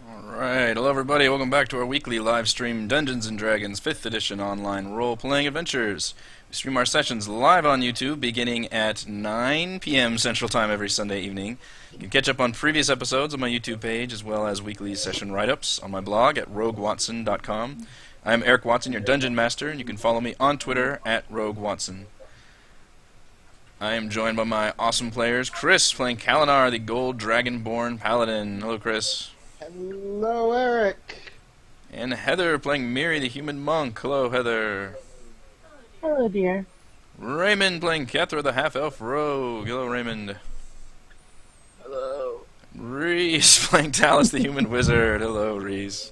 Alright, hello everybody, welcome back to our weekly live stream Dungeons & Dragons 5th edition online role-playing adventures. We stream our sessions live on YouTube beginning at 9 p.m. Central Time every Sunday evening. You can catch up on previous episodes on my YouTube page as well as weekly session write-ups on my blog at roguewatson.com. I am Eric Watson, your Dungeon Master, and you can follow me on Twitter at roguewatson. I am joined by my awesome players, Chris playing Kalinar, the Gold Dragonborn Paladin. Hello, Chris. Hello, Eric. And Heather playing Miri, the Human Monk. Hello, Heather. Hello, dear. Raymond playing Kethra, the Half-Elf Rogue. Hello, Raymond. Hello. Reese playing Talus, the Human Wizard. Hello, Reese.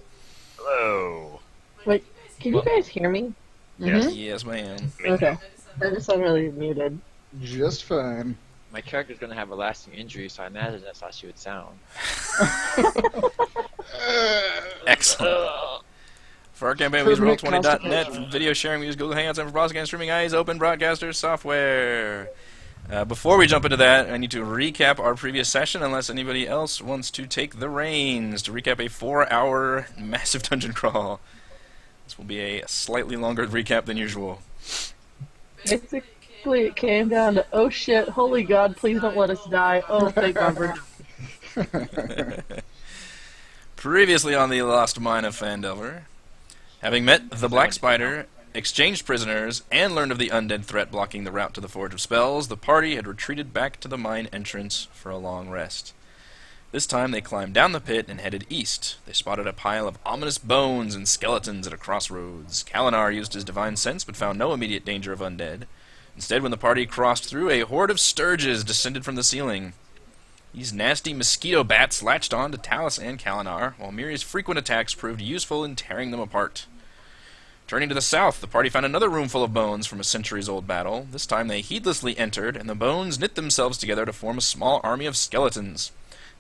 Hello. Wait, can you guys hear me? Yes. Yes, ma'am. Okay. I just sound really muted. Just fine. My character's gonna have a lasting injury, so I imagine that's how she would sound. Excellent. For our campaign, we use Roll20.net for video sharing. We use Google Hangouts, and for broadcast streaming, I use Open Broadcaster software. Before we jump into that, I need to recap our previous session, unless anybody else wants to take the reins to recap a 4-hour massive dungeon crawl. This will be a slightly longer recap than usual. Basically, it came down to, oh shit, holy god, please don't let us die. Oh, thank god we're Previously on the Lost Mine of Phandelver, having met the Black Spider, exchanged prisoners, and learned of the undead threat blocking the route to the Forge of Spells, the party had retreated back to the mine entrance for a long rest. This time they climbed down the pit and headed east. They spotted a pile of ominous bones and skeletons at a crossroads. Kalinar used his divine sense but found no immediate danger of undead. Instead, when the party crossed through, a horde of sturges descended from the ceiling. These nasty mosquito bats latched on to Talus and Kalinar, while Miri's frequent attacks proved useful in tearing them apart. Turning to the south, the party found another room full of bones from a centuries-old battle. This time they heedlessly entered, and the bones knit themselves together to form a small army of skeletons.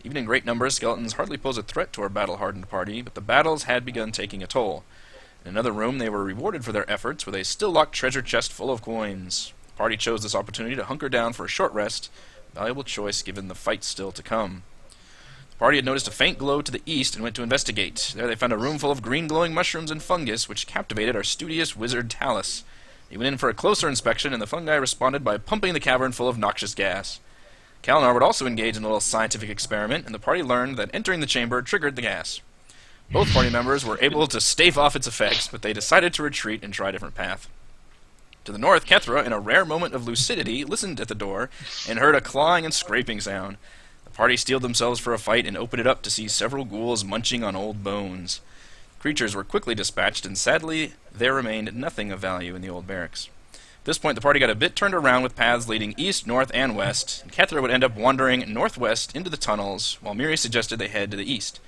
Even in great numbers, skeletons hardly pose a threat to our battle-hardened party, but the battles had begun taking a toll. In another room, they were rewarded for their efforts with a still-locked treasure chest full of coins. The party chose this opportunity to hunker down for a short rest, a valuable choice given the fight still to come. The party had noticed a faint glow to the east and went to investigate. There they found a room full of green glowing mushrooms and fungus, which captivated our studious wizard Talus. He went in for a closer inspection, and the fungi responded by pumping the cavern full of noxious gas. Kalinar would also engage in a little scientific experiment, and the party learned that entering the chamber triggered the gas. Both party members were able to stave off its effects, but they decided to retreat and try a different path. To the north, Kethra, in a rare moment of lucidity, listened at the door and heard a clawing and scraping sound. The party steeled themselves for a fight and opened it up to see several ghouls munching on old bones. Creatures were quickly dispatched, and sadly, there remained nothing of value in the old barracks. At this point, the party got a bit turned around with paths leading east, north, and west, and Kethra would end up wandering northwest into the tunnels, while Miri suggested they head to the east.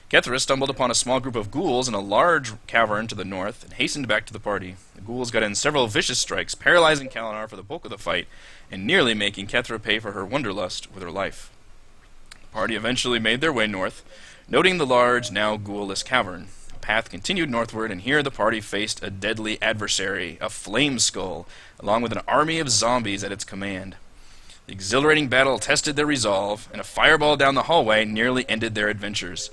Kethra stumbled upon a small group of ghouls in a large cavern to the north and hastened back to the party. The ghouls got in several vicious strikes, paralyzing Kalinar for the bulk of the fight, and nearly making Kethra pay for her wanderlust with her life. The party eventually made their way north, noting the large, now ghoulless cavern. The path continued northward, and here the party faced a deadly adversary, a flame skull, along with an army of zombies at its command. The exhilarating battle tested their resolve, and a fireball down the hallway nearly ended their adventures.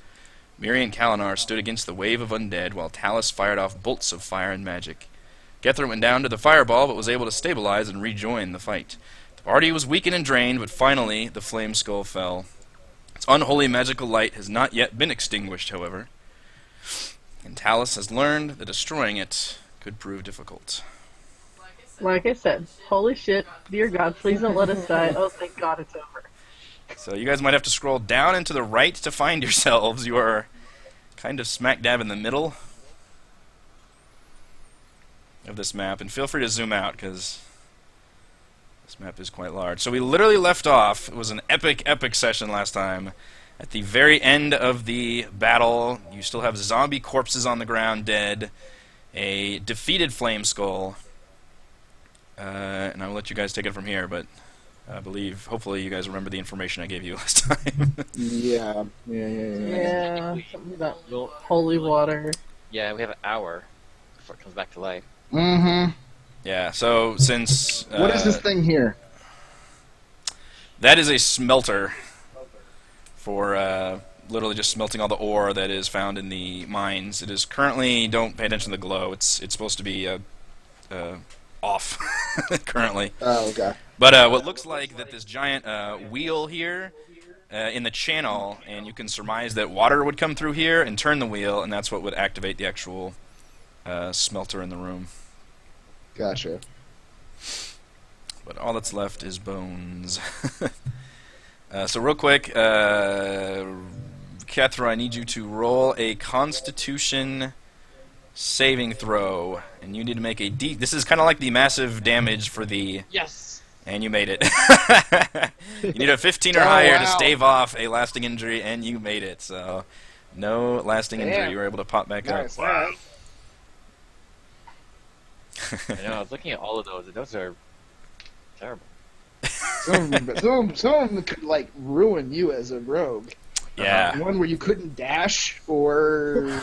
Miri and Kalinar stood against the wave of undead, while Talus fired off bolts of fire and magic. Kethra went down to the fireball, but was able to stabilize and rejoin the fight. The party was weakened and drained, but finally the flame skull fell. Its unholy magical light has not yet been extinguished, however, and Talus has learned that destroying it could prove difficult. Like I said, holy shit, dear god, please don't let us die. Oh, thank god it's over. So you guys might have to scroll down and to the right to find yourselves. You are kind of smack dab in the middle of this map, and feel free to zoom out because this map is quite large. So we literally left off. It was an epic session last time. At the very end of the battle, you still have zombie corpses on the ground dead, a defeated flame skull, and I'll let you guys take it from here, but I believe, hopefully you guys remember the information I gave you last time. Yeah. Yeah, something about holy water. Yeah, we have an hour before it comes back to life. Mm-hmm. Yeah, so since... What is this thing here? That is a smelter for literally just smelting all the ore that is found in the mines. It is currently, don't pay attention to the glow. It's supposed to be off currently. Oh, okay. But what looks like that this giant wheel here in the channel, and you can surmise that water would come through here and turn the wheel, and that's what would activate the actual smelter in the room. Gotcha. But all that's left is bones. So real quick, Kethra, I need you to roll a Constitution saving throw, and you need to make a D. This is kind of like the massive damage for the. Yes. And you made it. You need a 15 or Oh, higher to wow. stave off a lasting injury, and you made it. So, no lasting injury. Damn. You were able to pop back Nice. up. Wow. I know. I was looking at all of those, and those are terrible. Some of them could like ruin you as a rogue. Yeah. One where you couldn't dash or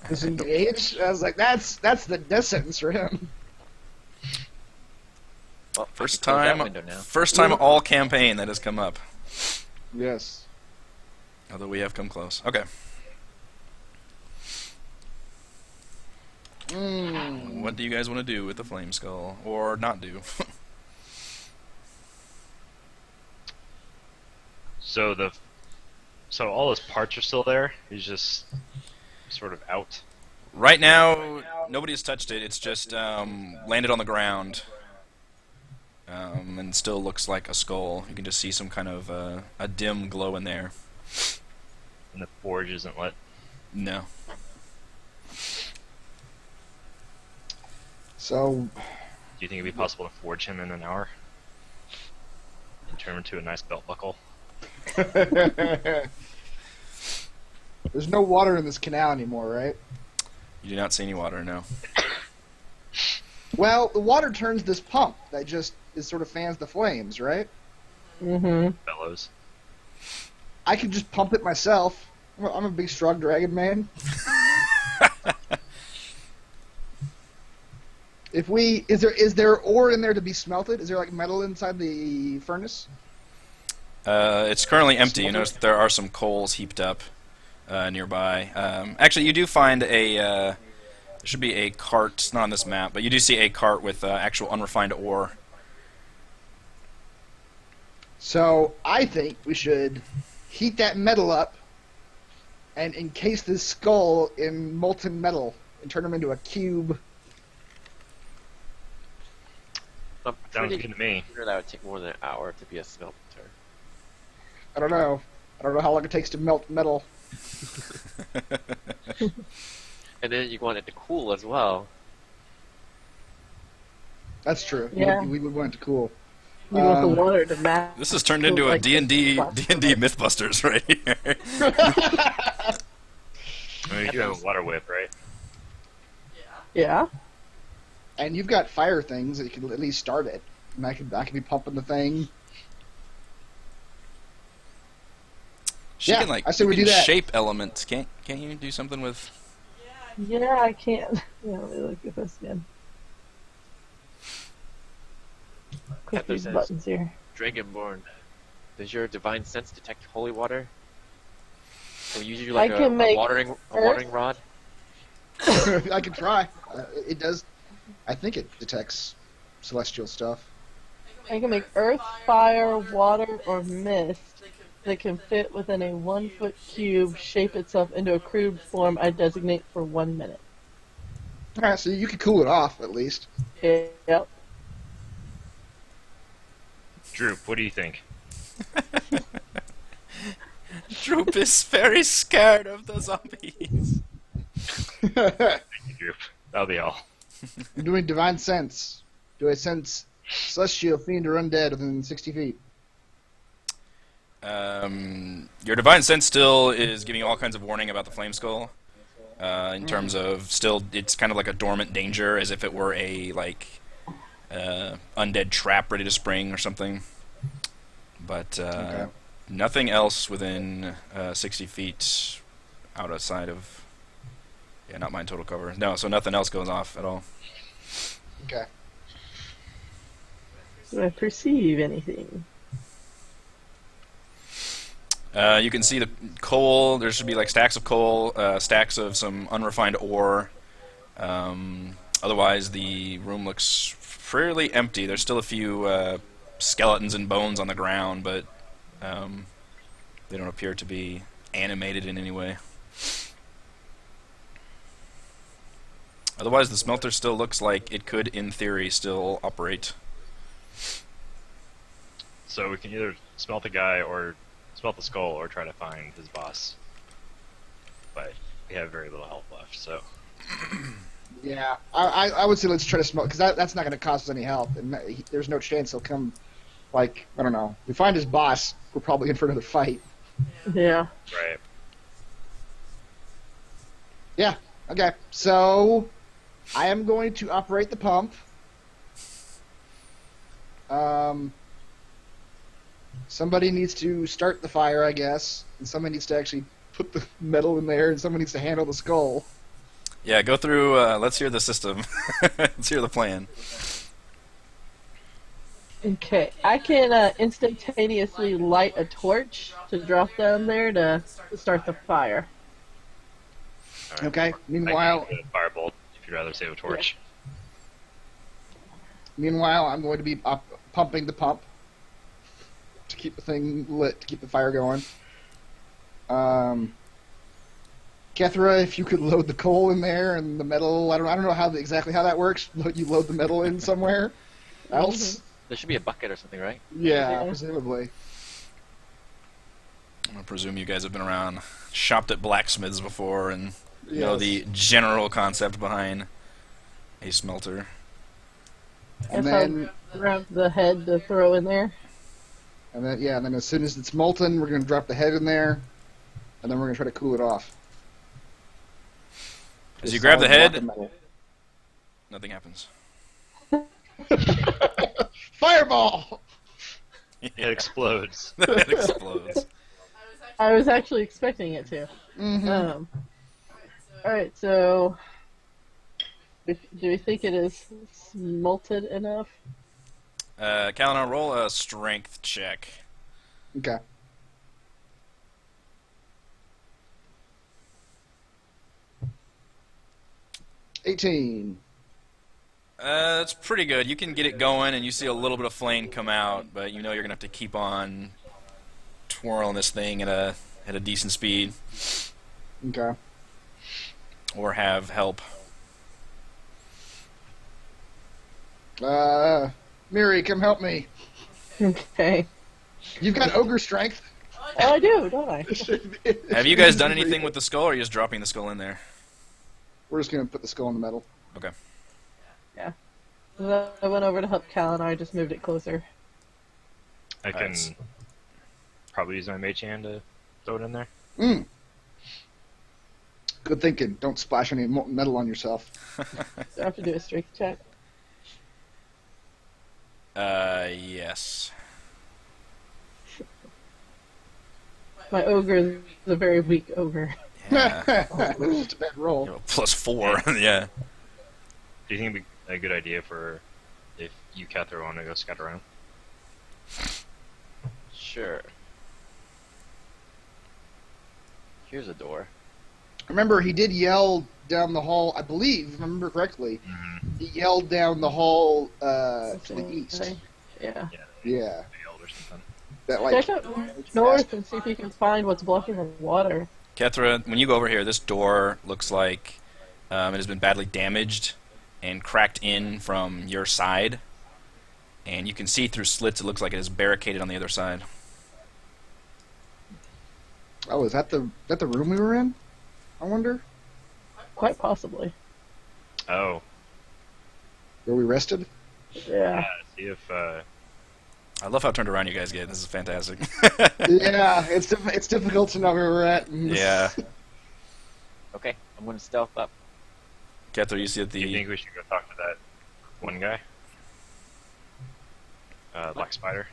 disengage. I was like, that's the death sentence for him. Well, I First can close that time, window now. first time all campaign that has come up. Yes. Although we have come close. Okay. What do you guys want to do with the flame skull, or not do? So all his parts are still there. He's just sort of out. Right now, nobody has touched it. It's just landed on the ground, and still looks like a skull. You can just see some kind of a dim glow in there. And the forge isn't lit. No. So, Do you think it'd be possible to forge him in an hour? And turn him into a nice belt buckle? there's no water in this canal anymore, right? You do not see any water, no. Well, the water turns this pump that just sort of fans the flames, right? Mm-hmm. Bellows. I could just pump it myself. I'm a big, strong dragon man. Is there ore in there to be smelted? Is there like metal inside the furnace? It's currently empty. You notice that there are some coals heaped up nearby. Actually, you do find a... there should be a cart. It's not on this map, but you do see a cart with actual unrefined ore. So I think we should heat that metal up and encase this skull in molten metal and turn him into a cube. I'm Sounds pretty good to me. sure that would take more than an hour to be a smelter. I don't know. I don't know how long it takes to melt metal. And then you want it to cool as well. That's true. Yeah. We would want it to cool. You want the water to match. This has turned into a Like D&D this. Mythbusters right here. I mean, you do have a water whip, right? Yeah. And you've got fire things that you can at least start it. And I could be pumping the thing. She Yeah, can like I say we you do can that. shape elements. Can't you do something with? Yeah, I can't. Yeah, let me look at this again. Click Heather these says- buttons here. Dragonborn, does your divine sense detect holy water? Or usually like I a can make watering rod? I can try. It does. I think it detects celestial stuff. I can make earth, fire, water, or mist that can fit within a 1-foot cube, shape itself into a crude form I designate for 1 minute. Alright, so you could cool it off at least. Yep. Droop, what do you think? Droop is very scared of the zombies. Thank you, Droop. That'll be all. I'm doing divine sense. Do I sense celestial, fiend, or undead within 60 feet? Your divine sense still is giving you all kinds of warning about the flame skull. In terms of still, it's kind of like a dormant danger, as if it were a undead trap ready to spring or something. But Okay. nothing else within 60 feet outside of. Yeah, not mine total cover. No, so nothing else goes off at all. Okay. Do I perceive anything? You can see the coal. There should be like stacks of coal, stacks of some unrefined ore. Otherwise, the room looks fairly empty. There's still a few skeletons and bones on the ground, but they don't appear to be animated in any way. Otherwise, the smelter still looks like it could, in theory, still operate. So we can either smelt the guy or smelt the skull or try to find his boss. But we have very little health left, so... Yeah, I would say let's try to smelt, because that's not going to cost us any health, and there's no chance he'll come, like, I don't know. If we find his boss, we're probably in for another fight. Yeah. Right. Yeah, okay. So, I am going to operate the pump. Somebody needs to start the fire, I guess, and somebody needs to actually put the metal in there, and somebody needs to handle the skull. Yeah, go through. Let's hear the system. Let's hear the plan. Okay, I can instantaneously light a torch to drop down there to start the fire. Alright. Okay. I Meanwhile, can use a firebolt if you'd rather save a torch. I'm going to be pumping the pump to keep the thing lit, to keep the fire going. Kethra, if you could load the coal in there and the metal, I don't know exactly how that works. You load the metal in somewhere else. There should be a bucket or something, right? Yeah, Yeah. presumably. I presume you guys have been around, shopped at blacksmiths before, and know Yes. the general concept behind a smelter. And Guess then, I'll grab the head to throw in there. and then as soon as it's molten, we're going to drop the head in there, and then we're going to try to cool it off. As you Just grab the solid block head, of metal. nothing happens. Fireball! It explodes. It explodes. I was actually expecting it to. Mm-hmm. Alright, so... Do we think it is molten enough? Kalinar, roll a strength check. Okay. $18. It's pretty good. You can get it going, and you see a little bit of flame come out, but you know you're gonna have to keep on twirling this thing at a decent speed, Okay. or have help. Miri, come help me. Okay. You've got ogre strength. Oh, I do, don't I? Have you guys done anything with the skull, or are you just dropping the skull in there? We're just going to put the skull in the metal. Okay. Yeah. So I went over to help Cal and I just moved it closer. I can Nice. probably use my mage hand to throw it in there. Mm. Good thinking. Don't splash any metal on yourself. So I have to do a strength check. Yes. My ogre is a very weak ogre. Yeah. It's a bad roll. You know, +4. Yeah. Do you think it'd be a good idea for if you, Kethra, want to go scout around? Sure. Here's a door. Remember, he did yell down the hall, I believe, if I remember correctly. He yelled down the hall to the east. Yeah. Yeah. Failed or something. That, like, Check out north and see if you can find what's blocking the water. Kethra, when you go over here, this door looks like it has been badly damaged and cracked in from your side. And you can see through slits, it looks like it is barricaded on the other side. oh, is that the room we were in? I wonder? Quite possibly. Oh, Where we rested? Yeah. see if I love how turned around you guys get. This is fantastic. Yeah, it's difficult to know where we're at. Yeah. Okay, I'm gonna stealth up. Kethra, you see that do you the... think we should go talk to that one guy? Black Spider.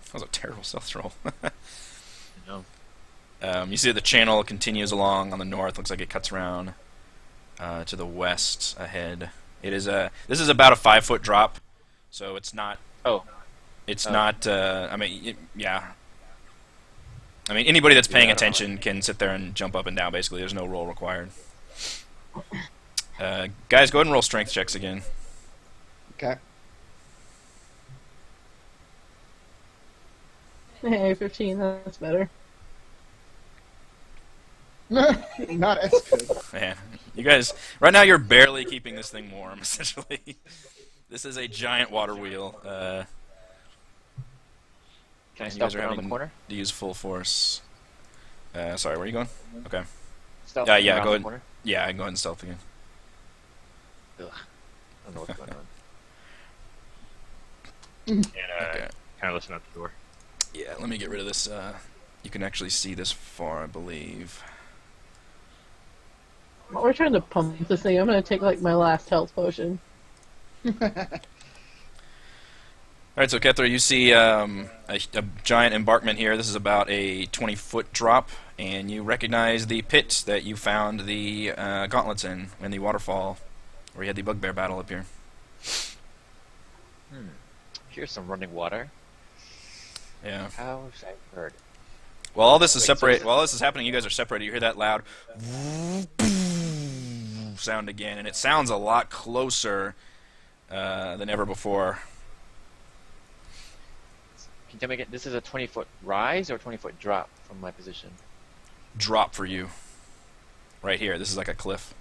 That was a terrible stealth roll. No. You see that the channel continues along on the north. Looks like it cuts around to the west ahead. It is this is about a 5-foot drop, so it's not. Oh. It's Oh. not. I mean, yeah. I mean, anybody that's paying Yeah. attention can sit there and jump up and down, basically. There's no roll required. Guys, go ahead and roll strength checks again. Okay. Hey, 15, that's better. Not as good. Man, you guys, right now you're barely keeping this thing warm, essentially. This is a giant water wheel. Can I And you stealth guys are around the having corner? to use full force. Sorry, where are you going? Okay. Stealth Yeah, around go the ahead. corner? Yeah, I can go ahead and stealth again. Ugh. I don't know what's going on. And Okay. kind of listen at the door. Yeah, let me get rid of this. You can actually see this far, I believe. While we're trying to pump this thing, I'm gonna take like my last health potion. Alright, so Kethra, you see a giant embankment here. This is about a 20-foot drop, and you recognize the pit that you found the gauntlets in the waterfall, where you had the bugbear battle up here. Here's some running water. Yeah. How have I heard? While all this is Wait, so separate, is- while this is happening, you guys are separated. You hear that loud sound again, and it sounds a lot closer than ever before. Can you tell me again, this is a 20-foot rise or 20-foot drop from my position? Drop for you. Right here. This is like a cliff.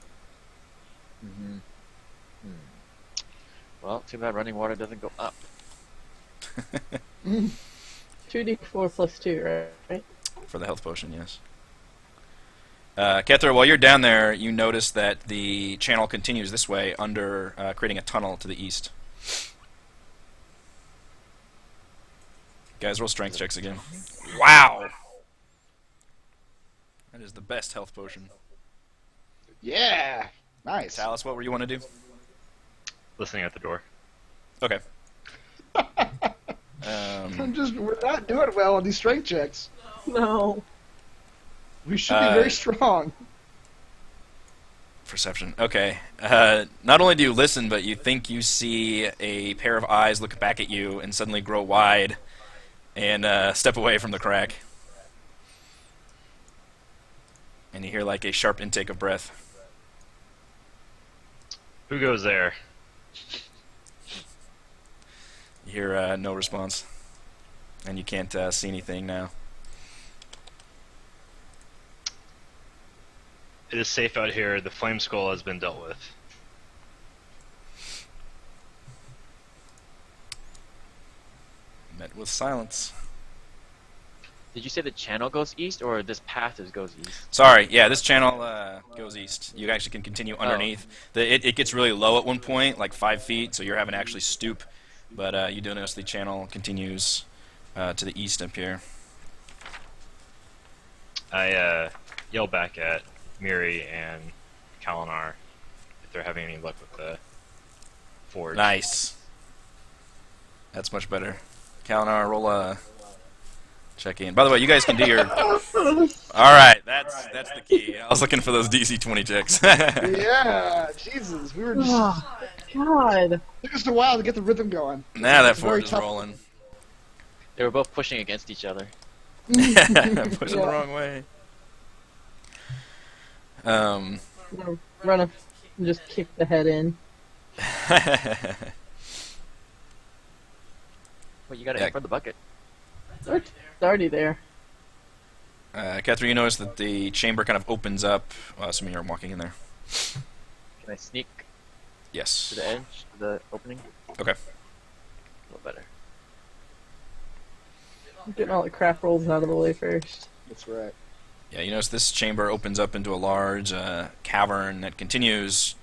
Well, too bad running water doesn't go up. 2d4 plus 2, right? For the health potion, yes. Kethra, while you're down there, you notice that the channel continues this way under creating a tunnel to the east. Guys, roll strength checks again. Wow! That is the best health potion. Yeah. Nice. Alice, what were you want to do? Listening at the door. Okay. We're not doing well on these strength checks. No. We should be very strong. Perception. Okay. Not only do you listen, but you think you see a pair of eyes look back at you and suddenly grow wide and step away from the crack. And you hear like a sharp intake of breath. Who goes there? You hear no response. And you can't see anything now. It is safe out here. The flame skull has been dealt with. Met with silence. Did you say the channel goes east or this path goes east? Sorry, yeah, this channel goes east. You actually can continue underneath. It gets really low at one point, like 5 feet, so you're having to actually stoop. But you do notice the channel continues to the east up here. I yell back at Miri and Kalinar if they're having any luck with the forge. Nice. That's much better. Kalinar, roll a check in. By the way, you guys can do your. All right, that's the key. I was looking for those DC 20 checks. Yeah. Jesus. We were just. Oh, God. Took us a while to get the rhythm going. Now that It's very forge is tough. rolling. They were both pushing against each other. Pushing the Yeah. wrong way. I'm gonna run up and just kick the head in. Well, you got it Yeah. in front of the bucket. It's already there. Catherine, you notice that the chamber kind of opens up, assuming you're walking in there. Can I sneak Yes. to the edge, to the opening? Okay. A little better. I'm getting all the crap rolls out of the way first. That's right. Yeah, you notice this chamber opens up into a large cavern that continues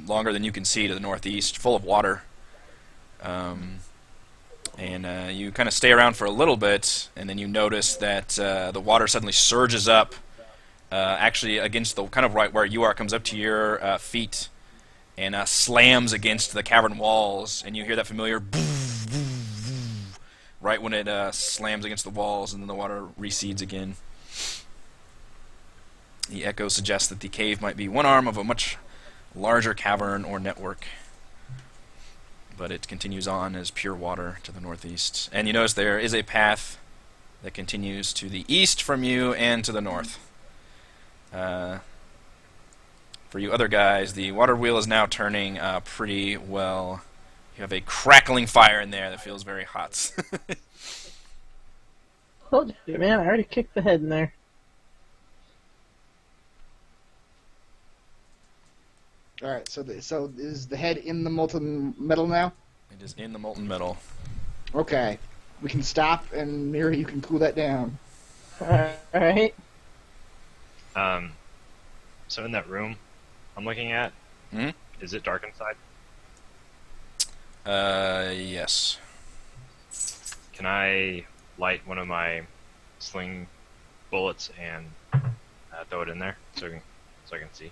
longer than you can see to the northeast, full of water. And you kind of stay around for a little bit, and then you notice that the water suddenly surges up, actually against the kind of right where you are, comes up to your feet, and slams against the cavern walls, and you hear that familiar right when it slams against the walls, and then the water recedes again. The echo suggests that the cave might be one arm of a much larger cavern or network. But it continues on as pure water to the northeast. And you notice there is a path that continues to the east from you and to the north. For you other guys, the water wheel is now turning pretty well. You have a crackling fire in there that feels very hot. Told you, man. I already kicked the head in there. All right. So is the head in the molten metal now? It is in the molten metal. Okay. We can stop, and Miri, you can cool that down. Alright. So in that room I'm looking at, is it dark inside? Yes. Can I light one of my sling bullets and throw it in there so I can see?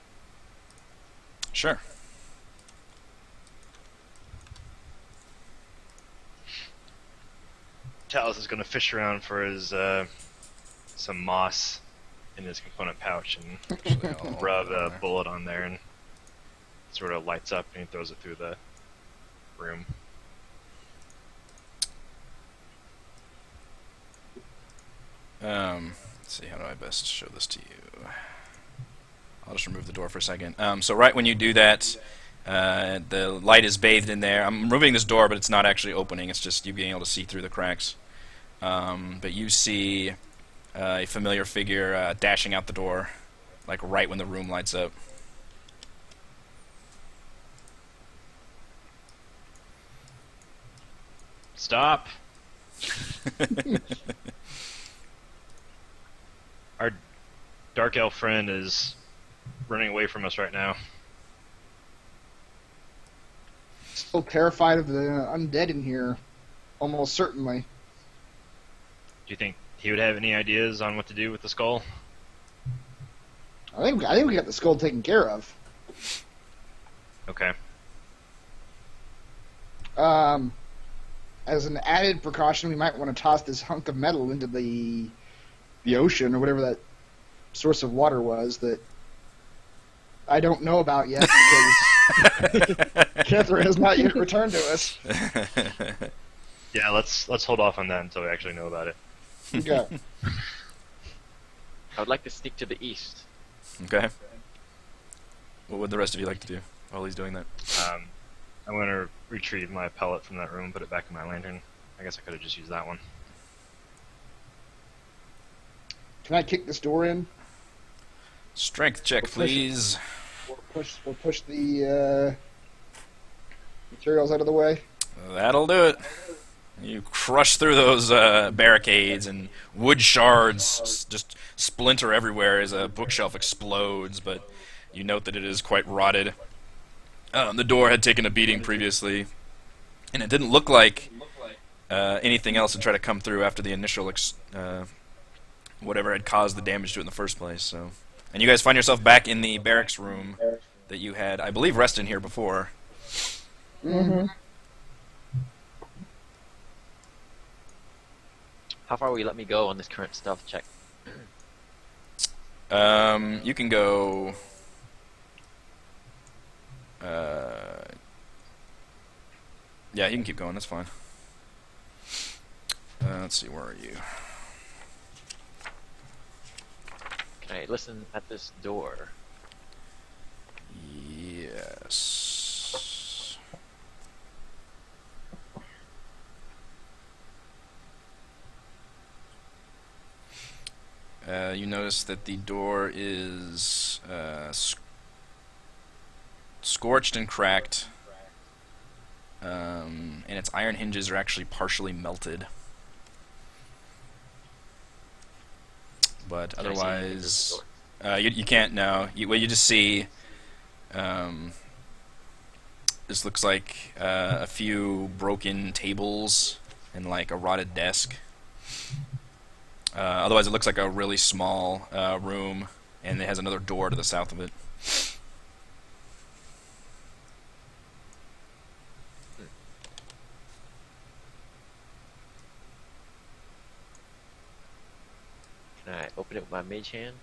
Sure. Talos is going to fish around for his some moss in his component pouch and Actually, I'll rub hold on a there. bullet on there, and it sort of lights up and he throws it through the room. Let's see, how do I best show this to you? I'll just remove the door for a second. So right when you do that, the light is bathed in there. I'm removing this door, but it's not actually opening. It's just you being able to see through the cracks. But you see a familiar figure dashing out the door, like right when the room lights up. Stop! Our dark elf friend is running away from us right now. Still terrified of the undead in here, almost certainly. Do you think he would have any ideas on what to do with the skull? I think we got the skull taken care of. Okay. As an added precaution, we might want to toss this hunk of metal into the ocean or whatever that source of water was that I don't know about yet because Catherine has not yet returned to us. Yeah, let's hold off on that until we actually know about it. Okay. I would like to sneak to the east. Okay. What would the rest of you like to do while he's doing that? I'm going to retrieve my pellet from that room and put it back in my lantern. I guess I could have just used that one. Can I kick this door in? Strength check, We'll push it. please. We'll push the materials out of the way. That'll do it. You crush through those barricades, and wood shards just splinter everywhere as a bookshelf explodes, but you note that it is quite rotted. The door had taken a beating previously, and it didn't look like anything else had tried to come through after the initial whatever had caused the damage to it in the first place. So, and you guys find yourself back in the barracks room that you had, I believe, rested in here before. Mm-hmm. How far will you let me go on this current stealth check? You can go. Yeah, you can keep going. That's fine. Let's see. Where are you? Can I listen at this door? Yes. You notice that the door is scorched and cracked, and its iron hinges are actually partially melted. But Can I see anything through otherwise, the door? you can't now. You just see. This looks like a few broken tables and like a rotted desk. Otherwise, it looks like a really small room, and it has another door to the south of it. Can I open it with my mage hand?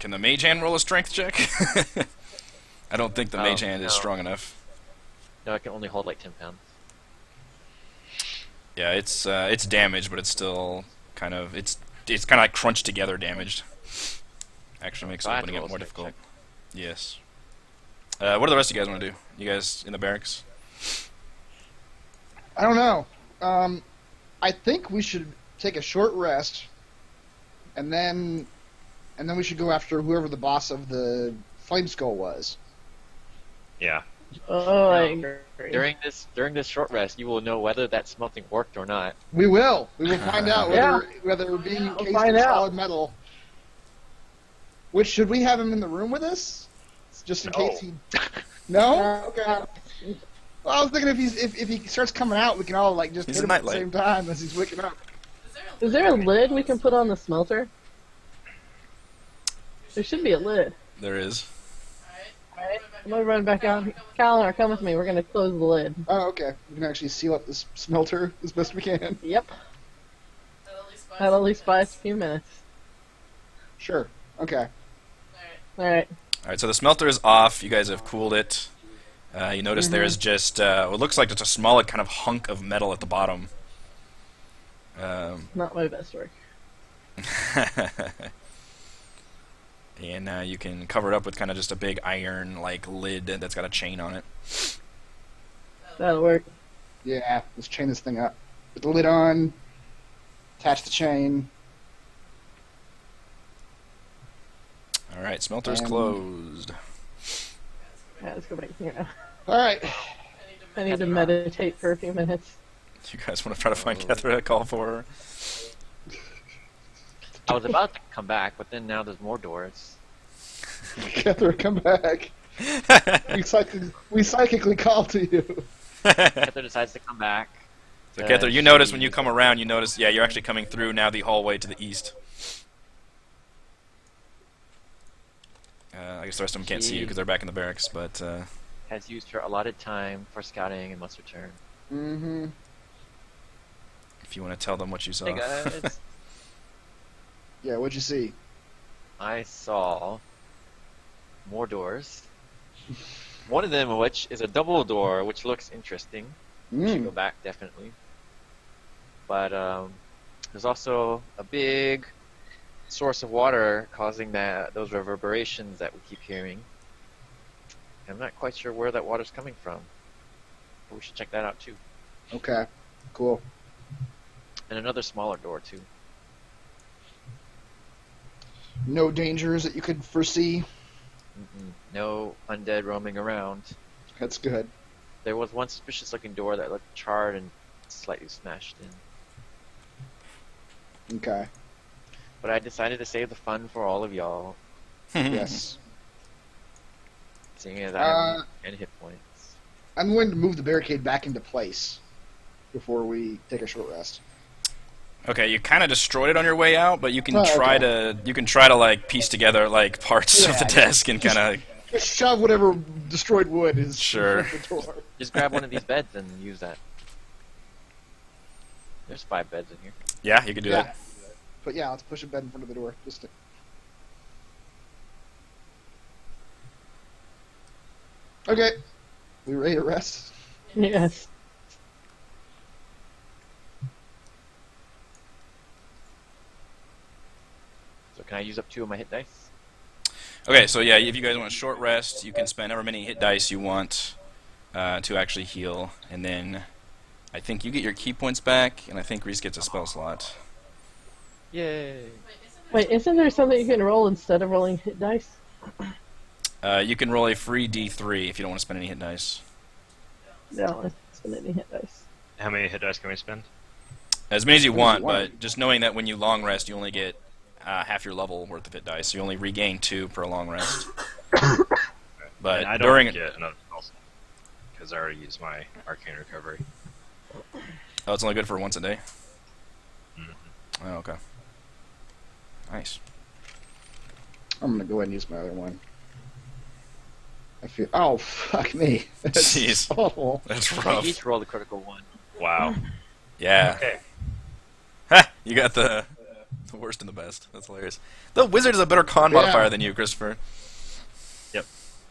Can the mage hand roll a strength check? I don't think the Oh, mage hand is no. strong enough. No, it can only hold like 10 pounds. Yeah, it's damaged, but it's still kind of it's kind of like crunched together damaged. Actually makes So I have opening to it roll more a strength difficult. check. Yes. What do the rest of you guys want to do? You guys in the barracks? I don't know. I think we should take a short rest, and then we should go after whoever the boss of the Flame Skull was. Yeah. Oh, I No. agree. During this short rest, you will know whether that smelting worked or not. We will. We will find out Yeah. whether being We'll encased find in out. solid metal. Which should we have him in the room with us, just in No. case he? No. Okay. Well, I was thinking if he starts coming out, we can all like just He's hit a him at the nightlight. same time as he's waking up. Is there a lid we can put on the smelter? There should be a lid. There is. Alright, I'm gonna run back out. Calendar, come with me. We're gonna close the lid. Oh, okay. We can actually seal up this smelter as best we can. Yep. That'll at least buy us a few minutes. Sure. Okay. Alright. All right, so the smelter is off. You guys have cooled it. You notice there's just what looks like just a small kind of hunk of metal at the bottom. Not my best work. And you can cover it up with kind of just a big iron like lid that's got a chain on it. That'll work. Yeah. Let's chain this thing up. Put the lid on. Attach the chain. All right, smelter's And- closed. Yeah, let's go back here now. All right. I need to meditate for a few minutes. You guys want to try to find Kethra to call for her? I was about to come back, but then now there's more doors. Kethra, come back. We psychically call to you. Heather decides to come back. So Kethra, you notice when you come around, you notice, yeah, you're actually coming through now the hallway to the east. I guess the rest of them can't see you because they're back in the barracks, but Has used her allotted time for scouting and must return. Mm-hmm. if you want to tell them what you saw. Hey guys, Yeah, what'd you see? I saw more doors. One of them, which is a double door, which looks interesting. We should go back definitely. But there's also a big source of water causing those reverberations that we keep hearing. I'm not quite sure where that water's coming from, but we should check that out too. Okay, cool. And another smaller door too. No dangers that you could foresee. No undead roaming around. That's good. There was one suspicious-looking door that looked charred and slightly smashed in. Okay. But I decided to save the fun for all of y'all, Yes. seeing as I have any hit points. I'm going to move the barricade back into place before we take a short rest. Okay, you kind of destroyed it on your way out, but you can Oh, try okay. to like piece together like parts of the Yeah, desk and kind of. Just shove whatever destroyed wood is Sure. in the door. Just grab one of these beds and use that. There's 5 beds in here. Yeah, you can do Yeah. that. But yeah, let's push a bed in front of the door. Just Okay. We ready to rest? Yes. So can I use up 2 of my hit dice? Okay, so yeah, if you guys want a short rest, you can spend however many hit dice you want to actually heal, and then I think you get your key points back, and I think Reese gets a spell slot. Yay! Wait, isn't there something you can roll instead of rolling hit dice? You can roll a free D3 if you don't want to spend any hit dice. No, let's spend any hit dice. How many hit dice can we spend? As many as you want, want. but just knowing that when you long rest, you only get half your level worth of hit dice, so you only regain 2 per long rest. But And I don't during get another spell because I already used my arcane recovery. oh, it's only good for once a day. Oh, okay. Nice. I'm gonna go ahead and use my other one. I feel. Oh fuck me! That's Jeez. awful. That's We rough. each rolled a critical 1. Wow. Yeah. Okay. Ha! You got the worst and the best. That's hilarious. The wizard is a better con Yeah. modifier than you, Christopher.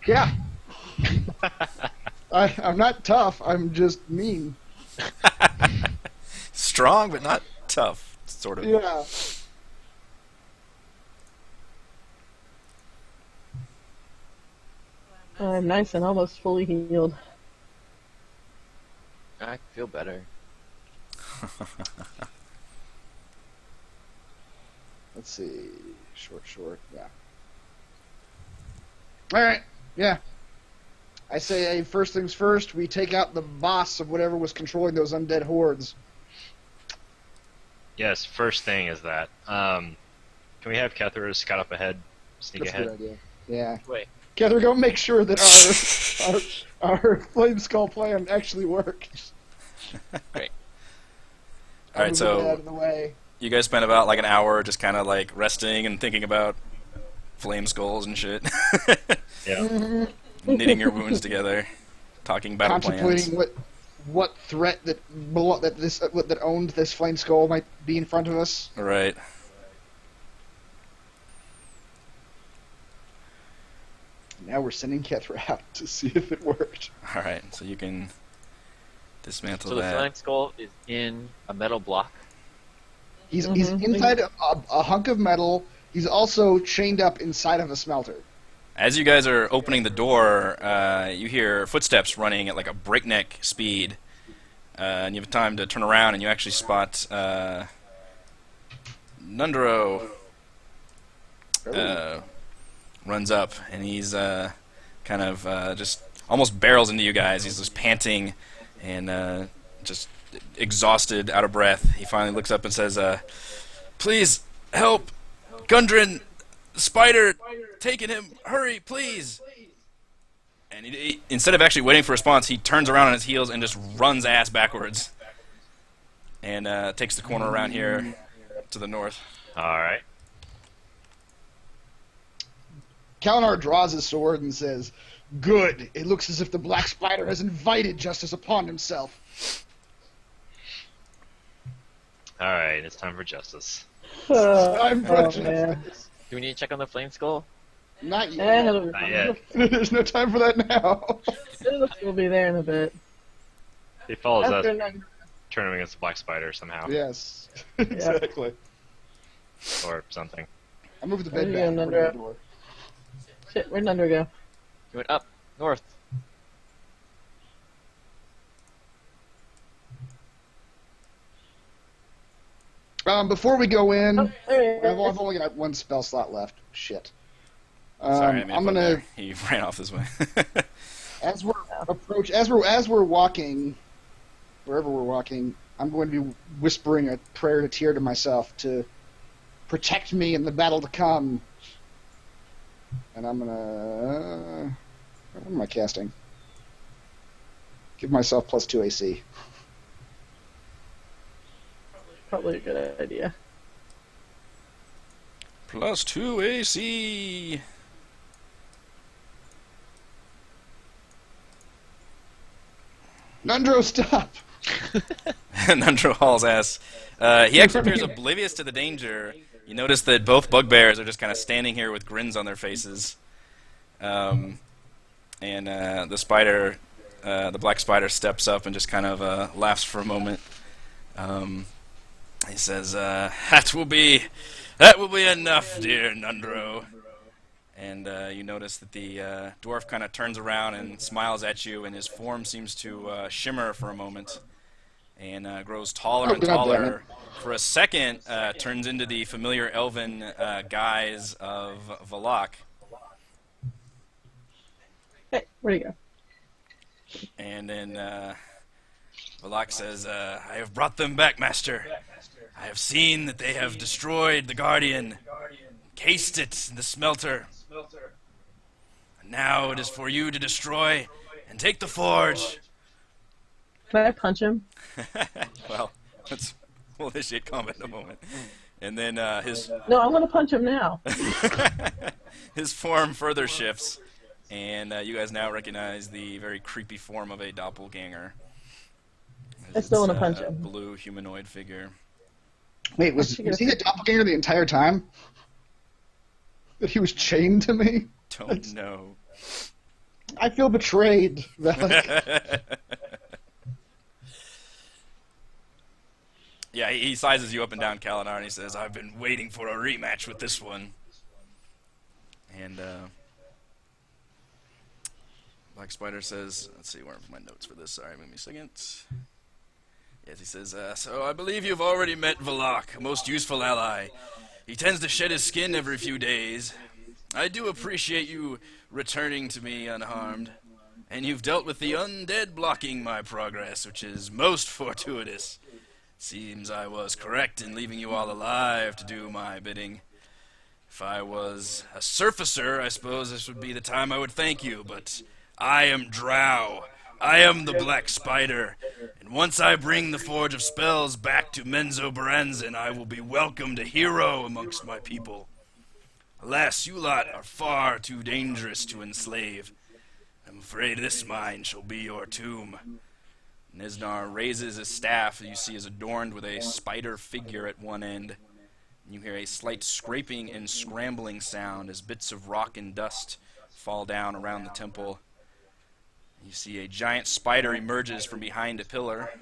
Yeah. I'm not tough. I'm just mean. Strong, but not tough, sort of. Yeah. I'm nice and almost fully healed. I feel better. Let's see. Short. Yeah. All right. Yeah. I say, hey, first things first, we take out the boss of whatever was controlling those undead hordes. Yes, first thing is that. Can we have Kethra scout up ahead, sneak That's a ahead? good idea. Yeah. Wait. Catherine, go make sure that our Flame Skull plan actually works. Great. All right, Move it so out of the way. you guys spent about like an hour just kind of like resting and thinking about flame skulls and shit, Yeah. knitting your wounds together, talking battle plans. Contemplating what threat that owned this Flame Skull might be in front of us. Right. Now we're sending Kethra out to see if it worked. All right, so you can dismantle So the that. flying skull is in a metal block. He's inside a hunk of metal. He's also chained up inside of a smelter. As you guys are opening the door, you hear footsteps running at like a breakneck speed, and you have time to turn around, and you actually spot Nundro runs up, and he's kind of just almost barrels into you guys. He's just panting and just exhausted, out of breath. He finally looks up and says, "Please help, Gundren, spider, taking him. Hurry, please!" And he, instead of actually waiting for a response, he turns around on his heels and just runs ass backwards, and takes the corner around here to the north. All right. Kalinar draws his sword and says, "Good. It looks as if the Black Spider has invited justice upon himself." All right. It's time for justice. I'm man. Do we need to check on the flame skull? Not yet. Not yet. There's no time for that now. We'll be there in a bit. He follows us, After nine- turn him against the black spider somehow, Yes, exactly. or something. I moved the There bed you back. go, Open the Nundra. door. Shit, where'd Nundra go? He went up, north. Before we go in, Oh, there he I've is. only got one spell slot left. Shit. Sorry, I made I'm one gonna there. He ran off this way. as we're walking, wherever we're walking, I'm going to be whispering a prayer to Tyr to myself to protect me in the battle to come. And I'm gonna. What am I casting? Give myself +2 AC. Probably a good idea. +2 AC. Nundro, stop! Nundro hauls ass. He actually appears oblivious to the danger. You notice that both bugbears are just kind of standing here with grins on their faces. And the spider, the black spider, steps up and just kind of laughs for a moment. He says, that will be enough, dear Nundro." And you notice that the dwarf kind of turns around and smiles at you, and his form seems to shimmer for a moment, and grows taller and God damn taller. For a second, turns into the familiar elven guise of Valak. Hey, where'd he go? And then Valak says, "I have brought them back, master. I have seen that they have destroyed the Guardian, cased it in the smelter. And now it is for you to destroy and take the forge." Can I punch him? Well, we'll initiate combat in a moment. And then his No, I want to punch him now. his form further shifts, and you guys now recognize the very creepy form of a doppelganger. I still wanna It's, punch him. Blue humanoid figure. Wait, was he a doppelganger the entire time? That he was chained to me? Don't know. I feel betrayed, Velic. Yeah, he sizes you up and down, Kalinar, and he says, "I've been waiting for a rematch with this one." And Black Spider says, "Let's see, where are my notes for this? Sorry, give me a second." Yes, he says, "So I believe you've already met Valak, a most useful ally. He tends to shed his skin every few days. I do appreciate you returning to me unharmed. And you've dealt with the undead blocking my progress, which is most fortuitous. Seems I was correct in leaving you all alive to do my bidding. If I was a surfacer, I suppose this would be the time I would thank you, but I am Drow. I am the Black Spider, and once I bring the Forge of Spells back to Menzoberranzan, I will be welcomed a hero amongst my people. Alas, you lot are far too dangerous to enslave. I'm afraid this mine shall be your tomb." Niznar raises his staff that you see is adorned with a spider figure at one end. And you hear a slight scraping and scrambling sound as bits of rock and dust fall down around the temple. You see a giant spider emerges from behind a pillar.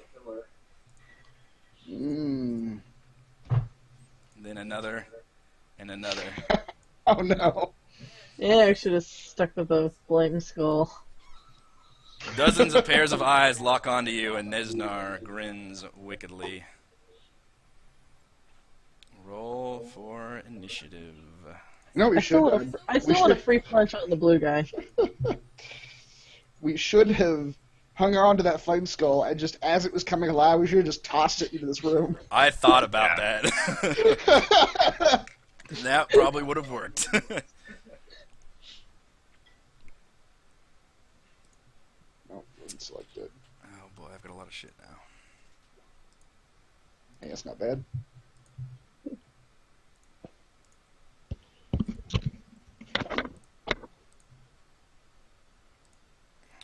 Mm. Then another, and another. Oh no. Yeah, I should have stuck with the flame skull. Dozens of pairs of eyes lock onto you, and Niznar grins wickedly. Roll for initiative. No, we I still, should. I still want a free punch on the blue guy. We should have hung on to that flame skull, and just as it was coming alive, we should have just tossed it into this room. I thought about that. That probably would have worked. Oh, wasn't selected. Oh boy, I've got a lot of shit now. Hey, that's not bad.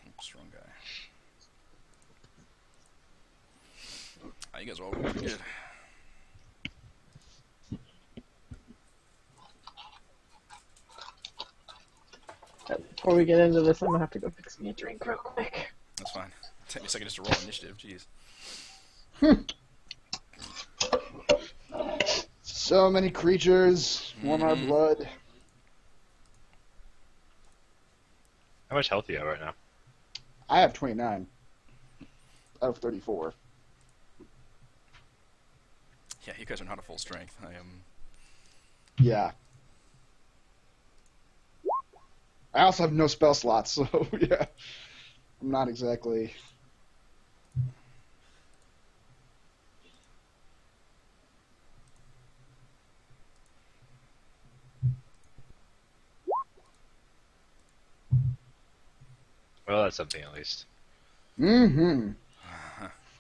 Oops, wrong guy. Oh, you guys are all pretty good. Before we get into this, I'm gonna have to go fix me a drink real quick. That's fine. Take me a second just to roll initiative. Jeez. So many creatures, want our blood. How much health do you have right now? I have 29 out of 34. Yeah, you guys are not at full strength. I am. Yeah. I also have no spell slots, so yeah. I'm not exactly... Well, that's something at least. Mm-hmm.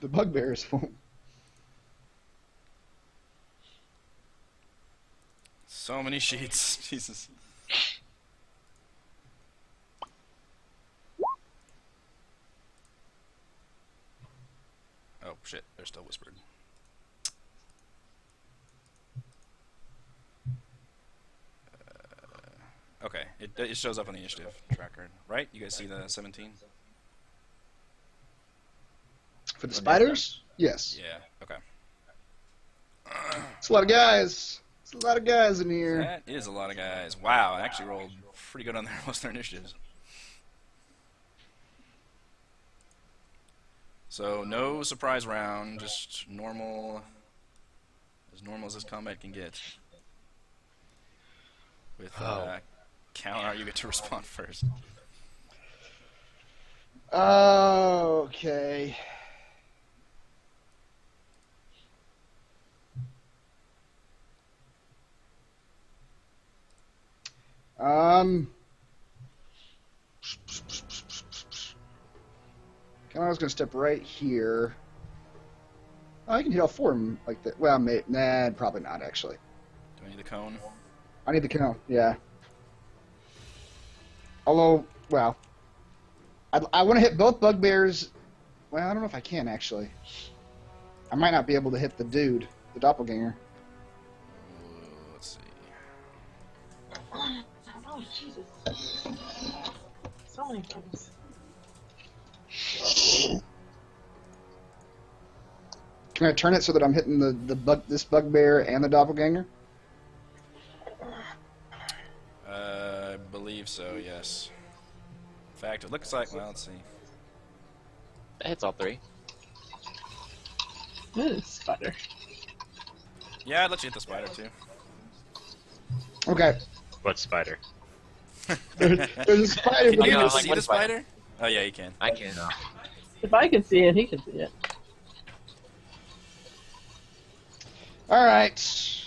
The bugbears won't. So many sheets. Jesus. Oh shit, they're still whispered. Okay, it shows up on the initiative tracker, right? You guys see the 17? For the spiders? Yes. Yeah, okay. It's a lot of guys. It's a lot of guys in here. That is a lot of guys. Wow, I actually rolled pretty good on their most of their initiatives. So no surprise round, just normal, as normal as this combat can get. With counter, you get to respond first. Okay. I was going to step right here. Oh, I can hit all four of them like that. Well, nah, probably not, actually. Do I need the cone? I need the cone, yeah. Although, well, I want to hit both bugbears. Well, I don't know if I can, actually. I might not be able to hit the dude, the doppelganger. Let's see. Oh, Jesus. So many cubes. Can I turn it so that I'm hitting this bugbear and the doppelganger? I believe so, yes. In fact, it looks like, well, let's see. That hits all three. Ooh, spider. Yeah, I'd let you hit the spider, too. Okay. What spider? There's a spider. Can you know, even like, see what the is spider? spider? Oh, yeah, you can. I can. If I can see it, he can see it. All right. It's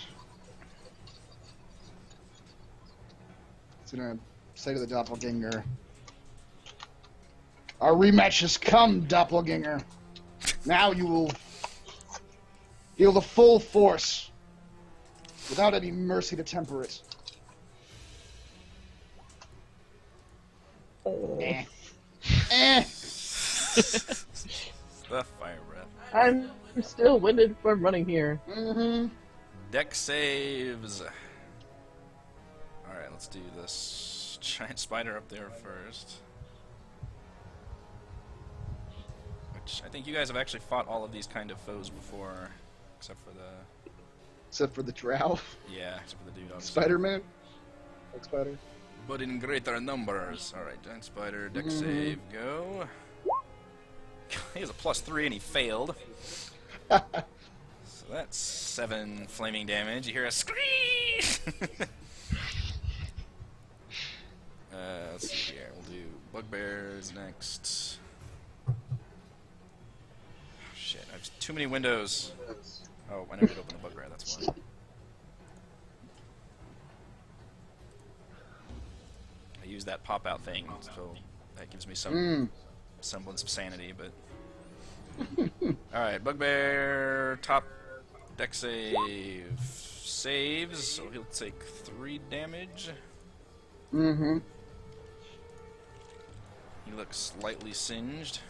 gonna say to the doppelganger, "Our rematch has come, doppelganger. Now you will feel the full force, without any mercy to temper it." Eh. Eh. The fire breath. I'm still winded from running here. Mm-hmm. Deck saves. Alright, let's do this giant spider up there first. Which, I think you guys have actually fought all of these kind of foes before. Except for the... Except for the drow. Yeah, except for the dude, obviously. Spider-Man. Like spider. But in greater numbers. Alright, giant spider, deck save, go. He has a +3 and he failed. So that's 7 flaming damage. You hear a scream! Let's see here. We'll do bugbears next. Oh, shit, I have too many windows. Oh, I never did open the bugbear, that's why. I use that pop-out thing, so that gives me some semblance of sanity, but... Alright, bugbear, top deck save. Saves, so he'll take 3 damage. Mm-hmm. He looks slightly singed.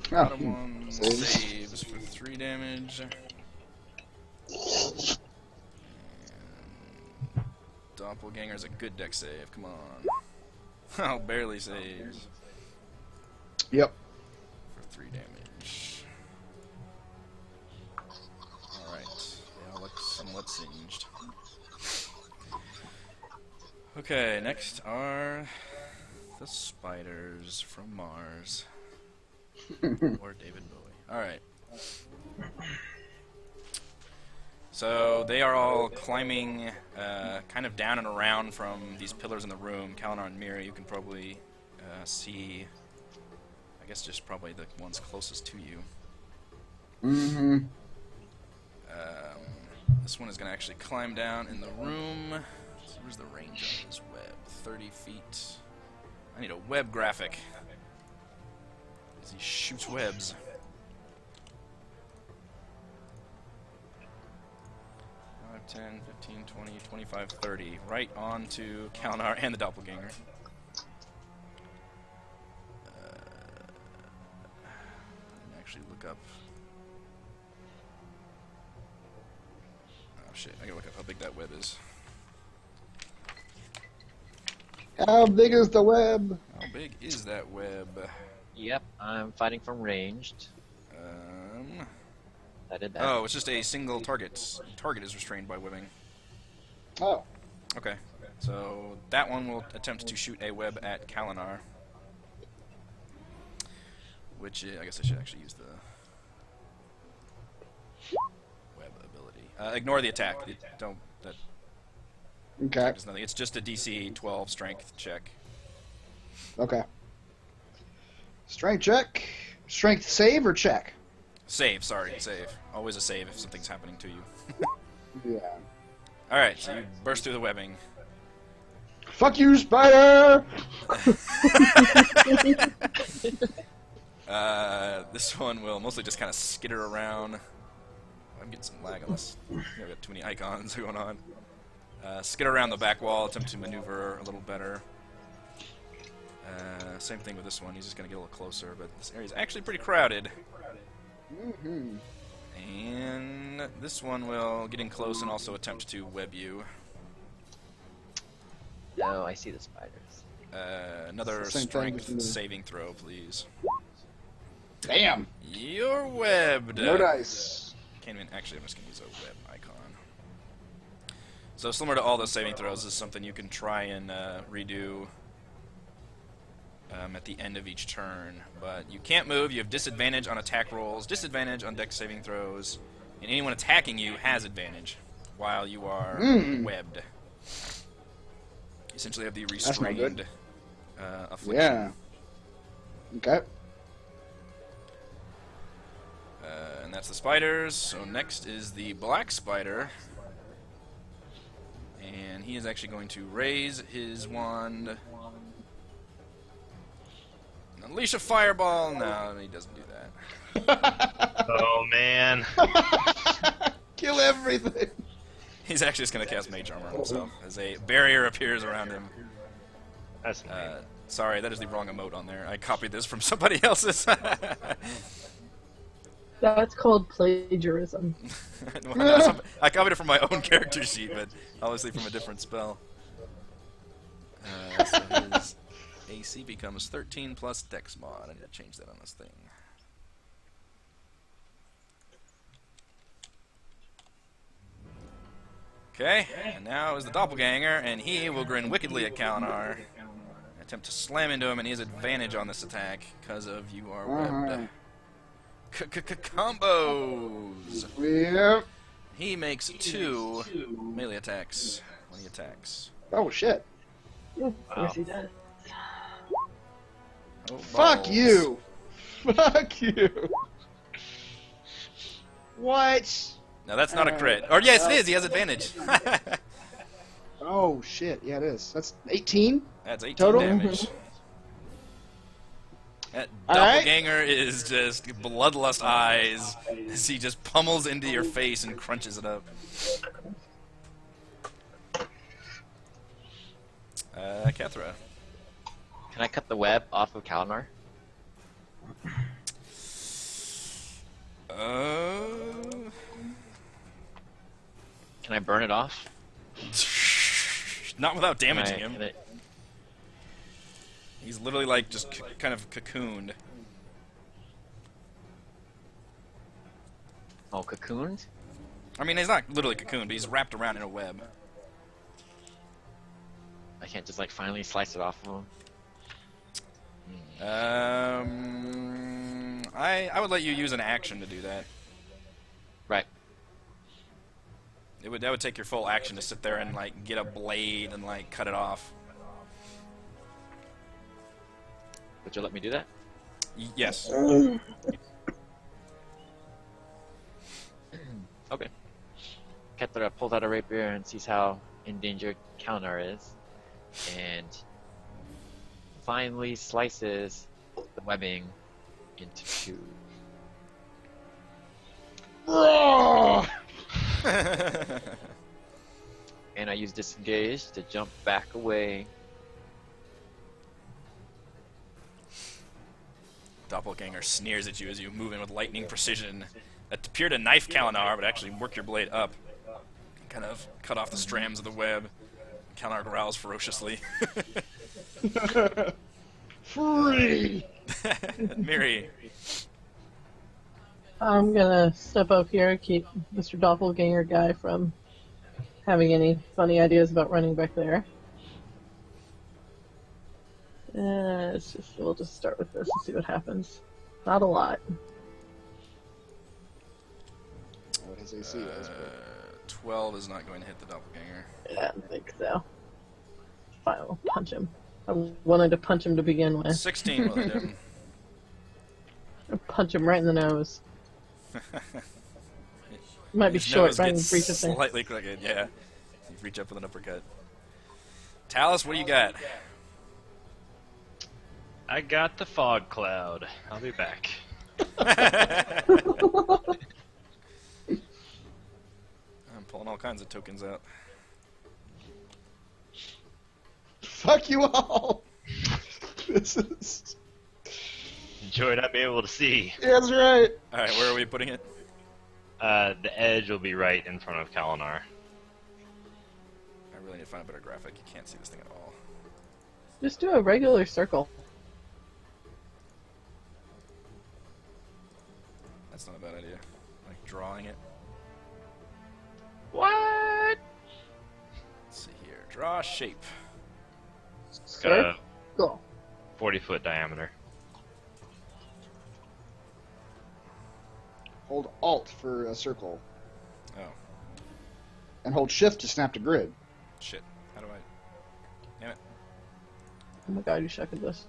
Bottom one saves for 3 damage. And Doppelganger's a good deck save, come on. Oh, barely saves. Yep. For 3 damage. Alright, they all look somewhat singed. Okay, next are the spiders from Mars. Or David Bowie. Alright. So they are all climbing kind of down and around from these pillars in the room. Kalinar and Mira, you can probably see, I guess just probably the ones closest to you. Mm-hmm. This one is going to actually climb down in the room. So where's the range on this web? 30 feet. I need a web graphic. As he shoots webs. 5, 10, 15, 20, 25, 30. Right on to Kalinar and the Doppelganger. Actually look up. Oh shit, I gotta look up how big that web is. How big is the web? How big is that web? Yep, I'm fighting from ranged. I did that. Oh, it's just a single target. Target is restrained by webbing. Oh. Okay, so that one will attempt to shoot a web at Kalinar. Which is, I guess I should actually use the web ability. Ignore the attack. Don't. That Okay. does nothing. It's just a DC 12 strength check. Okay. Strength check. Strength save or check? Save. Sorry, save. Always a save if something's happening to you. Yeah. All right, so you burst through the webbing. Fuck you, spider! This one will mostly just kind of skitter around. I'm getting some lag on this. I've got too many icons going on. Skitter around the back wall, attempt to maneuver a little better. Same thing with this one. He's just going to get a little closer, but this area is actually pretty crowded. Mm-hmm. And this one will get in close and also attempt to web you. No, I see the spiders. Another It's the same thing, strength just in the- saving throw, please. Damn. You're webbed. No dice. Can't even. Actually, I'm just gonna use a web icon. So similar to all those saving throws, this is something you can try and redo at the end of each turn. But you can't move. You have disadvantage on attack rolls, disadvantage on dex saving throws, and anyone attacking you has advantage while you are webbed. You essentially have the That's not restrained good. affliction. Yeah. Okay. And that's the spiders. So next is the black spider. And he is actually going to raise his wand. And unleash a fireball. No, he doesn't do that. Oh man. Kill everything. He's actually just going to cast Mage Armor on himself as a barrier appears around him. That's lame. Sorry, that is the wrong emote on there. I copied this from somebody else's. That's called plagiarism. I copied it from my own character sheet, but obviously from a different spell. So his AC becomes 13 plus Dex mod. I need to change that on this thing. Okay, and now is the doppelganger, and he will grin wickedly at Kalinar. Attempt to slam into him, and he has advantage on this attack because of you are webbed. Combos! Yep. He makes 2 melee attacks when he attacks. Oh shit. Of course he does. Oh, Fuck balls. you. Fuck you. What? Now that's not a crit. Or yes, it is. He has advantage. Oh shit. Yeah, it is. That's 18. That's 18 Total? damage. That All right. doppelganger is just bloodlust eyes as he just pummels into your face and crunches it up. Kethra. Can I cut the web off of Kalinar? Can I burn it off? Not without damaging Can I- him. can it- He's literally like just kind of cocooned. Oh, cocooned? I mean, he's not literally cocooned, but he's wrapped around in a web. I can't just like finally slice it off of him. I would let you use an action to do that. Right. That would take your full action to sit there and like get a blade and like cut it off. Would you let me do that? Yes. Okay. Ketra pulls out a rapier and sees how endangered Kalinar is, and finally slices the webbing into 2. Oh! And I use disengage to jump back away. Doppelganger sneers at you as you move in with lightning precision. That appear to knife Kalinar, but actually work your blade up. Kind of cut off the strands of the web. Kalinar growls ferociously. Free. Miri. I'm gonna step up here and keep Mr. Doppelganger guy from having any funny ideas about running back there. We'll just start with this and see what happens. Not a lot. What his AC is. 12 is not going to hit the doppelganger. Yeah, I don't think so. Fine, I'll punch him. I wanted to punch him to begin with. 16 will hit him. I'll punch him right in the nose. Might be His short, nose but I can gets reach a thing. slightly crooked, yeah. You reach up with an uppercut. Talus, what do you got? I got the fog cloud. I'll be back. I'm pulling all kinds of tokens out. Fuck you all. This is. Enjoy not being able to see. Yeah, that's right. Alright, where are we putting it? The edge will be right in front of Kalinar. really need to find a better graphic. You can't see this thing at all. Just do a regular circle. That's not a bad idea. Like drawing it. What? Let's see here. Draw shape. It's got a Circle. 40-foot diameter. Hold Alt for a circle, Oh, and hold Shift to snap to grid. shit. How do I... Damn it. Oh my god, you suck at this.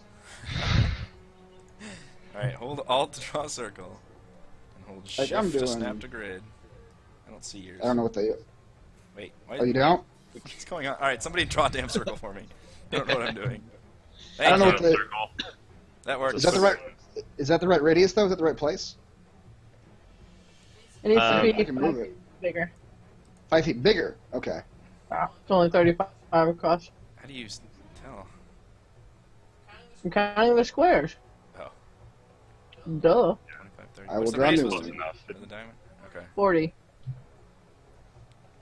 Alright, hold Alt to draw a circle. And hold Like I'm Shift to doing. snap to grid. I don't see yours. I don't know what they. Wait, what? Oh, you don't? What's going on? Alright, somebody draw a damn circle for me. I don't know what I'm doing. I don't know Thank what you. the. Circle. That works. Is that the right? Is that the right radius though? Is that the right place? It needs to Um, be I can move 5 it. feet bigger. 5 feet bigger. Okay. Wow. It's only 35 across. How do you tell? I'm counting the squares. Oh. Duh. 25, 30. I What's will the draw radius new supposed one. to be? Enough. For the diamond? Okay. 40.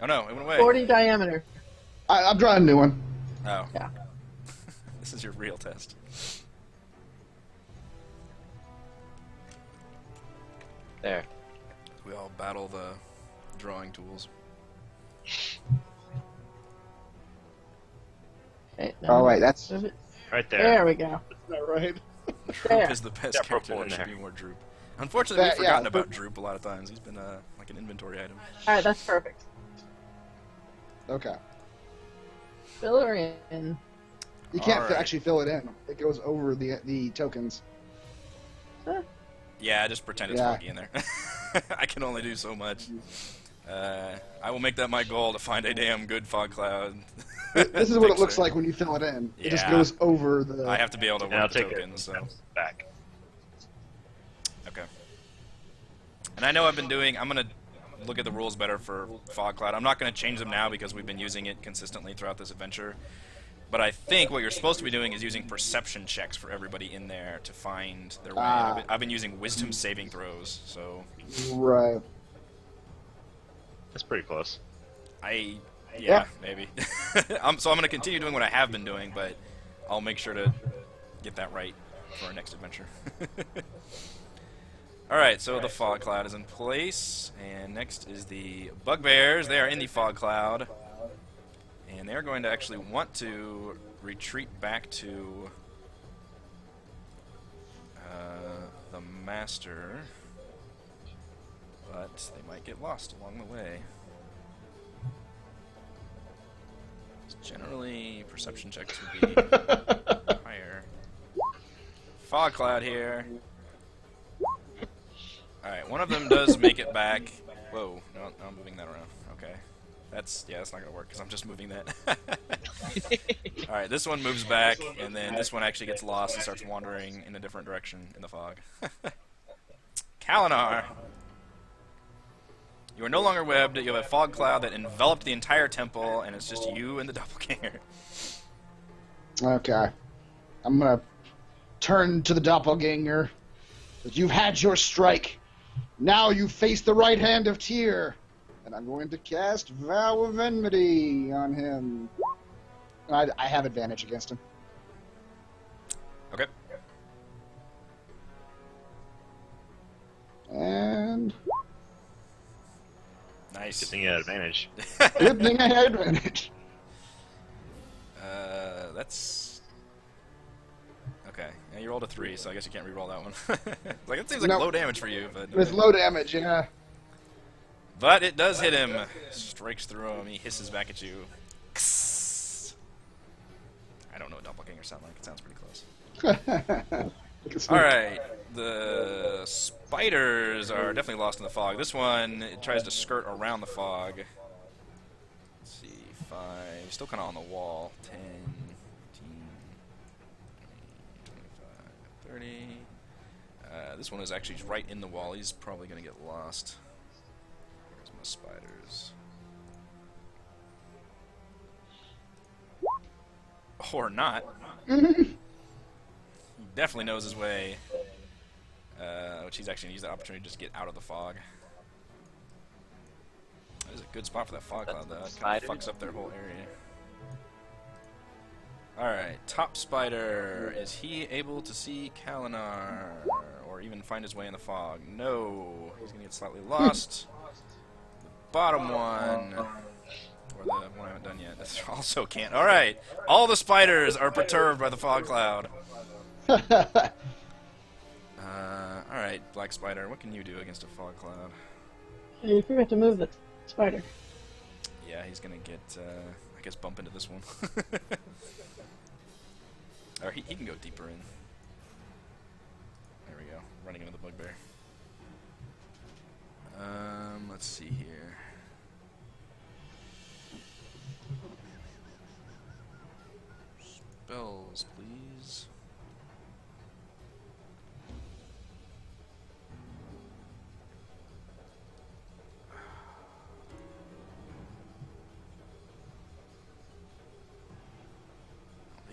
Oh no, it went away. 40 diameter. I'm drawing a new one. Oh. Yeah. This is your real test. There. We all battle the drawing tools. Okay, Oh wait, that's move it. Right there. There we go. not right. Droop There. is the best That character. purple There in should there. be more Droop. Unfortunately, we've That- yeah, forgotten about but- Droop a lot of times. He's been like an inventory item. Alright, that's perfect. Okay. Fill her in. You can't Alright. actually fill it in. It goes over the tokens. Yeah, just pretend it's Yeah. foggy in there. I can only do so much. I will make that my goal to find a damn good fog cloud. This is what it looks Picture. like when you fill it in. It just Yeah. goes over the. I have to be able to And I'll work the take it tokens. So. back. Okay. And I know I've been doing. I'm gonna look at the rules better for fog cloud. I'm not gonna change them now because we've been using it consistently throughout this adventure. But I think what you're supposed to be doing is using perception checks for everybody in there to find their way. Ah. I've been using wisdom saving throws, so Right. That's pretty close. yeah, Yeah. maybe. So I'm going to continue doing what I have been doing, but I'll make sure to get that right for our next adventure. Alright, so the fog cloud is in place, and next is the bugbears. They are in the fog cloud, and they're going to actually want to retreat back to the master, but they might get lost along the way. Generally, perception checks would be higher. Fog cloud here. Alright, one of them does make it back. Whoa, no, I'm moving that around. Okay. That's not gonna work because I'm just moving that. Alright, this one moves back, and then this one actually gets lost and starts wandering in a different direction in the fog. Kalinar! You are no longer webbed. You have a fog cloud that enveloped the entire temple, and it's just you and the doppelganger. Okay. I'm gonna turn to the doppelganger. But you've had your strike. Now you face the right hand of Tyr. And I'm going to cast Vow of Enmity on him. I have advantage against him. Okay. And Nice. Good thing you had advantage. good thing I had advantage. That's... Okay. Yeah, you rolled a 3, so I guess you can't re-roll that one. Like, it seems like No. low damage for you, but... With low damage, yeah. But it does hit him. Strikes through him. He hisses back at you. I don't know what doppelganger sound like. It sounds pretty close. Alright. The spiders are definitely lost in the fog. This one, it tries to skirt around the fog. Let's see. 5. Still kind of on the wall. 10, 15, 20, 25, 30. This one is actually right in the wall. He's probably going to get lost. Where's my spiders? Or not. He definitely knows his way. Which he's actually going to use that opportunity to just get out of the fog. That is a good spot for that fog cloud, though. It kind of Spiders? fucks up their whole area. Alright, top spider. Is he able to see Kalinar? Or even find his way in the fog? No. He's gonna get slightly lost. Bottom one. Or the one I haven't done yet. This also can't. Alright. All the spiders are perturbed by the fog cloud. Alright, Black Spider, what can you do against a fog cloud? Hey, you forgot to move the spider. Yeah, he's gonna get, I guess, bump into this one. Or he can go deeper in. There we go, running into the bugbear. Let's see here. Spells, please.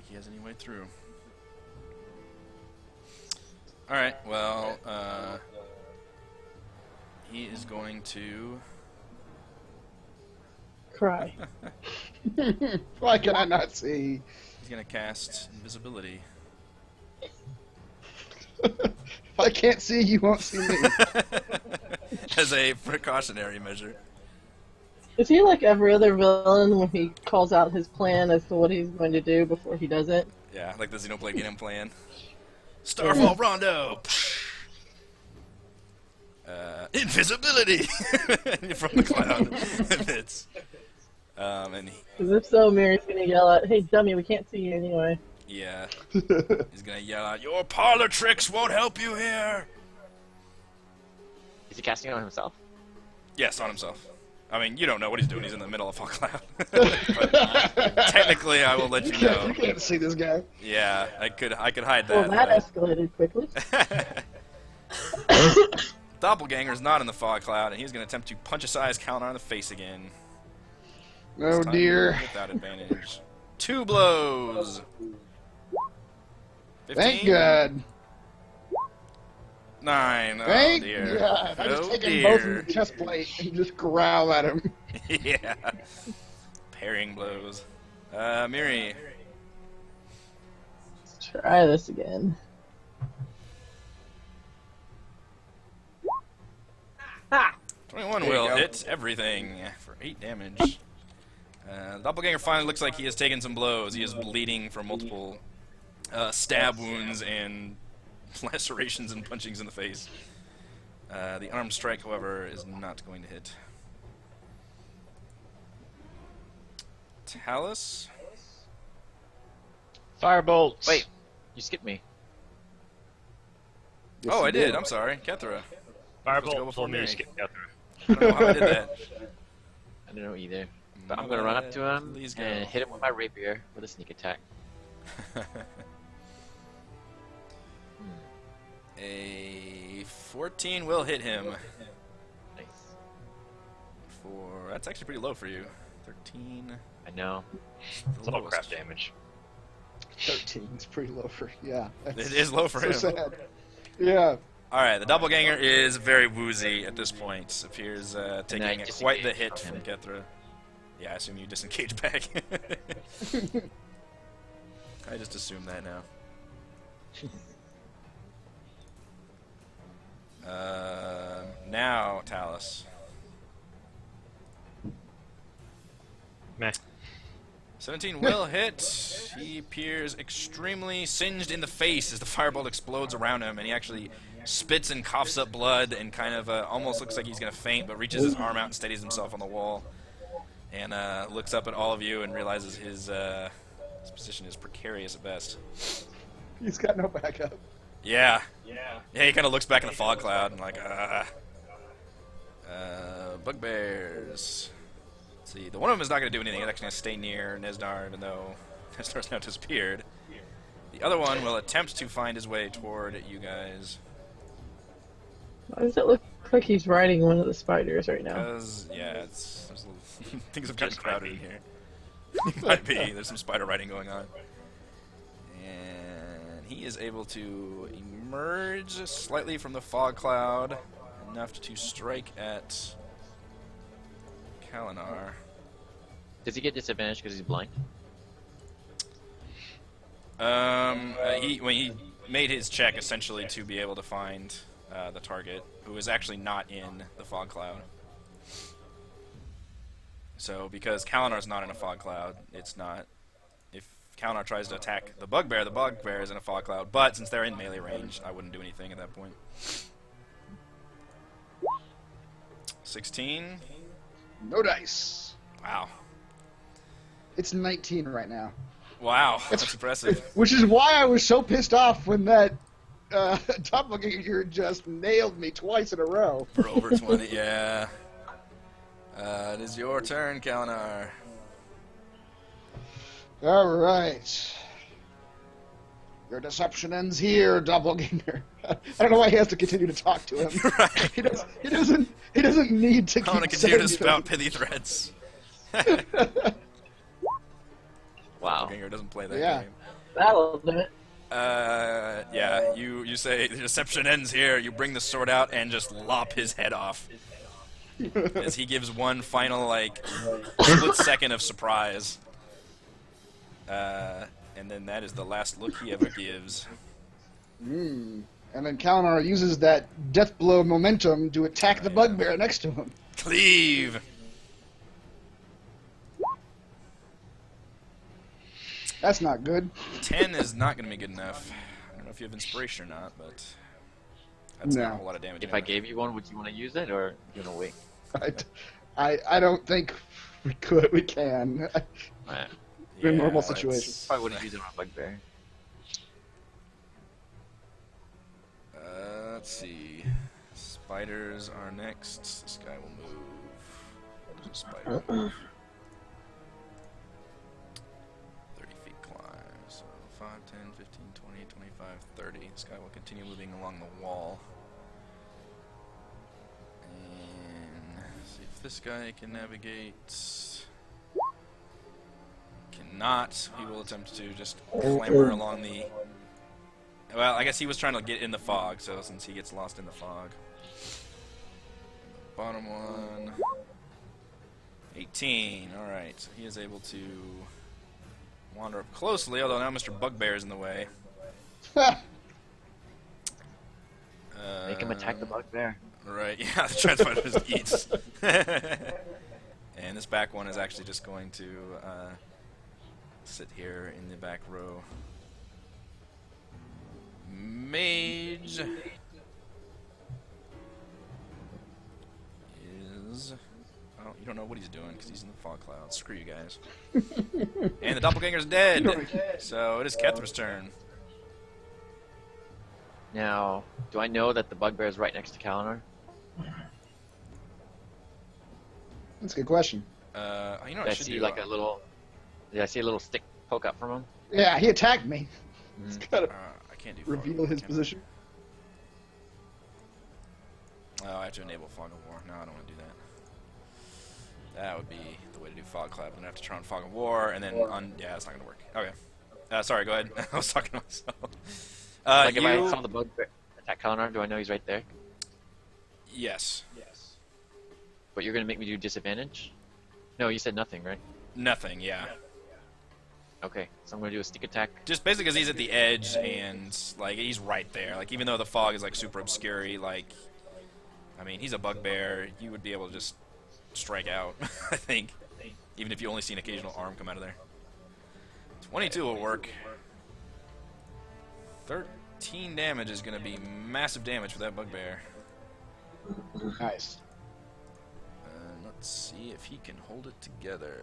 He has any way through. Alright, well, he is going to... Cry. Why can I not see? He's going to cast Invisibility. If I can't see, you won't see me. As a precautionary measure. Is he like every other villain when he calls out his plan as to what he's going to do before he does it? Yeah, like the Xenoblade Game plan. Starfall Rondo! Invisibility! From the cloud. It's, and he, Because if so, Mary's going to yell out, "Hey, dummy, we can't see you anyway." yeah. He's gonna yell out, "Your parlor tricks won't help you here!" Is he casting it on himself? Yes, on himself. I mean, you don't know what he's doing. He's in the middle of fog cloud. But technically, I will let you know. You can't see this guy. Yeah, I could hide Well, that. that escalated quickly. Doppelganger's not in the fog cloud, and he's going to attempt to punch Asai's Kalinar in the face again. Oh This time dear. without advantage. 2 blows. 15? Thank God. 9. Oh Thank dear. God. I just Oh take him both in dear. the chest plate and just growl at him. Yeah. Parrying blows. Miri. Let's try this again. 21 There you will go. hit everything for 8 damage. Doppelganger finally looks like he has taken some blows. He is bleeding from multiple stab wounds and lacerations and punchings in the face. The arm strike, however, is not going to hit. Talus? Firebolt! Wait, you skipped me. Yes, Oh, you I did. I'm sorry. Kethra. Let's go Firebolt before told me Mary. to skip Kethra. I don't know how I did that. I don't know either. But I'm gonna run up to him Please go. and hit him with my rapier with a sneak attack. A 14 will hit him. Nice. That's actually pretty low for you. 13. I know. The It's all lowest. crap damage. 13 is pretty low for, yeah. It is low for so him. sad. Yeah. Alright, the doppelganger is very woozy at this point. Appears taking I quite the disengage hit from from him. Kethra. Yeah, I assume you disengage back. I just assume that now. Now, Talus. Meh. 17 will hit. He appears extremely singed in the face as the firebolt explodes around him, and he actually spits and coughs up blood and kind of almost looks like he's going to faint, but reaches his arm out and steadies himself on the wall, and looks up at all of you and realizes his position is precarious at best. He's got no backup. Yeah, he kind of looks back in the fog cloud and like, bugbears. Let's see, the one of them is not going to do anything. It's actually going to stay near Nesdar, even though Nesdar's now disappeared. The other one will attempt to find his way toward you guys. Why does it look like he's riding one of the spiders right now? Because, yeah, there's a little, things have gotten crowded in here. Might be. There's some spider riding going on. And he is able to emerge slightly from the fog cloud, enough to strike at Kalinar. Does he get disadvantage because he's blind? He made his check essentially to be able to find the target, who is actually not in the fog cloud. So because Kalinar's not in a fog cloud, it's not. If Kalinar tries to attack the bugbear is in a fog cloud. But since they're in melee range, I wouldn't do anything at that point. 16. No dice. Wow. It's 19 right now. Wow, that's impressive. Which is why I was so pissed off when that doppelganger just nailed me twice in a row. For over 20, yeah. It is your turn, Kalinar. All right. Your deception ends here, doppelganger. I don't know why he has to continue to talk to him. Right. He doesn't need to. I want to continue to spout pithy threats. Wow. Doppelganger doesn't play that Yeah. game. That'll do it. Yeah, you say the deception ends here. You bring the sword out and just lop his head off. As he gives one final, like, split second of surprise. And then that is the last look he ever gives. And then Kalinar uses that death blow momentum to attack the bugbear next to him. Cleave! That's not good. 10 is not going to be good enough. I don't know if you have inspiration or not, but that's not a No. whole lot of damage. If I anyway. gave you one, would you want to use it, or you want to wait? I don't think we could. We can. Alright. In normal let's- situations. Probably wouldn't use it on a bugbear. Let's see. Spiders are next. This guy will move. What does a spider move? 30 feet climb. So 5, 10, 15, 20, 25, 30. This guy will continue moving along the wall. And see if this guy can navigate. Cannot. He will attempt to just clamber along the... Well, I guess he was trying to get in the fog, so since he gets lost in the fog. Bottom one. 18. Alright, so he is able to wander up closely, although now Mr. Bugbear is in the way. Make him attack the bugbear. Right, yeah, the transpider just eats. And this back one is actually just going to sit here in the back row. Mage is... Oh, you don't know what he's doing because he's in the fog cloud. Screw you guys. And the doppelganger's dead. So it is Kethr's turn. Now, do I know that the bugbear is right next to Kalinar? That's a good question. You know Did what I I should see do? like a little? Did I see a little stick poke up from him? Yeah, he attacked me. It's gotta I can't do fog of reveal war, his can I? position. Oh, I have to enable Fog of War. No, I don't want to do that. That would be the way to do Fog Cloud. I'm going to have to turn on Fog of War, and then... yeah, that's not going to work. Okay. Sorry, go ahead. I was talking to myself. Like if I saw the bugbear attack Kalinar, do I know he's right there? Yes. But you're gonna make me do disadvantage? No, you said nothing, right? Nothing, yeah. Okay, so I'm gonna do a stick attack. Just basically because he's at the edge, and, like, he's right there. Like, even though the fog is, like, super obscure, like... I mean, he's a bugbear. You would be able to just strike out, I think. Even if you only see an occasional arm come out of there. 22 will work. 13 damage is going to be massive damage for that bugbear. Nice. Let's see if he can hold it together.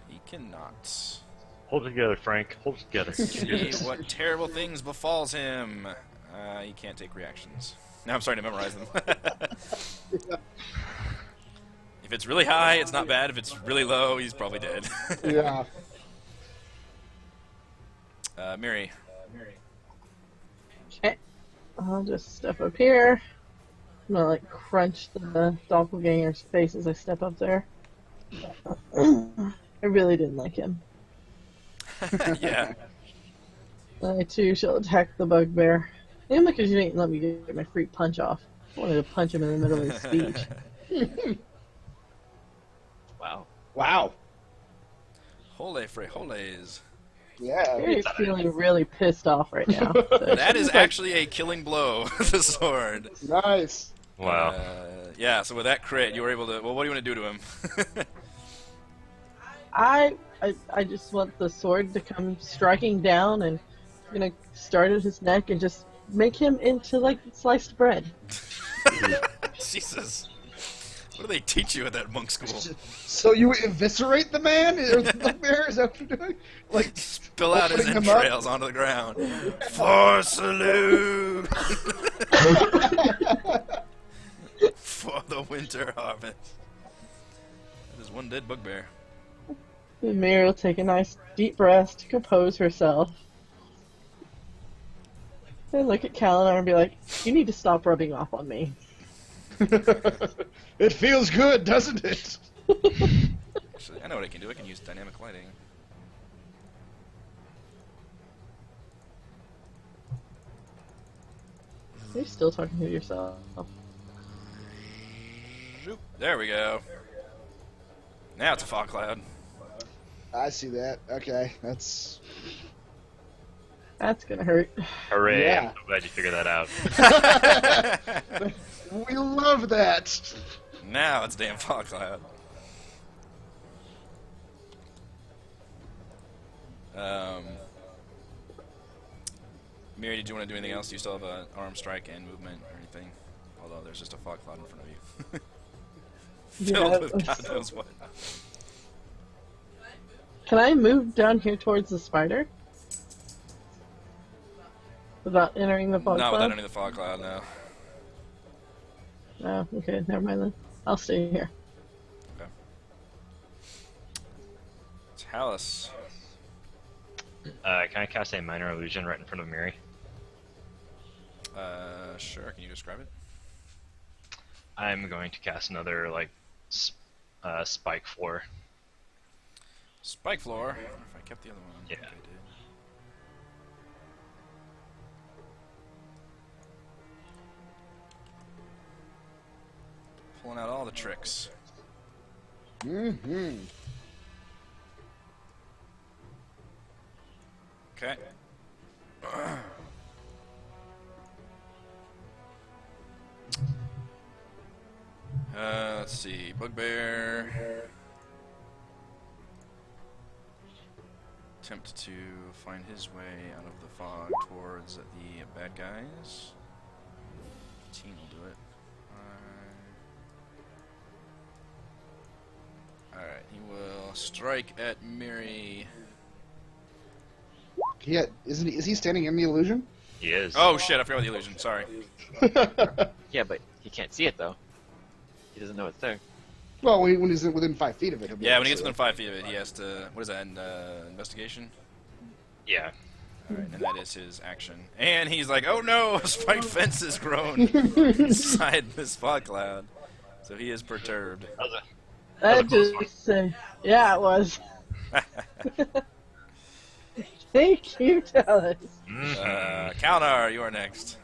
He cannot. Hold it together, Frank. Hold it together. See what terrible things befalls him. He can't take reactions. Now I'm starting to memorize them. If it's really high, it's not bad. If it's really low, he's probably dead. Yeah. Miri. Okay. I'll just step up here. I'm gonna like crunch the doppelganger's face as I step up there. I really didn't like him. Yeah. I too shall attack the bugbear. And because you didn't let me get my free punch off. I wanted to punch him in the middle of his speech. Wow. Wow. Hole frey holes. Yeah. Gary's feeling really pissed off right now. So That is she's like, actually a killing blow. The sword. Nice. Wow. Yeah. So with that crit, you were able to. Well, what do you want to do to him? I just want the sword to come striking down, and I'm gonna start at his neck and just make him into like sliced bread. Jesus. What do they teach you at that monk school? So you eviscerate the man? Or the bugbear? Is that what you're doing? Like, Spill out his opening him up? entrails onto the ground. For salute! For the winter harvest. That is one dead bugbear. And Mary will take a nice deep breath to compose herself. And look at Kalinar and be like, you need to stop rubbing off on me. it feels good, doesn't it? Actually, I know what I can do. I can use dynamic lighting. You're still talking to yourself. Zoop. There we go. Now it's a fog cloud. I see that. Okay, that's... That's gonna hurt. Hooray! Yeah. I'm so glad you figured that out. We love that! Now it's damn fog cloud. Miri, did you want to do anything else? Do you still have an arm strike and movement or anything? Although there's just a fog cloud in front of you. Filled with God knows what. Can I move down here towards the spider? Without entering the fog Not cloud? without any of the fog cloud, no. Oh, okay, never mind then. I'll stay here. Okay. Talus. Can I cast a minor illusion right in front of Miri? Sure. Can you describe it? I'm going to cast another spike floor. Spike floor. I wonder if I kept the other one. Yeah. I think I did. Pulling out all the tricks. Mm-hmm. Okay. Let's see. Bugbear. Attempt to find his way out of the fog towards the bad guys. 15 will do it. Alright, he will strike at Miri. Yeah, isn't he? Is he standing in the illusion? He is. Oh shit, I forgot about the illusion. Sorry. Yeah, but he can't see it though. He doesn't know it's there. Well, when he's within 5 feet of it, he'll be Yeah, able when he to gets see within 5 feet of it, he has to. What is that? Investigation? Yeah. Alright, and that is his action. And he's like, oh no, a spiked fence has grown inside this fog cloud. So he is perturbed. That just yeah, it was. Thank you, Talus. Kalnar, you are next.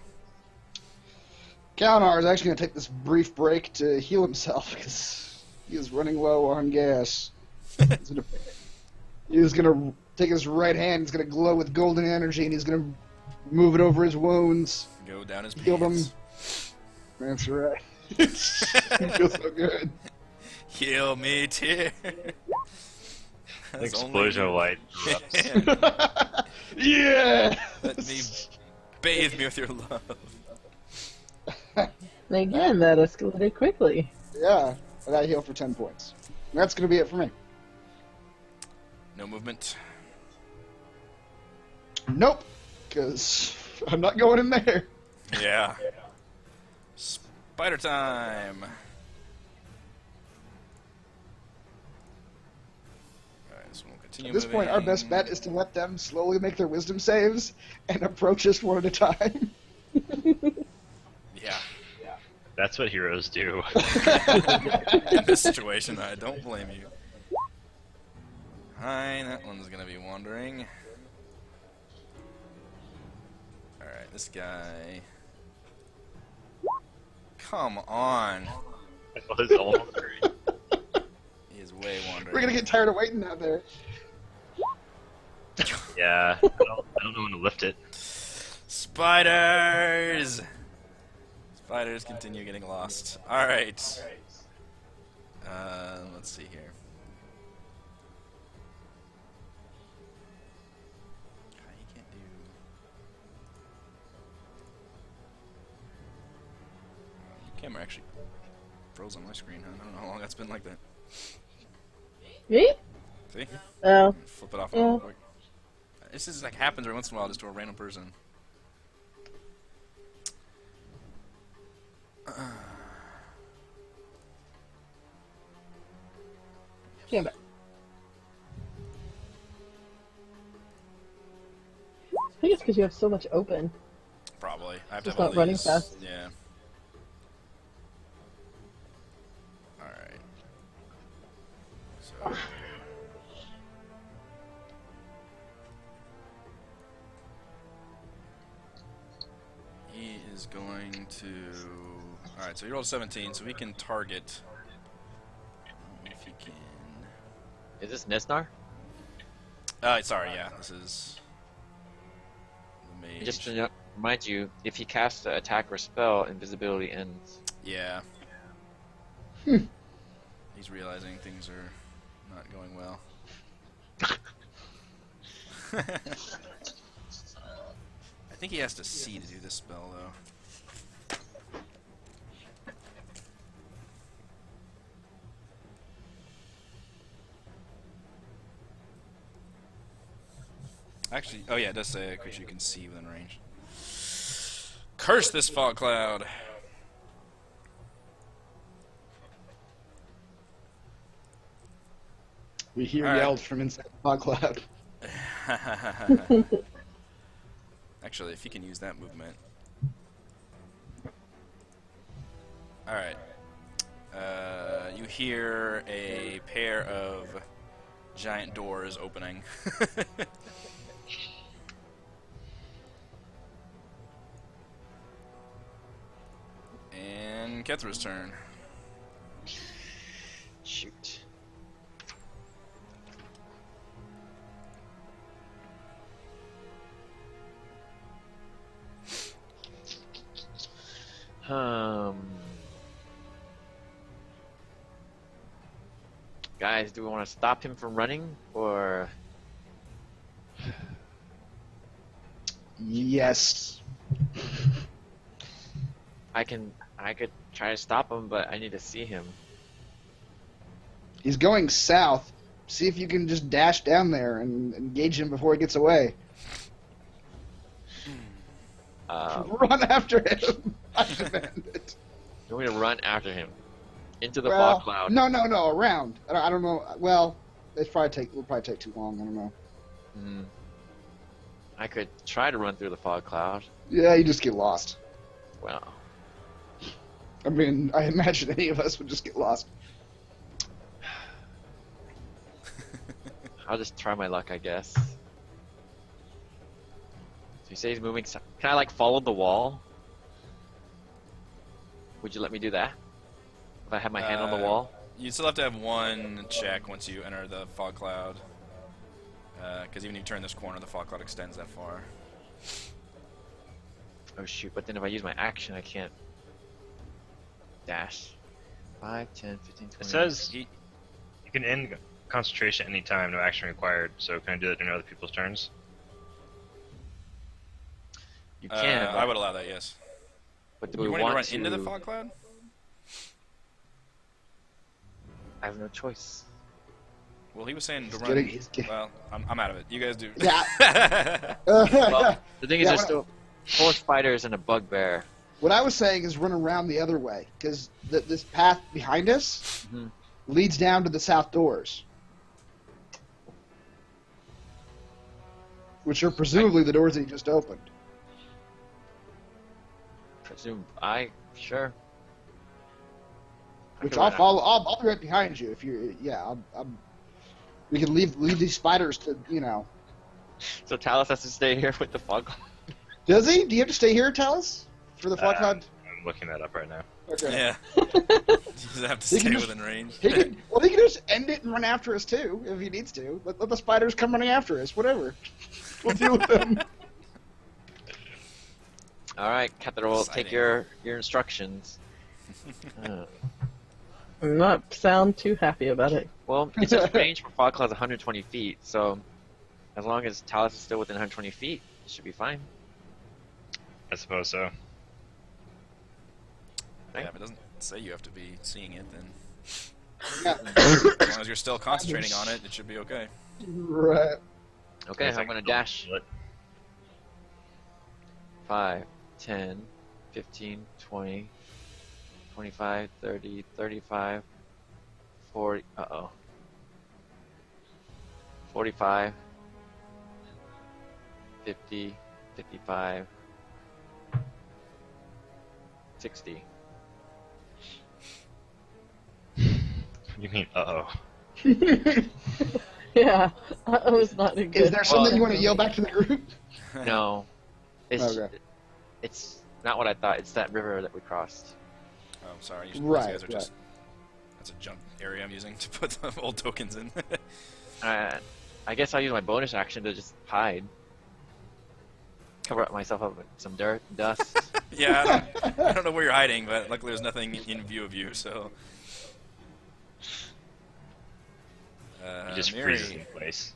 Kalinar is actually going to take this brief break to heal himself because he is running low on gas. He's going to take his right hand, it's going to glow with golden energy, and he's going to move it over his wounds. Go down his Heal them. pants. That's right. It feels so good. Heal me, tear. An explosion of light erupts. Yeah! Let me bathe me with your love. And again, that escalated quickly. Yeah, I got to heal for 10 points. And that's going to be it for me. No movement. Nope, because I'm not going in there. Yeah. Spider time. Alright, this one will continue At this point, our best bet is to let them slowly make their wisdom saves and approach us one at a time. Yeah. That's what heroes do. In this situation, I don't blame you. Hi, that one's gonna be wandering. Alright, this guy. Come on. That was almost great. He is way wandering. We're going to get tired of waiting out there. Yeah, I don't know when to lift it. Spiders! Spiders continue getting lost. Alright. Let's see here. You can't do... Your camera actually froze on my screen, huh? I don't know how long that's been like that. Me? See? Oh. Flip it off Yeah. real quick. This is like happens every once in a while just to a random person. Stand back. I think it's because you have so much open. Probably. I have to Just have all not running these. fast. Yeah. Alright. So. He is going to... Alright, so he rolled 17, so we can target... If he can... Is this Nesnar? Sorry, yeah, this is... The mage. Just to remind you, if he casts an attack or spell, invisibility ends. Yeah. He's realizing things are not going well. I think he has to see to do this spell, though. Actually, oh yeah, it does say a creature you can see within range. Curse this fog cloud! We hear All right. yells from inside the fog cloud. Actually, if you can use that movement. Alright. You hear a pair of giant doors opening. And Kethra's turn. Shoot. Guys, do we want to stop him from running, or Yes. I could try to stop him, but I need to see him. He's going south. See if you can just dash down there and engage him before he gets away. Run after him. I demand it. You want me to run after him into the Well, fog cloud? no, around. I don't know. Well, it'll probably take too long. I don't know. Mm. I could try to run through the fog cloud. Yeah, you just get lost. Well, I mean, I imagine any of us would just get lost. I'll just try my luck, I guess. So you say he's moving. Can I like follow the wall? Would you let me do that? If I have my hand on the wall? You still have to have one check once you enter the fog cloud. Because even if you turn this corner, the fog cloud extends that far. Oh shoot, but then if I use my action, I can't dash. 5, 10, 15, 20. It says you can end concentration any time, no action required. So can I do that during other people's turns? You can, but, I would allow that, yes. but do You we want to want run to... into the fog cloud? I have no choice. Well, he was saying to He's run. getting- he's getting- Well, I'm out of it. You guys do. Yeah. Well, the thing is, Yeah, there's what- still 4 spiders and a bugbear. What I was saying is run around the other way, because this path behind us Mhm. leads down to the south doors, which are presumably the doors that you just opened. Presume sure. I Which can I'll run out. follow. I'll be right behind you if you're. Yeah, we can leave these spiders to So Talus has to stay here with the fog cloud. Does he? Do you have to stay here, Talus, for the fog cloud? I'm looking that up right now. Okay. Yeah. You have to He stay can just- within range. He can just end it and run after us too if he needs to. Let the spiders come running after us. Whatever. We'll deal with them. All right, Cathedral, take Exciting. your instructions. I'm not sound too happy about it. Well, it says range for fog clouds 120 feet, so as long as Talus is still within 120 feet, it should be fine. I suppose so. Yeah, if it doesn't say you have to be seeing it, then Yeah. as long as you're still concentrating on it, it should be okay. Right. Okay, Yes, I I'm can gonna dash. feel it. 5, 10, 15, 20, 25, 30, 35, 40, 45, 50, 55, 60. You mean, uh-oh. Yeah, that was not a good. Is there something you want to yell back to the group? No, Okay. it's not what I thought. It's that river that we crossed. Oh, sorry. Right, These guys are just. That's a junk area I'm using to put the old tokens in. I guess I'll use my bonus action to just hide. Cover up myself up with some dirt, dust. Yeah, I don't know where you're hiding, but luckily there's nothing in view of you, so. He just Mary. freezes in place.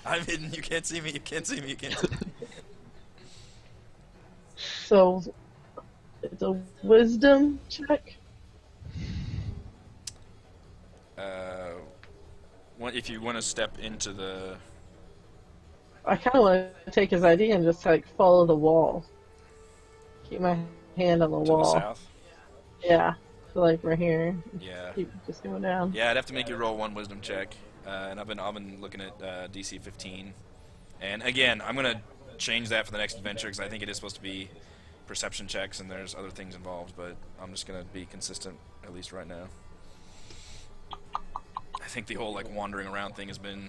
I'm hidden. You can't see me. You can't see me. You can't see me. So it's a wisdom check. If you want to step into the. I kind of want to take his ID and just like follow the wall. Keep my hand on the To the wall. south. Yeah, so like right here. Yeah. Keep just going down. Yeah, I'd have to make you roll one wisdom check, and I've been looking at DC 15, and again, I'm gonna change that for the next adventure because I think it is supposed to be perception checks and there's other things involved, but I'm just gonna be consistent at least right now. I think the whole like wandering around thing has been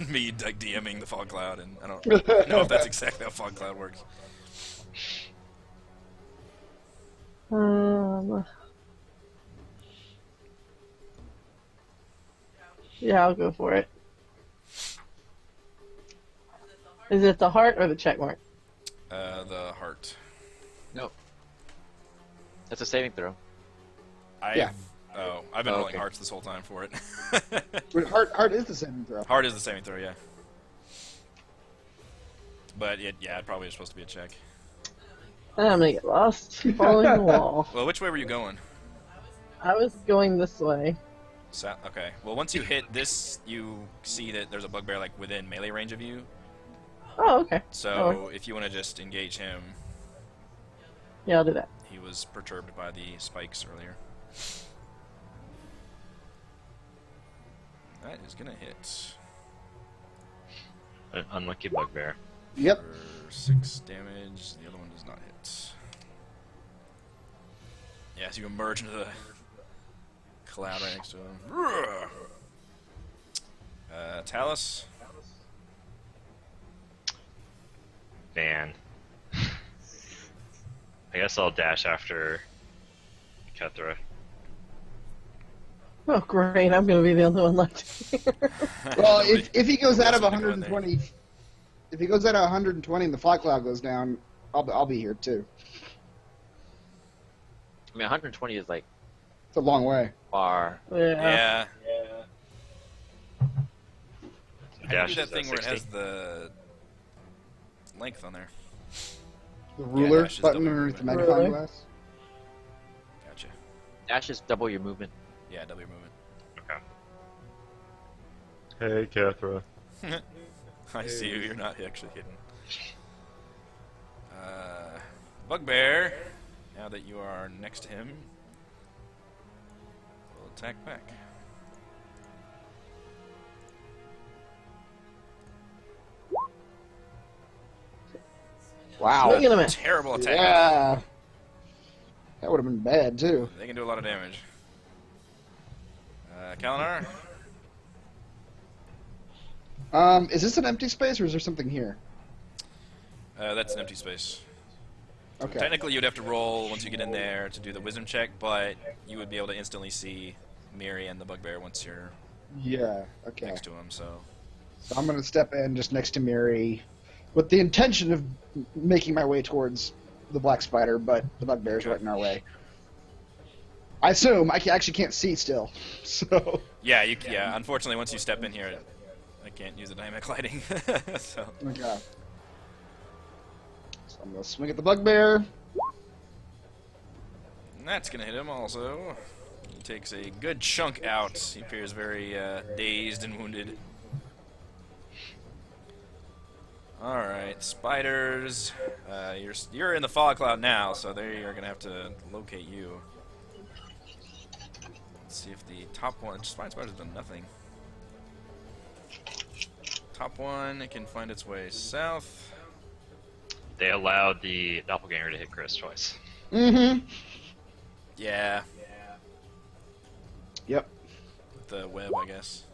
me like DMing the fog cloud, and I don't know if that's exactly how fog cloud works. Yeah, I'll go for it. Is it the heart or the check mark? The heart. Nope. That's a saving throw. I've Yeah. I've been Oh, rolling okay. hearts this whole time for it. But heart is the saving throw. Heart is the saving throw, yeah. But it probably is supposed to be a check. I'm gonna get lost following the wall. Well, which way were you going? I was going this way. Okay. Well, once you hit this, you see that there's a bugbear like within melee range of you. Oh, okay. So if you want to just engage him, Yeah, I'll do that. he was perturbed by the spikes earlier. That is gonna hit An unlucky bugbear. Yep. for 6 damage. The other one does not hit. Yeah, so you emerge into the cloud right next to him. Talus. Man. I guess I'll dash after Kethra. Oh, great! I'm gonna be the only one left here. Well, if he goes out of Nobody else wanted to go in 120, if he goes out of 120 and the fog cloud goes down, I'll be here too. I mean, 120 is like It's a long way. far. Yeah. Yeah. I can Dash do is that thing at where it 60. has the length on there. The ruler dash is button double underneath the movement. magnifying Ruler. glass. Gotcha. Dash is double your movement. Yeah, double your movement. Okay. Hey, Kethra. I see you. You're not actually hidden. Bugbear. Now that you are next to him, will attack back. Wow. Swing and a miss. Terrible attack. Yeah. That would have been bad too. They can do a lot of damage. Kalinar. Is this an empty space or is there something here? That's an empty space. Okay. Technically, you'd have to roll once you get in there to do the wisdom check, but you would be able to instantly see Miri and the bugbear once you're Yeah. Okay. next to him. So So I'm going to step in just next to Miri with the intention of making my way towards the black spider, but the bugbear's right in our way. I assume I actually can't see still, so... yeah, yeah. Unfortunately, once you step in here, I can't use the dynamic lighting. So Okay. So I'm going to swing at the bugbear. and that's gonna hit him also. He takes a good chunk out. He appears very dazed and wounded. All right, spiders. You're in the fog cloud now, so they are gonna have to locate you. Let's see if the top one. Spiders have done nothing. Top one, it can find its way south. They allowed the doppelganger to hit Chris twice. Mm-hmm. Yeah, Yep. with the web, I guess.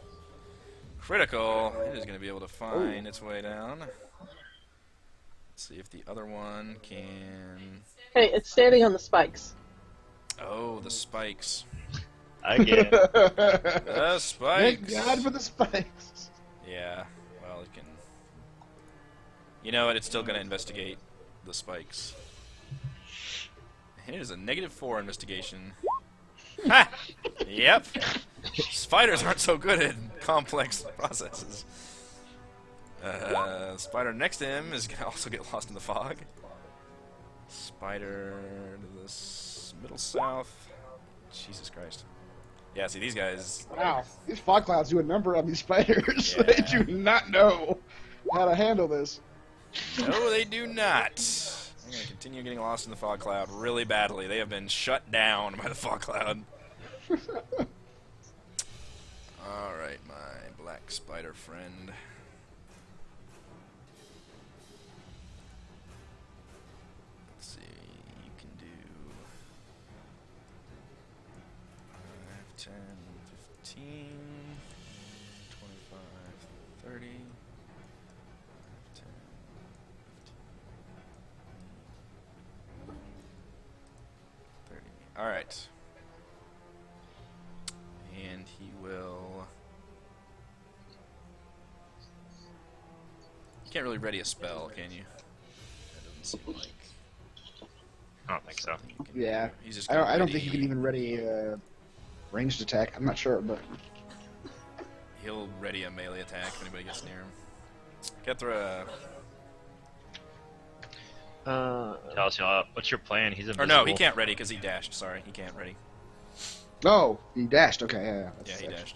Critical. It is gonna be able to find its way down. Let's see if the other one can. Hey, it's standing on the spikes. Oh, the spikes. Again. The spikes. Thank God for the spikes. Yeah, well, it can. You know what? It's still going to investigate the spikes. Here's a -4 investigation. Ha! Yep. Spiders aren't so good at complex processes. Spider next to him is going to also get lost in the fog. Spider to the middle south. Jesus Christ. Yeah, see, these guys... Wow. These fog clouds do a number on these spiders. Yeah. They do not know how to handle this. No, they do not. I'm going to continue getting lost in the fog cloud really badly. They have been shut down by the fog cloud. Alright, my black spider friend. Let's see, you can do 5, 10, 15, 25, 30, 10, 30. Alright. And he will... You can't really ready a spell, can you? That doesn't seem like... I don't think so. something you can Yeah. do. He's just I don't gonna think you can even ready a ranged attack. I'm not sure, but... He'll ready a melee attack if anybody gets near him. Kethra... Tell us, what's your plan? He's invisible. Or no, he can't ready because he dashed. Sorry, he can't ready. Oh, he dashed. Okay, yeah. Yeah, That's he sick. dashed.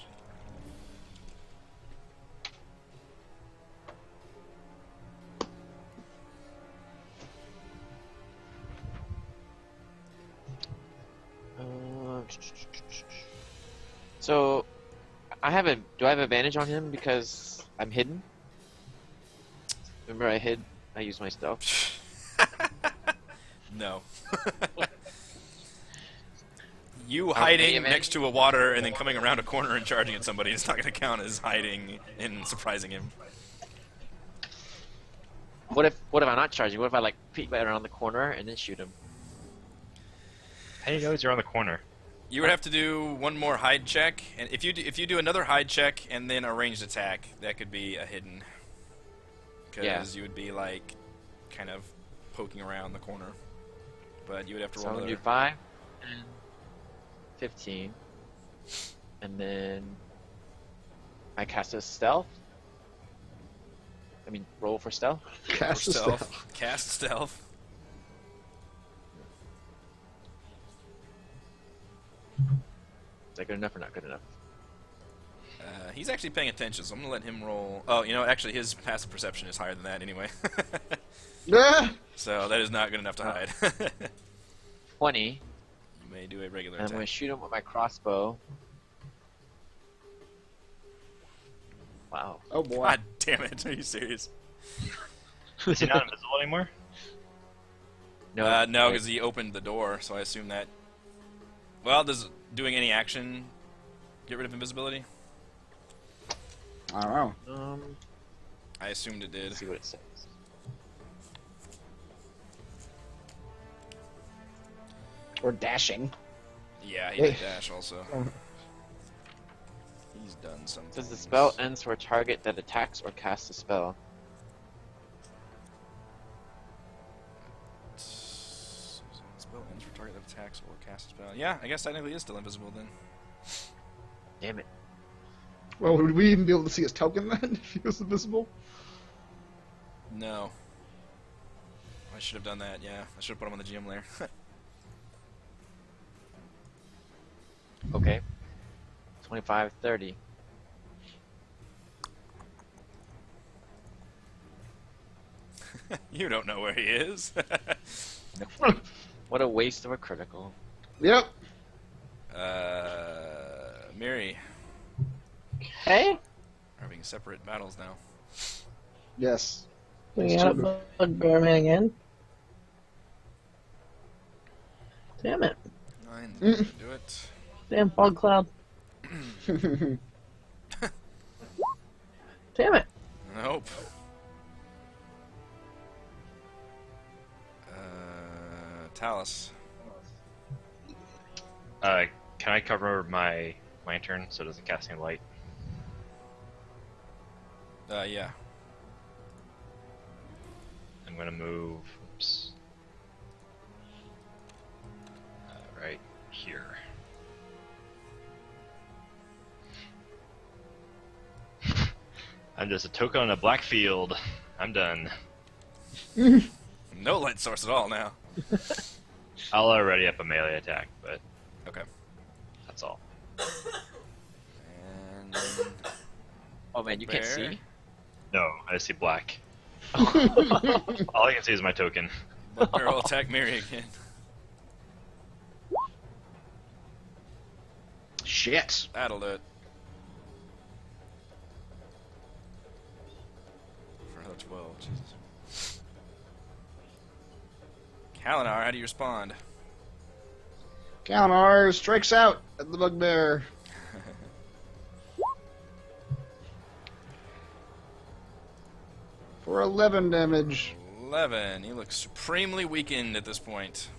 So, do I have advantage on him because I'm hidden? Remember I used my stealth? No. You Okay, hiding man. next to a water and then coming around a corner and charging at somebody is not going to count as hiding and surprising him. What if I'm not charging? What if I like peek right around the corner and then shoot him? How do you know you're on the corner? You would have to do one more hide check, and if you do another hide check and then a ranged attack, that could be a hidden. Because Yeah. you would be like kind of poking around the corner. But you would have to So roll I'm gonna another. do 5 and 15, and then I cast a stealth. I mean, roll for stealth. Cast the stealth. spell. Cast stealth. Is that good enough or not good enough? He's actually paying attention, so I'm gonna let him roll. Oh, you know, actually, his passive perception is higher than that anyway. Ah! So that is not good enough to hide. 20, You may do a regular and I'm gonna attack. shoot him with my crossbow. Wow. Oh boy. God damn it! Are you serious? Is he not invisible anymore? No, No, because he opened the door, so I assume that. Well, does doing any action get rid of invisibility? I don't know. I assumed it did. Let's see what it says. Or dashing. Yeah, he Hey. did dash also. He's done something. Says the spell ends for a target that attacks or casts a spell. Spell ends for target that attacks or casts a spell. Yeah, I guess technically he is still invisible then. Damn it. Well, would we even be able to see his token then if he was invisible? No. I should have done that, yeah. I should have put him on the GM layer. Okay. 25, 30. You don't know where he is. What a waste of a critical. Yep. Miri, Okay. having separate battles now. Yes. We got a bugbear man again. Damn it. 9's gonna do it. Damn fog cloud. Damn it. Nope. Talus. Can I cover my lantern so it doesn't cast any light? Yeah. I'm gonna move. Oops. Right here. I'm just a token on a black field. I'm done. No light source at all now. I'll already up a melee attack, but Okay. that's all. And Oh man, you can't Bear. see? No, I see black. All I can see is my token. Bugbear will attack Miri again. Shit. That'll do it. For another 12, Jesus. Kalinar, how do you respond? Kalinar strikes out at the bugbear. For 11 damage. 11. He looks supremely weakened at this point.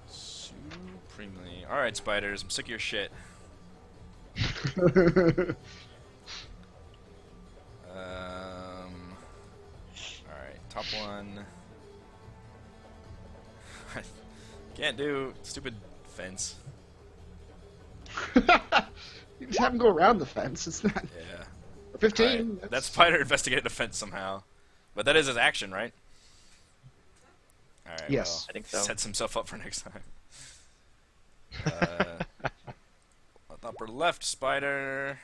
Supremely. Alright, spiders, I'm sick of your shit. Alright, top one. Can't do stupid fence. You just have him go around the fence. It's not. Yeah. 15. Alright, that spider investigated the fence somehow. But that is his action, right? Alright, Yes. I think so. Sets himself up for next time. Upper left spider.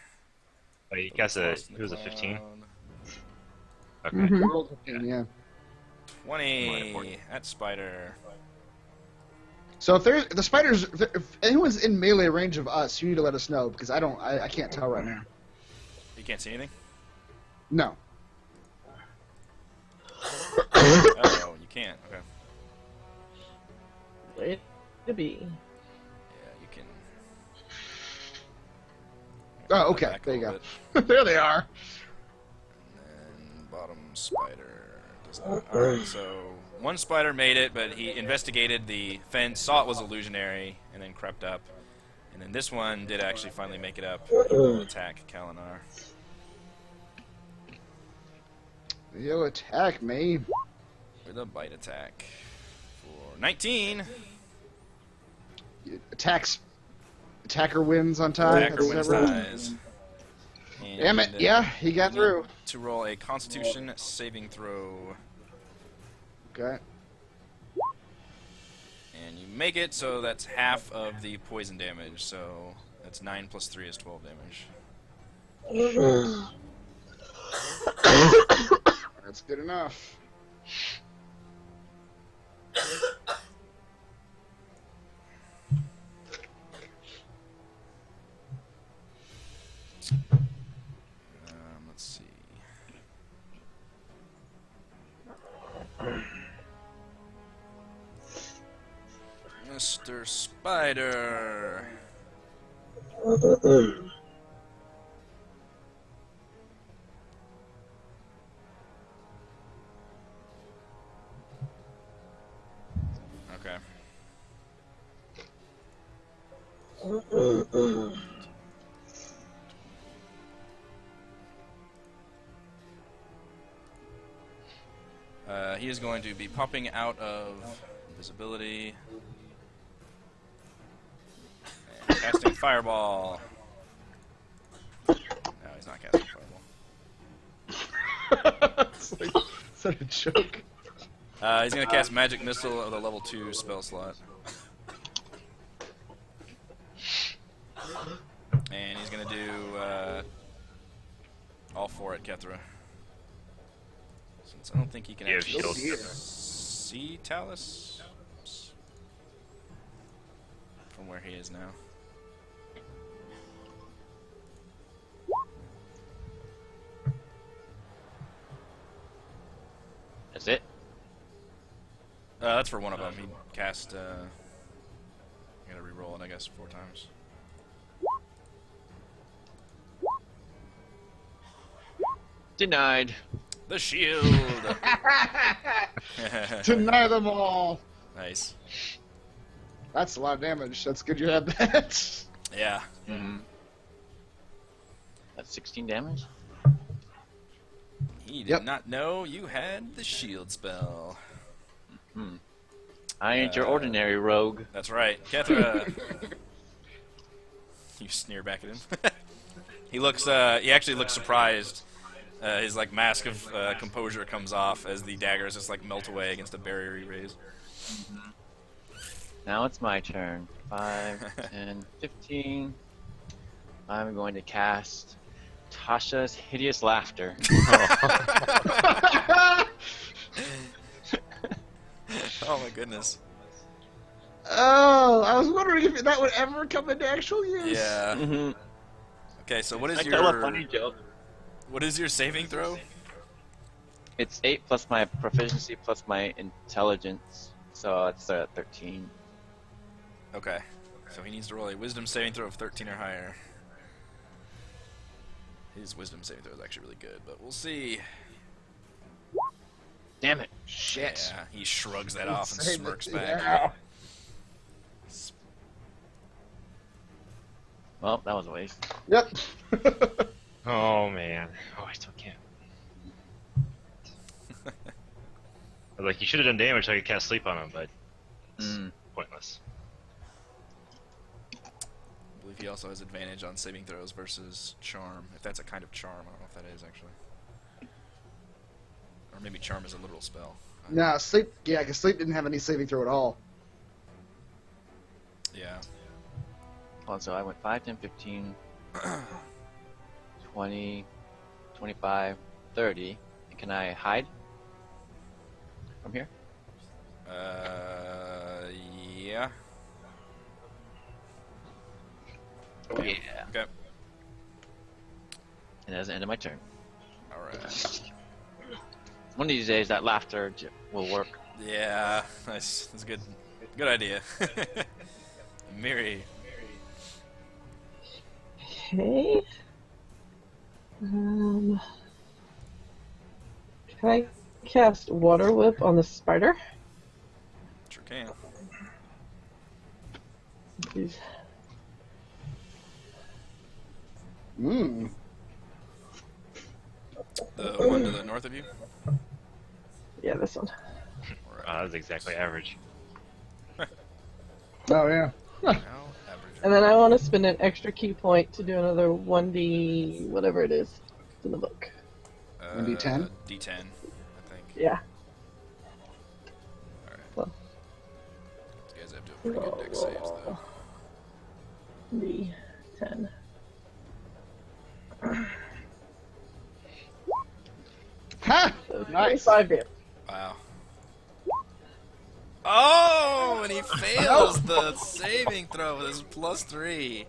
Oh, you guys it Lost in the was a 15? cloud. Okay. Rolled 15, yeah. 20 at spider. So if there's the spiders, if anyone's in melee range of us, you need to let us know because I can't tell right now. You can't see anything? No. Oh, you can't. Okay. Way to be. Yeah, you can. Oh, Pull that okay. back a There you little go. bit. There they are. And bottom spider does not. Alright, so one spider made it, but he investigated the fence, saw it was illusionary, and then crept up. And then this one did actually finally make it up. He will attack Kalinar. He'll attack me. With a bite attack. For 19. Attacker wins on time. Attacker That's wins never- ties. And Damn it. Yeah, he got you need through. To roll a Constitution saving throw. Okay. And you make it, so that's half of the poison damage. So that's 9 plus 3 is 12 damage. That's good enough. Let's see. Mr. Spider. Okay. He is going to be popping out of invisibility and casting Fireball. No, he's not casting Fireball. It's like such a joke. He's going to cast Magic Missile of the level 2 spell slot. And he's going to do all 4 at Kethra. Since I don't think he can Yeah, actually shield. see Talus from where he is now. That's it. That's for one of them. He cast. I gotta re-roll it, I guess, 4 times. Denied. The shield. Deny them all. Nice. That's a lot of damage. That's good you had that. Yeah. Mm-hmm. That's 16 damage. He did Yep. not know you had the shield spell. Hmm. I ain't your ordinary rogue. That's right, Kethra. You sneer back at him. He looks. He actually looks surprised. His like mask of composure comes off as the daggers just like melt away against the barrier he raised. Now it's my turn. 5, 10, 15. I'm going to cast Tasha's Hideous Laughter. Oh my goodness. Oh, I was wondering if that would ever come into actual use. Yeah. Mm-hmm. Okay, so what is I tell a funny your joke. what is your saving throw? It's 8 plus my proficiency plus my intelligence, so it's 13. Okay, so he needs to roll a Wisdom saving throw of 13 or higher. His Wisdom saving throw is actually really good, but we'll see. Damn it. Shit. Yeah, he shrugs that off and Save smirks it. back. Yeah. Well, that was a waste. Yep. Oh man. Oh, I still can't. I was like, you should have done damage so I could cast sleep on him, but it's Mm. pointless. I believe he also has advantage on saving throws versus charm. If that's a kind of charm, I don't know if that is actually. Or maybe charm is a literal spell. No, sleep. Yeah, because sleep didn't have any saving throw at all. Yeah. Well, so I went 5, 10, 15, 20, 25, 30. And can I hide from here? Yeah. Oh, yeah. Okay. And that's the end of my turn. All right. One of these days, that laughter will work. Yeah, nice. That's a good. Good idea. Miri. Okay. Can I cast Water Whip on the spider? Sure can. Please. Mmm. The one to the north of you? Yeah, this one. That was exactly average. Oh, yeah. How average. And then I want to spend an extra key point to do another 1d whatever it is. It's in the book. D10? D10, I think. Yeah. Alright. Well. These guys have to do a pretty good deck saves, though. D10. Ha! So Nice. 25 damage. Wow. Oh, and he fails the saving throw with his +3.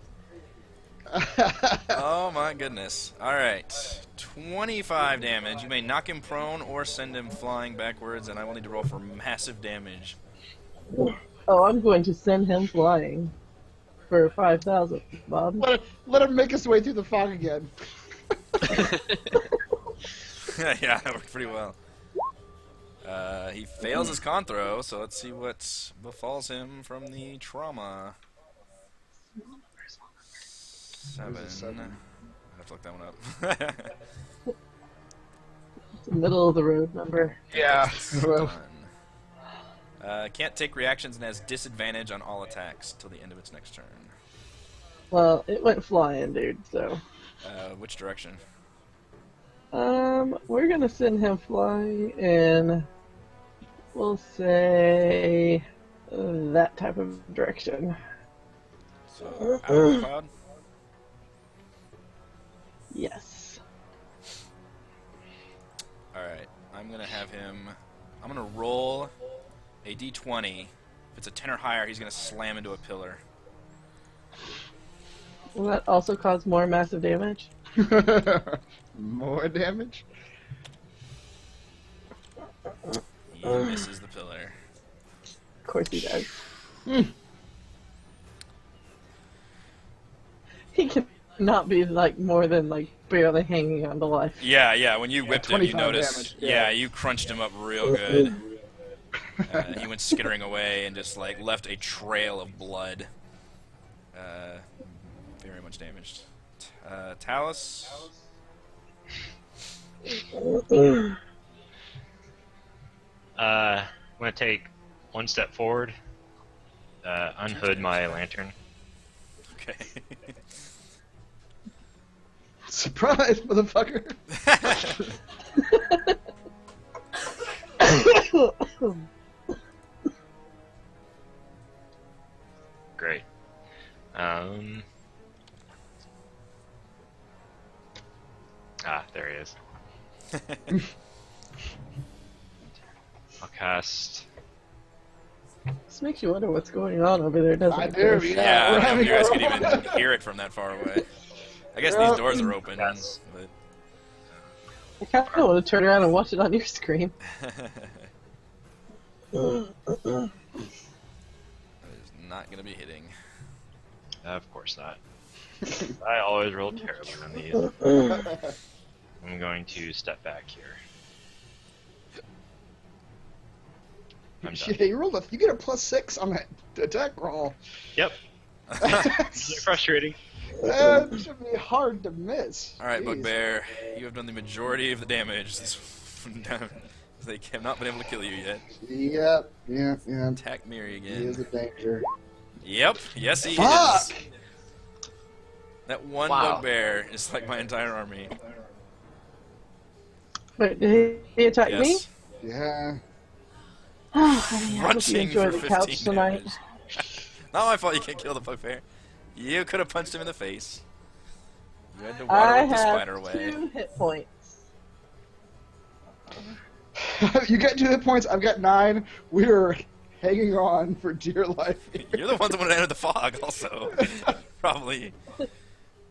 Oh my goodness. Alright. 25 damage. You may knock him prone or send him flying backwards, and I will need to roll for massive damage. Oh, I'm going to send him flying for 5,000, Bob. Let him make his way through the fog again. Yeah, that worked pretty well. He fails his con throw, so let's see what befalls him from the trauma. There's a 7. seven. I have to look that one up. It's a middle of the road number. Yeah. Well, Can't take reactions and has disadvantage on all attacks till the end of its next turn. Well, it went flying, dude. So, Which direction? we're gonna send him flying in. We'll say that type of direction. So out of the cloud. Yes. All right. I'm gonna have him. I'm gonna roll a d20. If it's a 10 or higher, he's gonna slam into a pillar. Will that also cause more massive damage? more damage. He misses the pillar. Of course he does. He cannot be like more than like barely hanging on to life. Yeah. When you whipped him, you 25 noticed. damage, Yeah, yeah. you crunched him up real good. He went skittering away and just like left a trail of blood. Very much damaged. Talus. I'm gonna take one step forward, unhood my lantern. Okay. Surprise, motherfucker! Great. There he is. I'll cast. This makes you wonder what's going on over there, doesn't I it? do, Chris? yeah. Yeah, we're I don't know having if you guys a- could even hear it from that far away. I guess Yeah. these doors are open, Yes. but I kind of want to turn around and watch it on your screen. that is not going to be hitting. Of course not. I always roll terribly on these. I'm going to step back here. I'm done. Yeah, you get a +6 on that attack roll. Yep. That's, It's frustrating. that should be hard to miss. All right, Jeez. Bugbear, you have done the majority of the damage. They have not been able to kill you yet. Yep. Attack Miri He is again. a danger. Yep, yes he Fuck! is. That one Wow. Bugbear is like my entire army. Wait, did he attack me? Yes. Yeah. I hope you Crunching enjoy for the couch 15 tonight. damage. Not my fault you can't kill the Bugbear. You could have punched him in the face. You had to water I whip the have spider away. 2 hit points. You got 2 hit points. I've got 9. We're hanging on for dear life. You're the ones that want to enter the fog, also. Probably.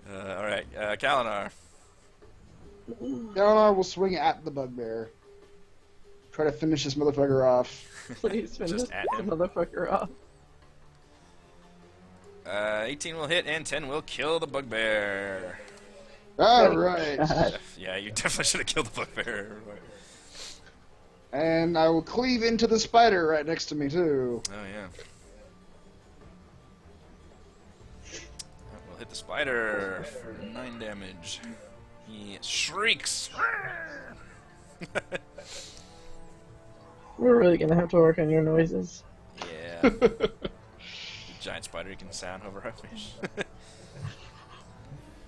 Alright, Kalinar. Eleanor will swing at the bugbear. Try to finish this motherfucker off. Please finish Just this at him. motherfucker off. 18 will hit and 10 will kill the Bugbear. Alright. God. Yeah, you definitely should have killed the Bugbear. And I will cleave into the spider right next to me, too. Oh, yeah. That will hit the spider for 9 damage. He shrieks. We're really gonna have to work on your noises. Yeah. Giant spider you can sound over fish.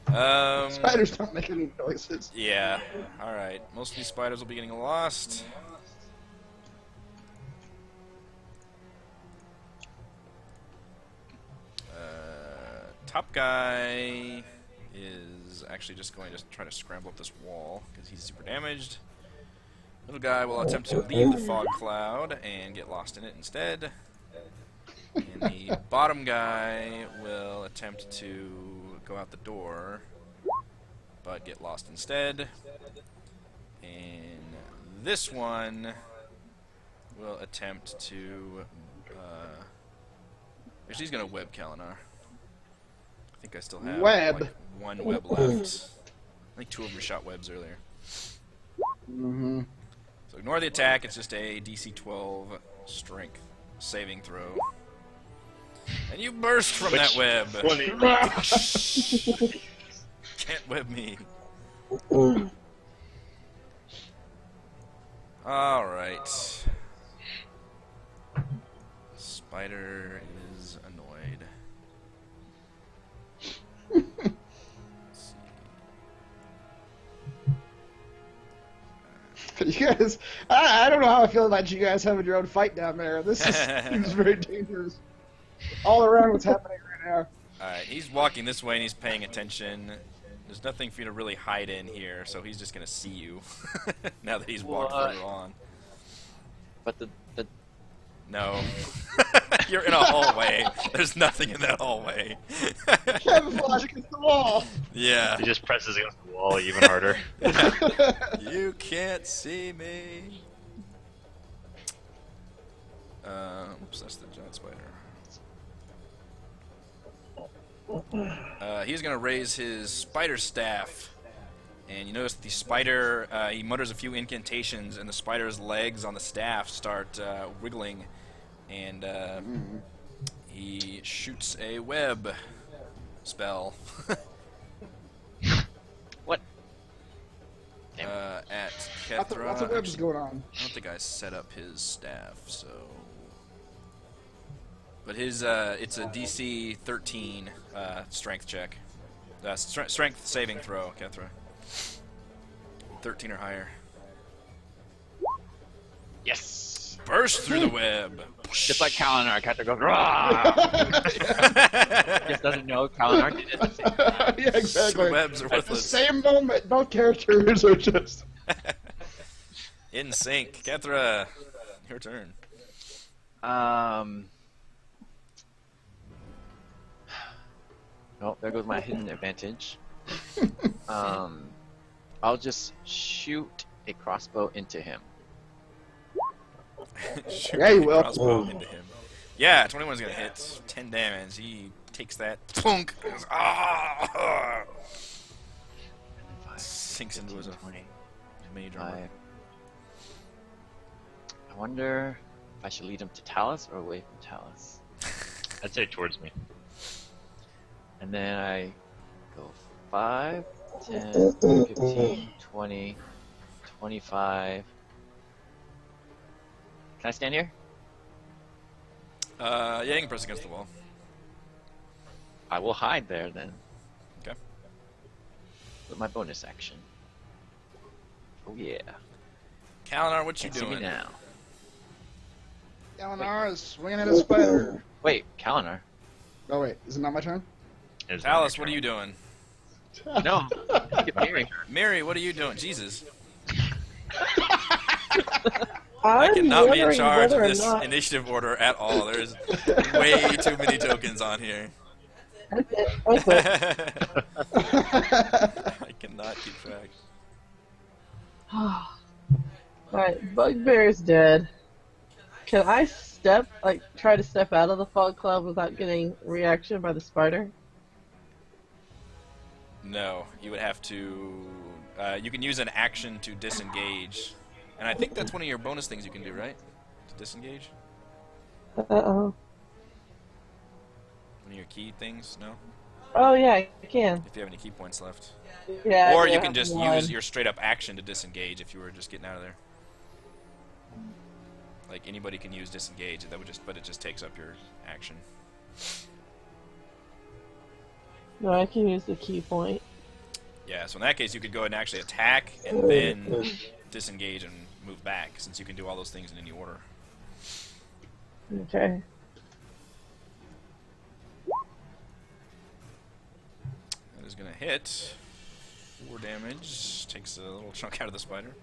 Spiders don't make any noises. Yeah. Alright. Most of these spiders will be getting lost. Top guy is actually just going to try to scramble up this wall because he's super damaged. Little guy will attempt to leave the fog cloud and get lost in it instead. And the bottom guy will attempt to go out the door, but get lost instead. And this one will attempt to... actually, he's going to web Kalinar. I think I still have Web. like, 1 web left. I think 2 of them shot webs earlier. Mm-hmm. So ignore the attack. It's just a DC 12 strength saving throw. And you burst from that web. 20. Can't web me. Alright. Spider is annoyed. Let's see. You guys, I don't know how I feel about you guys having your own fight down there. This seems very dangerous. All around what's happening right now. Alright, he's walking this way and he's paying attention. There's nothing for you to really hide in here, so he's just gonna see you. Now that he's walked further on. But the No. You're in a hallway. There's nothing in that hallway. Camouflage against the wall. Yeah. He just presses against the wall even harder. You can't see me. Oops, that's the giant spider. He's gonna raise his spider staff, and you notice the spider. He mutters a few incantations, and the spider's legs on the staff start wiggling, and he shoots a web spell. what? Damn. At Lots Kethra. of webs going on. I don't think I set up his staff, so. But his, it's a DC 13 strength check. Strength saving throw, Kethra. 13 or higher. Yes. Burst through the web. Just like Kalinar, Katra goes, "Rah!" Just doesn't know Kalinar did it. At the same time. Yeah, exactly. Webs are At the worthless. same moment, both characters are just. In sync. Kethra, your turn. Oh, there goes my hidden advantage. I'll just shoot a crossbow into him. Shoot Yeah, you a will. crossbow into him. Yeah, 21's gonna hit. 10 damage. He takes that. Plunk. Ah! Sinks into his 20. major armor. I wonder if I should lead him to Talus or away from Talus. I'd say towards me. And then I go 5, 10, 15, 20, 25. Can I stand here? Yeah, you can press against the wall. I will hide there then Okay. with my bonus action. Oh yeah. Kalinar, what you Can't see me doing? now. Eleanor is swinging at a spider. Wait, Kalinar. Oh wait, is it not my turn? It's Alice, not what are your you doing? No. Get Mary. Mary, what are you doing? Jesus. I I'm cannot be in wondering charge of whether or this not- initiative order at all. There's way too many tokens on here. That's it. That's it. I cannot keep track. Alright, Bugbear's dead. Can I try to step out of the fog cloud without getting reaction by the spider? No, you would have to. You can use an action to disengage, and I think that's one of your bonus things you can do, right? To disengage. Uh-oh. One of your key things. No, Oh yeah, I can. if you have any key points left, Yeah. or I you do can have just one. use your straight up action to disengage if you were just getting out of there. Like anybody can use disengage. But it just takes up your action. No, I can use the key point. Yeah, so in that case, you could go ahead and actually attack and then disengage and move back, since you can do all those things in any order. Okay. That is going to hit. 4 damage. Takes a little chunk out of the spider.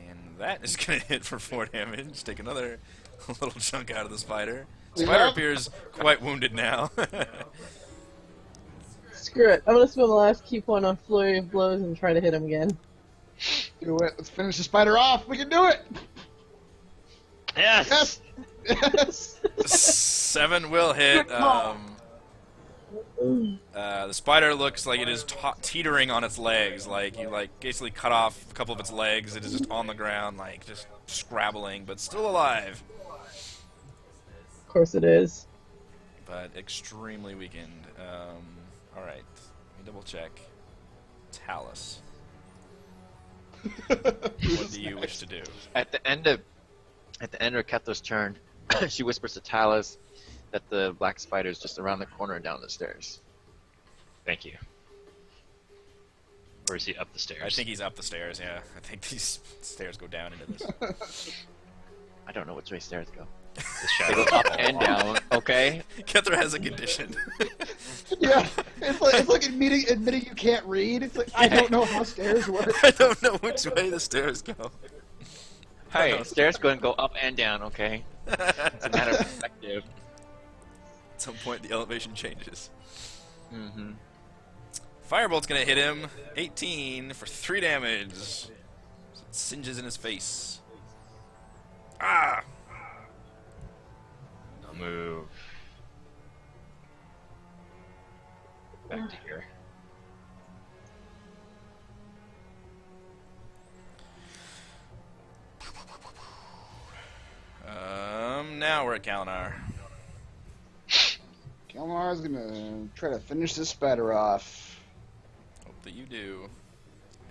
And that is going to hit for 4 damage. Take another little chunk out of the spider. Spider Yep. appears quite wounded now. Screw it. I'm gonna spend the last key point on Flurry of Blows and try to hit him again. Do it. Let's finish the spider off. We can do it. Yes! Yes. Yes. 7 will hit. The spider looks like it is teetering on its legs. Like you basically cut off a couple of its legs. It is just on the ground, like just scrabbling, but still alive, Of course it is. but extremely weakened. All right, let me double check. Talus, what do you wish to do? At the end of Ketho's turn, she whispers to Talus that the black spider is just around the corner down the stairs. Thank you. Or is he up the stairs? I think he's up the stairs. Yeah, I think these stairs go down into this. I don't know which way stairs go. The They go shadow. up and down. Okay. Kethra has a condition. Yeah, it's like admitting you can't read. It's like I don't know how stairs work. I don't know which way the stairs go. Hey, stairs go up and down. Okay. It's a matter of perspective. At some point, the elevation changes. Mm-hmm. Firebolt's gonna hit him. 18 for 3 damage. It singes in his face. Ah! I'll move back to here. Now we're at Kalinar. Kalmar's gonna try to finish this spider off. Hope that you do.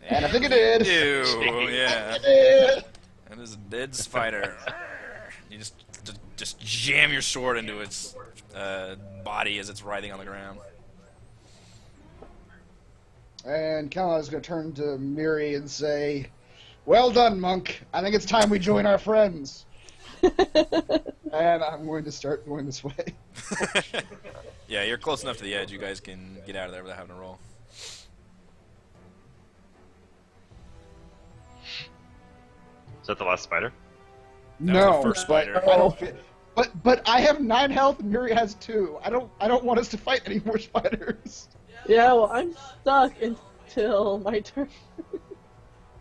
And I think it did. You do, yeah. Yeah. And there's a dead spider. You just jam your sword into its body as it's writhing on the ground. And Kalmar's gonna turn to Miri and say, "Well done, monk. I think it's time we join our friends." And I'm going to start going this way. Yeah, you're close enough to the edge. You guys can get out of there without having to roll. Is that the last spider? That was No, the first spider. but I don't fit. But I have 9 health and Miri has 2. I don't want us to fight any more spiders. Yeah, well, I'm stuck until my turn.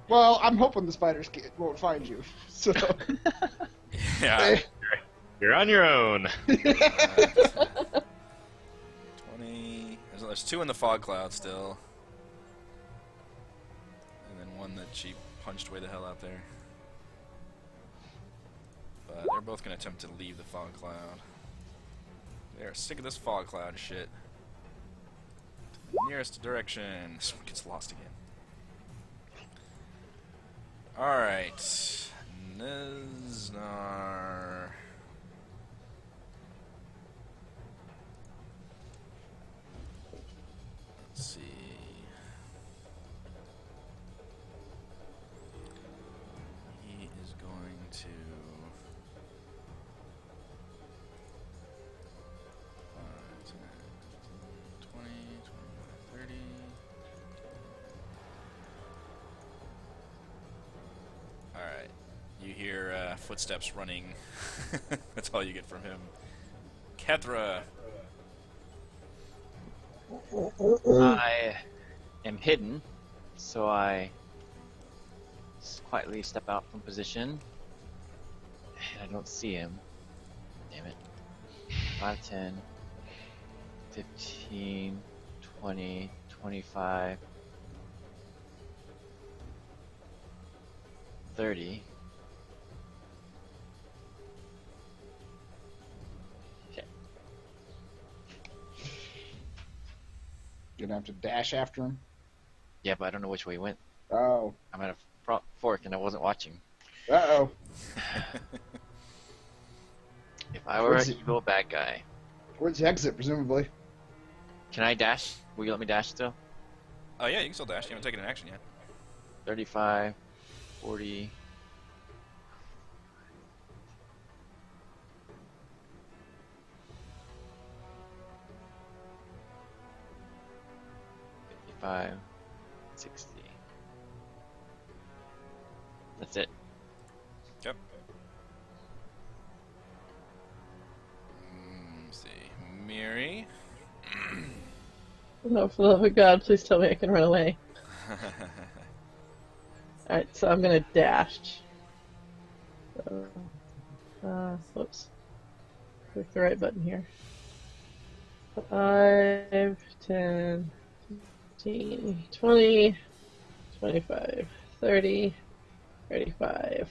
Well, I'm hoping the spiders won't find you. So Yeah. You're on your own. 20. There's 2 in the fog cloud still. And then 1 that she punched way the hell out there. But they're both going to attempt to leave the fog cloud. They're sick of this fog cloud shit. To the nearest direction. This one gets lost again. Alright. Niznar. Let's see. He is going to 5, 10, 20, 25, 30. Alright. You hear footsteps running. That's all you get from him. Kethra. I am hidden, so I quietly step out from position. And I don't see him. Damn it. 5, 10, 15, 20, 25, 30. Okay. you're gonna have to dash after him. Yeah, but I don't know which way he went. Oh. I'm at a fork and I wasn't watching. Uh-oh. If I were Where's an it? evil bad guy, Towards the exit, presumably. can I dash? Will you let me dash still? Oh yeah, you can still dash. You haven't taken an action yet. 35, 40. $55, 60. That's it. Yep. Let's see. Miri. No, for the love of God, please tell me I can run away. Alright, so I'm gonna dash. So, whoops. Click the right button here. 5, 10, 15, 20, 25, 30, 35,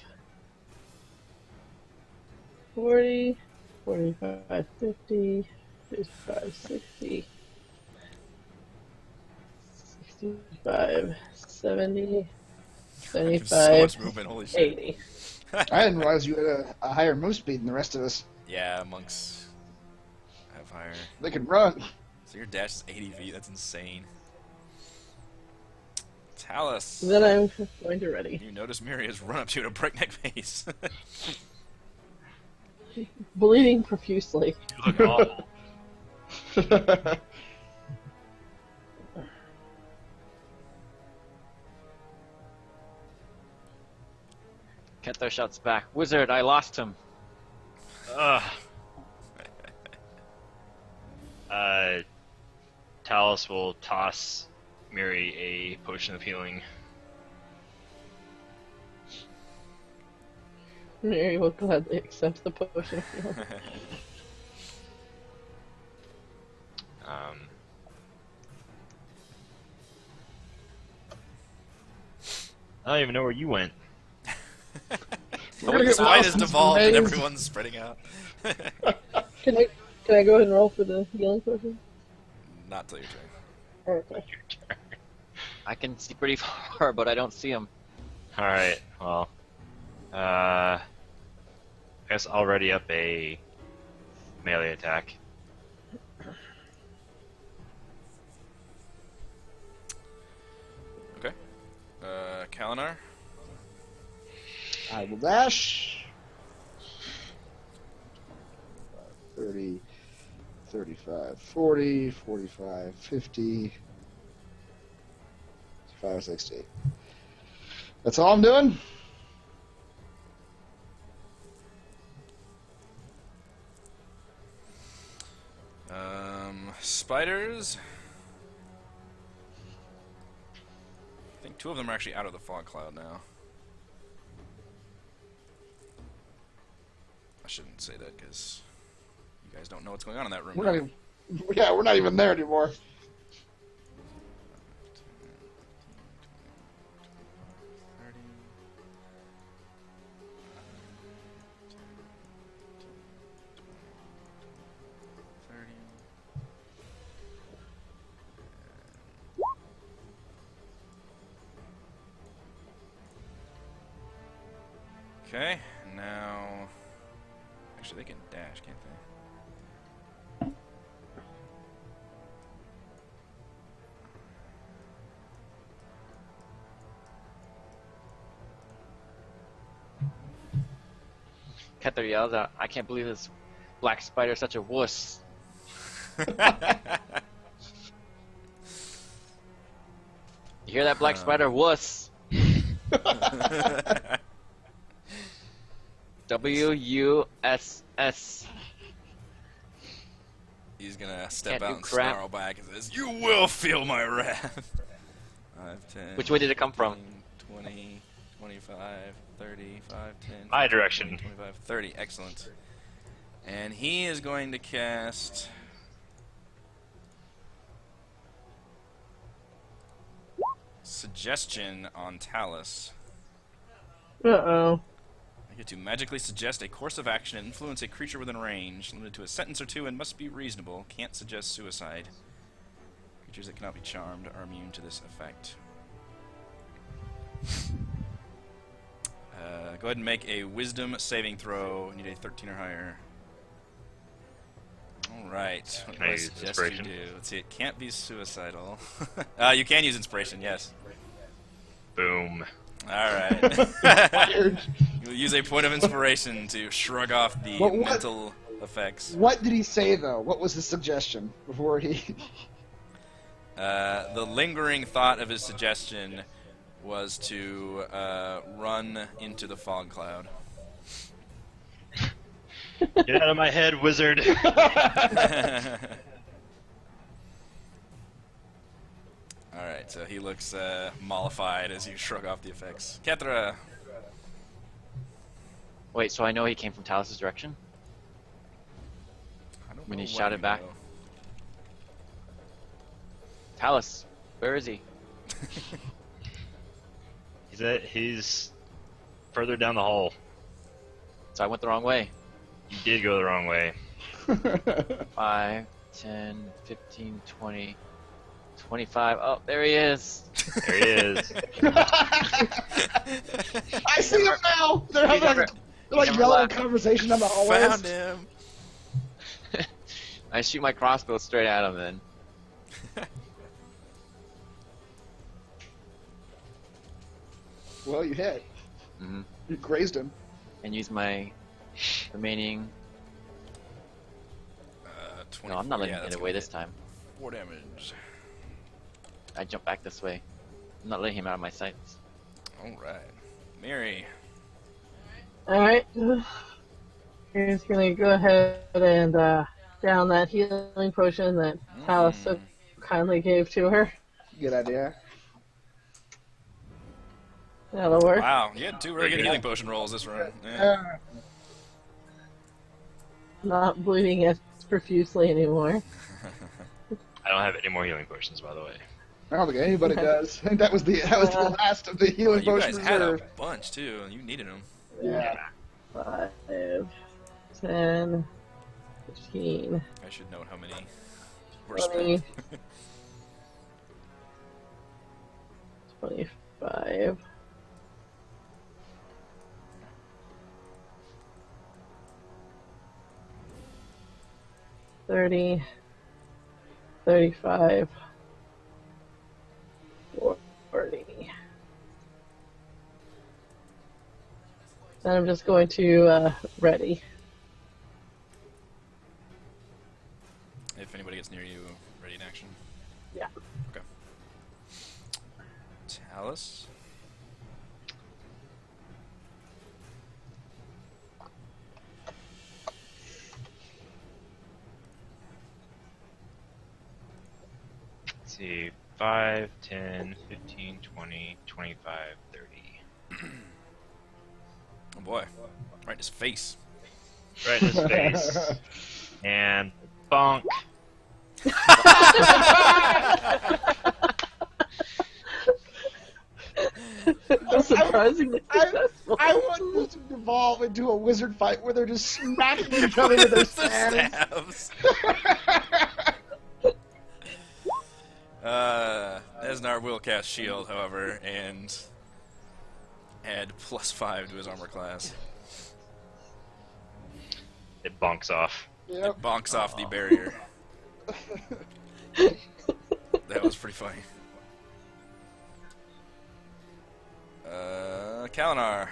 40, 45, 50, 55, 60, 65, 70, There's so 75, much movement, holy shit. 80. I didn't realize you had a higher move speed than the rest of us. Yeah, monks have higher. They can run. So your dash is 80 feet, that's insane. Talus. Then I'm going to ready. You notice Miri has run up to you at a breakneck pace. Bleeding profusely. You look awful. Ketho shouts back, "Wizard, I lost him." Ugh. Talus will toss Miri a potion of healing. Mary will gladly accept the potion of healing. I don't even know where you went. We're gonna The get spine lost is in some devolved and maze. everyone's spreading out. Can I go ahead and roll for the healing potion? Not till your turn. Okay. Your turn. I can see pretty far, but I don't see him. Alright, well. I guess I'll ready up a melee attack. Okay. Kalinar. I will dash. 30, 35, 40, 45, 50, 55, 60. That's all I'm doing? Spiders. I think two of them are actually out of the fog cloud now. I shouldn't say that because you guys don't know what's going on in that room. We're not even, yeah, we're not even there anymore. 30. Okay, now... Actually, they can dash, can't they? Ketho yells out, "I can't believe this black spider's such a wuss." You hear that, black spider? Wuss. W-U-S-S. He's gonna step Can't do out and crap. snarl back and says, "You will feel my wrath." 5, 10, Which way did it come from? 20, 25, 30, 5, 10, My direction. 25, 30. Excellent. And he is going to cast... Suggestion on Talus. Uh-oh. I get to magically suggest a course of action and influence a creature within range, limited to a sentence or two and must be reasonable. Can't suggest suicide. Creatures that cannot be charmed are immune to this effect. Go ahead and make a wisdom saving throw. You need a 13 or higher. Alright. What Can do I I use suggest inspiration? you do? Let's see, it can't be suicidal. You can use inspiration, yes. Boom. Alright. Weird. You'll use a point of inspiration to shrug off the What- mental effects. What did he say, though? What was his suggestion before he... The lingering thought of his suggestion was to run into the fog cloud. Get out of my head, wizard! Alright, so he looks mollified as you shrug off the effects. Kethra! Wait, so I know he came from Talos' direction? I don't When know he what shouted you back? know. Talus, where is he? He's further down the hall. So I went the wrong way. You did go the wrong way. 5, 10, 15, 20, 25. Oh, there he is. There he is. I see him now. They're having never- they're like never yelling left. conversation down the hallways. Found him. I shoot my crossbow straight at him then. Well, you hit. Hmm. You grazed him. And use my remaining. 24, No, I'm not letting yeah, him that's get away gonna this time. 4 damage. I jump back this way. I'm not letting him out of my sights. Alright. Mary. Alright. He's gonna go ahead and down that healing potion that Talus so kindly gave to her. Good idea. That'll work. Wow, you had 2 really good healing potion rolls this run. Yeah. Not bleeding as profusely anymore. I don't have any more healing potions, by the way. I don't think anybody does. I think that was the last of the healing You potion guys had a reserve. bunch too, and you needed them. Yeah. 5, 10, 15, I should note how many were 20, spent. 25. $30, $35, $40. Then I'm just going to ready. If anybody gets near you, ready in action. Yeah. Okay. Talus. Let's see. 5, 10, 15, 20, 25, 30. Oh boy. Right in his face. Right in his face. And bonk. Surprisingly successful. I want this to evolve into a wizard fight where they're just smacking each other with their staves. Esnar will cast shield, however, and add +5 to his armor class. It bonks off. Yep. Bonks off the barrier. That was pretty funny. Kalinar,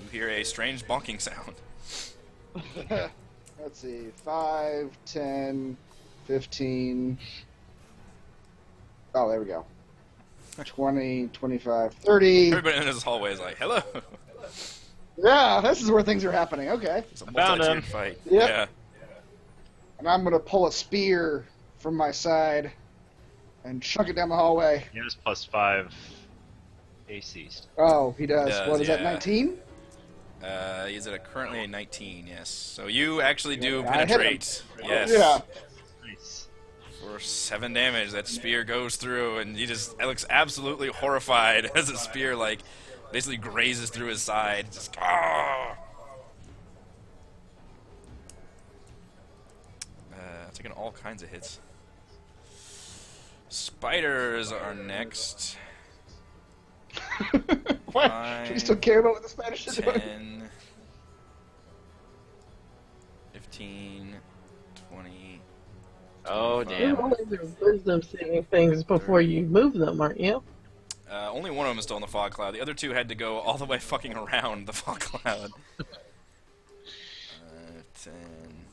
you hear a strange bonking sound. Let's see. 5, 10, 15. Oh, there we go. 20, 25, 30. Everybody in this hallway is like, hello. Yeah, this is where things are happening. Okay. It's a Found multi-tiered him. fight. Yep. Yeah. And I'm going to pull a spear from my side and chuck it down the hallway. He has +5 AC. Oh, he does. Does, What is that, yeah. 19? He's at currently a 19, yes. So you actually do I hit him. penetrate. Yes. Yeah. Nice. For 7 damage, that spear goes through, and he just looks absolutely horrified as the spear, like, basically grazes through his side. Just, ah! Taking all kinds of hits. Spiders are next. What? Do you still care about what the Spanish are doing? 10, 15, 20. Oh, 25. You're damn. only doing wisdom saving things before you move them, aren't you? Only one of them is still in the fog cloud. The other 2 had to go all the way fucking around the fog cloud. 10,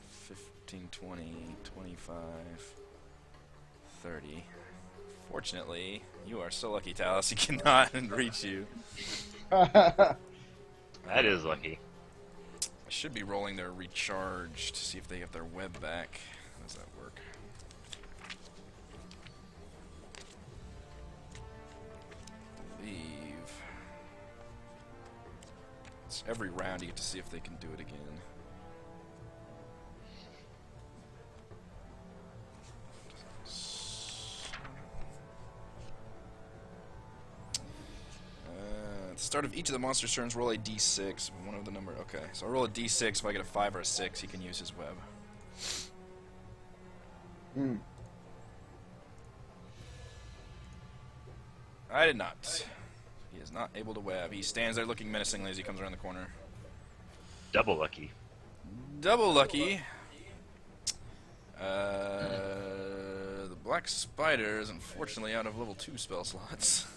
15, 20, 25, 30. Fortunately, you are so lucky, Talus. He cannot reach you. That is lucky. I should be rolling their recharge to see if they have their web back. How does that work? I believe it's every round you get to see if they can do it again. Start of each of the monster's turns, roll a d6. One of the number. Okay, so I roll a d6. If I get a 5 or a 6, he can use his web. Hmm. I did not. He is not able to web. He stands there looking menacingly as he comes around the corner. Double lucky. Double lucky. The black spider is unfortunately out of level 2 spell slots.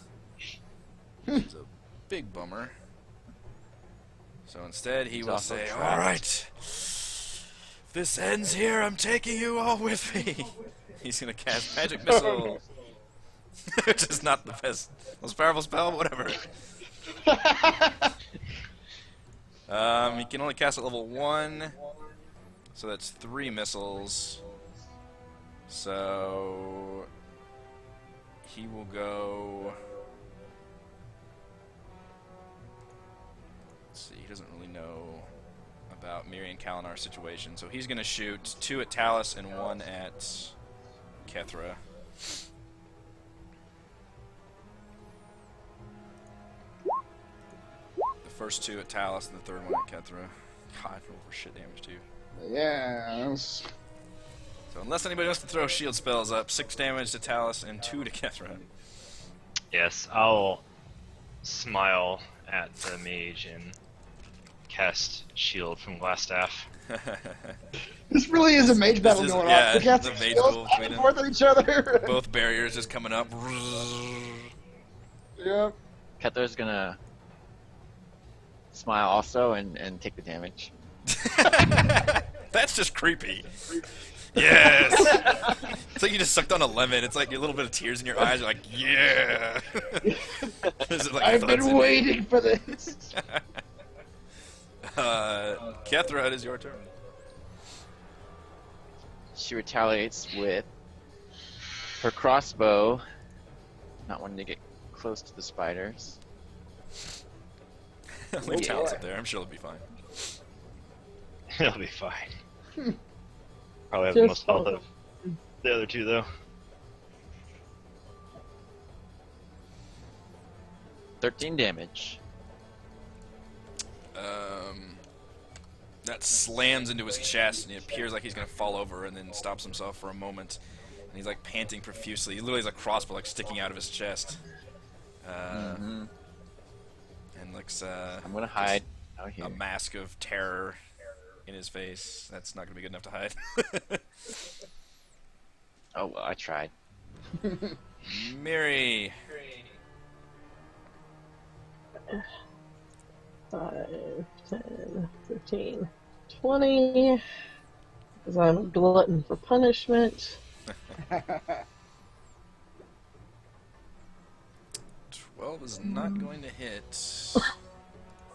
It's a big bummer. So instead he will also say, trapped. "Alright, if this ends here, I'm taking you all with me." He's going to cast Magic Missile. Which is not the best, most powerful spell, but whatever. He can only cast at level 1, so that's 3 missiles. So he will go. Let's see, he doesn't really know about Miri and Kalinar's situation, so he's going to shoot 2 at Talus and 1 at Kethra. First 2 at Talus and the third one at Kethra. God, roll for shit damage too. Yes. So unless anybody wants to throw shield spells up, 6 damage to Talus and 2 to Kethra. Yes, I'll smile at the mage and cast shield from Glassstaff. This really is a mage battle is- going yeah, on. We got the some mage skills duel back between and forth at each other. Both barriers just coming up. Yep. Kethra's gonna smile also and take the damage. That's just creepy. Yes! It's like you just sucked on a lemon. It's like a little bit of tears in your eyes. You're like, yeah! Is it like I've thuds been in waiting for this. Kethra, it is your turn. She retaliates with her crossbow, not wanting to get close to the spiders. Leave Talus up there. I'm sure it'll be fine. It'll be fine. Probably have the most Just health of the other 2, though. 13 damage. That slams into his chest, and it appears like he's gonna fall over, and then stops himself for a moment. And he's like panting profusely. He literally has a crossbow like sticking out of his chest. And looks I'm gonna hide out here. a mask of terror in his face. That's not gonna be good enough to hide. Oh well, I tried. Miri. 5, 10, 15, 20. Because I'm a glutton for punishment. 12 is not going to hit Of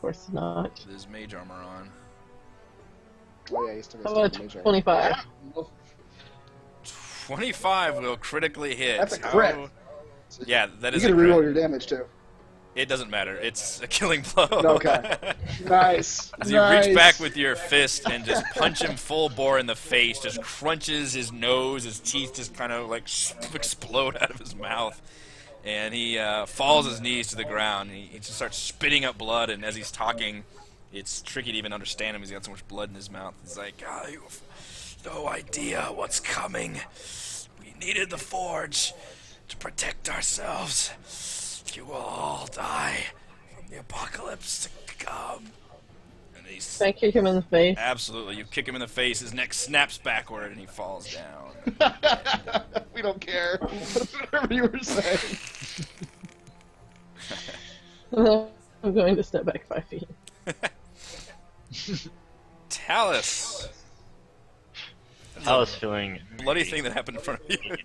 course not. with his mage armor on. Oh, yeah, he's still How got about mage armor. 25? 25 will critically hit. That's a crit. Yeah, that You is a can crit. reroll your damage too. It doesn't matter. It's a killing blow. Okay. Nice. As you reach back with your fist and just punch him full bore in the face, just crunches his nose, his teeth just kind of like explode out of his mouth. And he falls his knees to the ground. He just starts spitting up blood, and as he's talking, it's tricky to even understand him. He's got so much blood in his mouth. He's like, "Oh, you have no idea what's coming. We needed the forge to protect ourselves. You will all die from the apocalypse to come." And he's Can I kick him in the face? absolutely, you kick him in the face, his neck snaps backward, and he falls down. We don't care. Whatever you were saying. I'm going to step back 5 feet. Talus, I was feeling bloody thing that happened in front of you.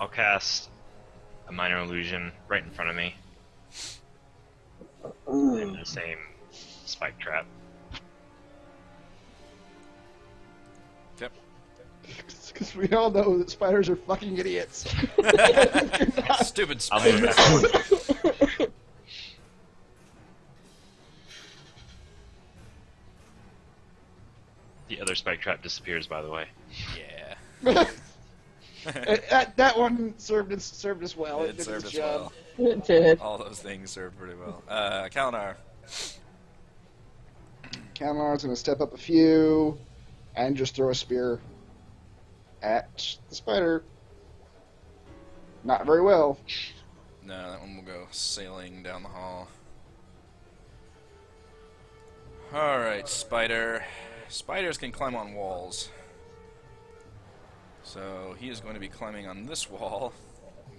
I'll cast a minor illusion right in front of me. In the same spike trap. Yep. Because we all know that spiders are fucking idiots. Stupid I'll move spiders. back. The other spike trap disappears, by the way. Yeah. that one served us well. It did served its us job. well. It did. All those things served pretty well. Kalinar. Kalinar's going to step up a few and just throw a spear at the spider. Not very well. No, that one will go sailing down the hall. Alright, spider. Spiders can climb on walls. So he is going to be climbing on this wall,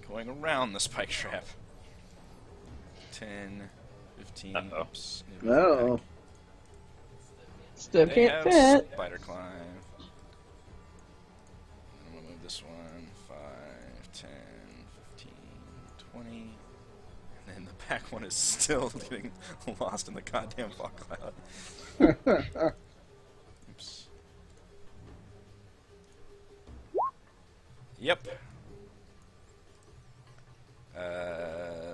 going around the spike trap. 10, 15, Uh-oh. oops. No. Still They can't have fit. spider climb. I'm going to move this one. 5, 10, 15, 20. And then the back one is still getting lost in the goddamn fog cloud. Oops. Yep.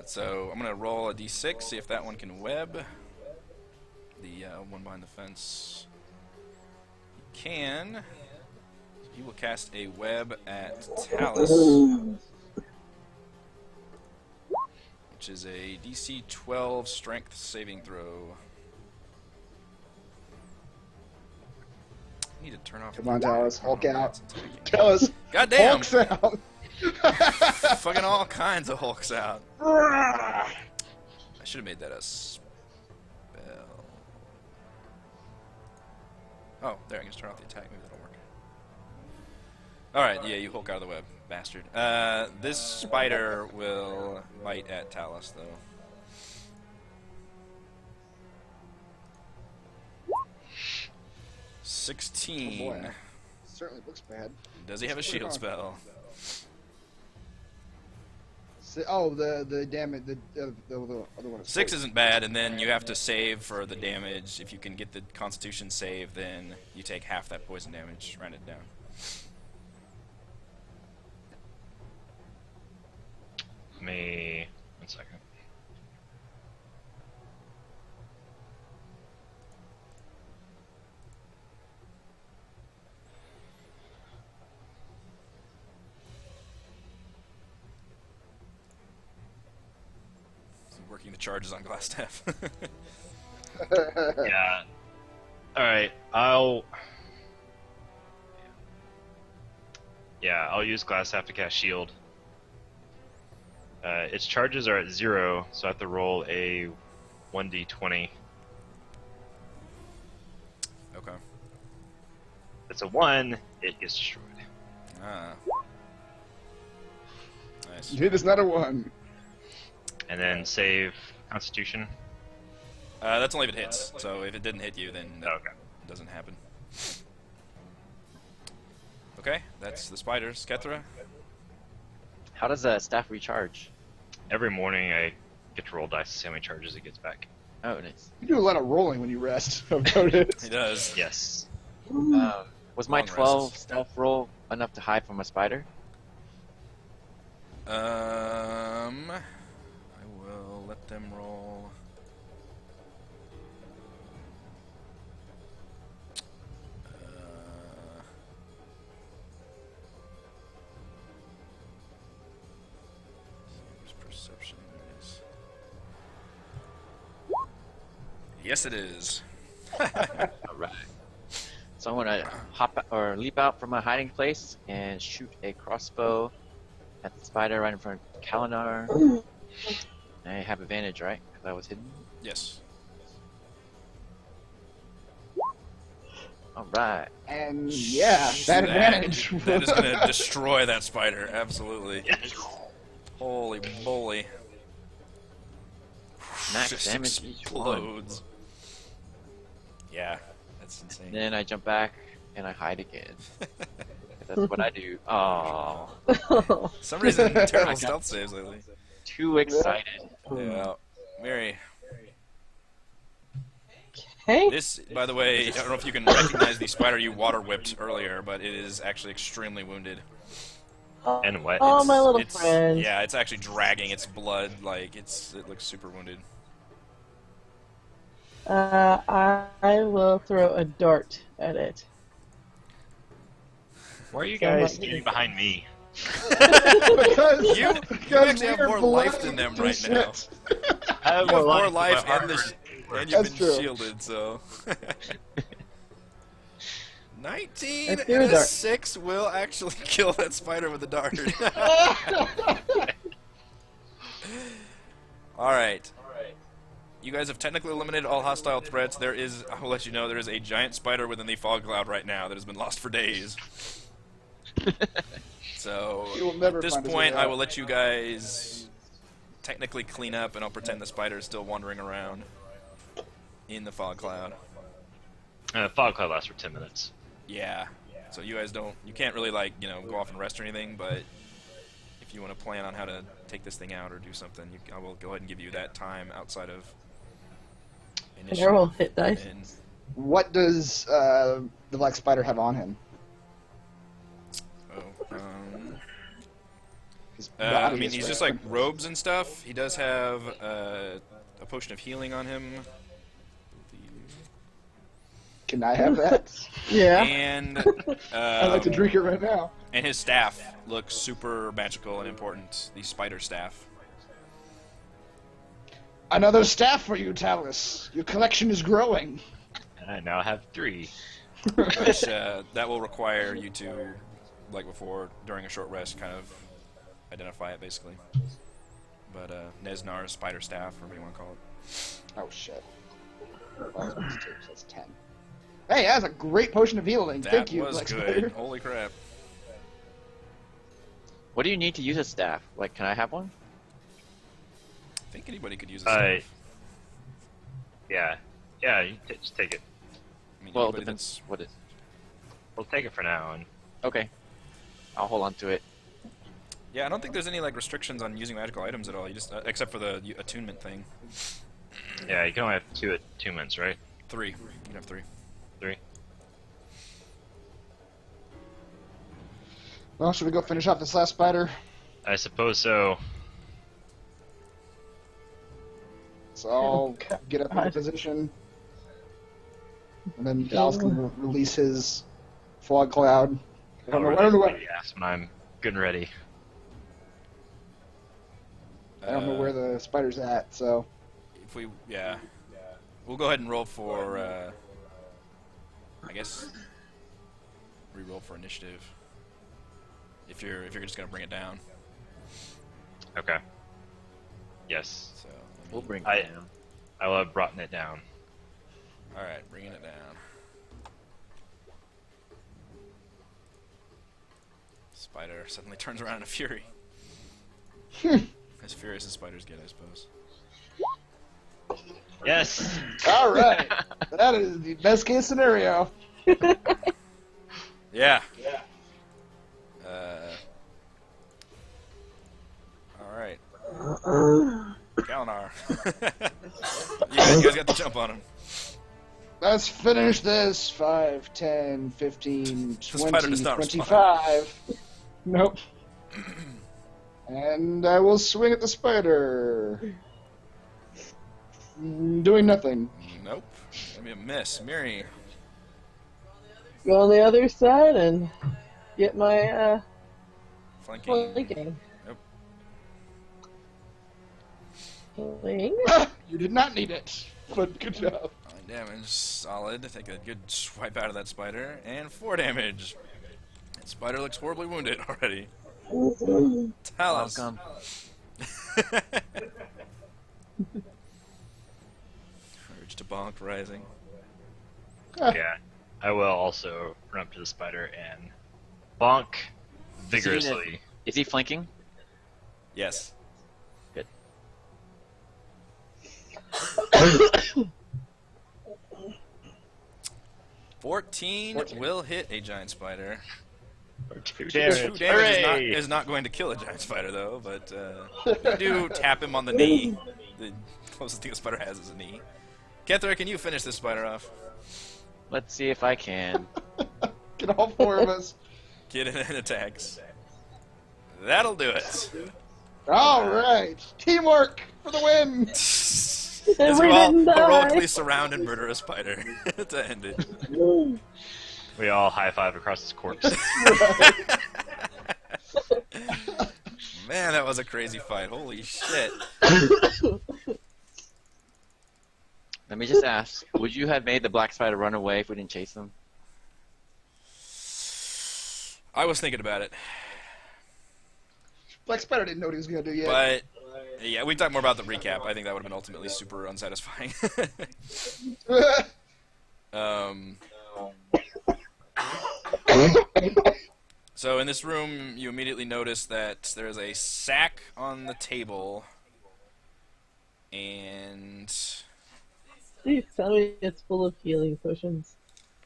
So I'm going to roll a d6, see if that one can web. The one behind the fence. He can. He will cast a web at Talus, which is a DC 12 strength saving throw. I need to turn off. Come the on, attack. Talus, Hulk I don't know why out. it's attacking. Tell us. God damn! Hulk sound. Fucking all kinds of Hulks out. I should have made that a spell. Oh, there, I can just turn off the attack. Maybe that'll work. Alright, yeah, you Hulk out of the web, bastard. This spider will bite at Talus, though. Oh 16. boy. Certainly looks bad. Does he have a What's going shield on? spell? Oh, the damage. The other one is 6 poison. isn't bad, and then you have to save for the damage. If you can get the Constitution save, then you take half that poison damage. Round it down. Me. 1 second. Working the charges on Glassstaff. Yeah. Alright, I'll use Glassstaff to cast Shield. Its charges are at 0, so I have to roll a 1d20. Okay. If it's a 1, it gets destroyed. Ah. Nice. It is not a one. And then save Constitution. That's only if it hits. So if it didn't hit you, then that Okay. doesn't happen. Okay, that's the spiders. Kethra? How does a staff recharge? Every morning I get to roll dice to see how many charges it gets back. Oh, nice. You do a lot of rolling when you rest. I've noticed. He does. Yes. Was my Long 12 rests. stealth roll enough to hide from a spider? I will let them roll. Whose perception it is. Yes, it is. Alright. So I'm gonna leap out from my hiding place and shoot a crossbow at the spider right in front of Kalinar. I have advantage, right? Because I was hidden. Yes. Alright. And yeah, that advantage. That is going to destroy that spider. Absolutely. Yes. Holy moly. Max Just damage each one. explodes. Yeah, that's insane. Then I jump back and I hide again. That's what I do. Oh, For some reason, terrible stealth saves lately. too excited. Yeah. Mary. Tank? This, by the way, I don't know if you can recognize the spider you water whipped earlier, but it is actually extremely wounded. And wet. Oh, my little It's friend. yeah, it's actually dragging its blood. Like it looks super wounded. I will throw a dart at it. Why are you So guys much- standing behind me? because You actually have we're more life than them bloody right now. shit. I have You have more but life my and armor- and you've That's been true. shielded, so. 19 I and threw a a dart. 6 will actually kill that spider with a dart. Alright. You guys have technically eliminated all hostile threats. There is, I will let you know, there is a giant spider within the fog cloud right now that has been lost for days. So, He will never at this find his point, way I out. will let you guys technically clean up, and I'll pretend the spider is still wandering around in the fog cloud. Fog cloud lasts for 10 minutes. Yeah. So you guys you can't really, like, go off and rest or anything, but if you want to plan on how to take this thing out or do something, I will go ahead and give you that time outside of Can I roll hit dice? And, What does the black spider have on him? His I body mean, is he's red. just like robes and stuff. He does have a potion of healing on him. Can I have that? Yeah. And I'd like to drink it right now. and his staff looks super magical and important. The spider staff. Another staff for you, Talus. Your collection is growing. And I now have 3. Which that will require you to, like before, during a short rest, kind of identify it basically. But Nesnar's spider staff, or whatever you want to call it. Oh shit. Oh, that's 10. Hey, that's a great potion of healing. That Thank you, was black good. spider. Holy crap! What do you need to use a staff? Like, can I have one? I think anybody could use a staff. Yeah, you just take it. I mean, Well, it anybody depends. What is? We'll take it for now. And Okay, I'll hold on to it. Yeah, I don't think there's any like restrictions on using magical items at all. You just except for the attunement thing. yeah, you can only have 2 attunements, right? 3. You can have 3. 3. Well, should we go finish off this last spider? I suppose so. So I'll get up into God. position. And then Dallas can release his fog cloud. I don't know what. Yes, when I'm good and ready. I don't know where the spider's at, so If we'll go ahead and roll for. I guess re-roll for initiative. If you're just gonna bring it down. Okay. Yes. So We'll bring I- it down. I will have brought it down. all right, bringing it down. Spider suddenly turns around in a fury. As furious as spiders get, I suppose. Yes! all right. That is the best case scenario. Yeah. All right. Kalinar. you guys got the jump on him. Let's finish this. 5, 10, 15, spider 20, does not 25. Nope. And I will swing at the spider. Doing nothing. Nope. Gonna be a miss. Miri. Go on the other side and get my Flanking. flanking. Nope. Flank. You did not need it, but good job. 9 damage. Solid. Take a good swipe out of that spider. And 4 damage. That spider looks horribly wounded already. Talus. Welcome. Urge to bonk rising. Yeah. I will also run up to the spider and bonk vigorously. Is he flanking? Yes. Good. 14 will hit a giant spider. 2 2 damage. damage Hooray! is not going to kill a giant spider, though, but you do tap him on the knee. The closest thing a spider has is a knee. Kethra, can you finish this spider off? Let's see if I can. Get all four of us. Get it in attacks. That'll do it. All right. Teamwork for the win. As We you all didn't die. heroically surround and murder a spider to end it. We all high five across his corpse. Man, that was a crazy fight. Holy shit. Let me just ask, would you have made the black spider run away if we didn't chase him? I was thinking about it. Black Spider didn't know what he was going to do yet. But, yeah, we talked more about the recap. I think that would have been ultimately super unsatisfying. So in this room, you immediately notice that there is a sack on the table, and Please tell me it's full of healing potions.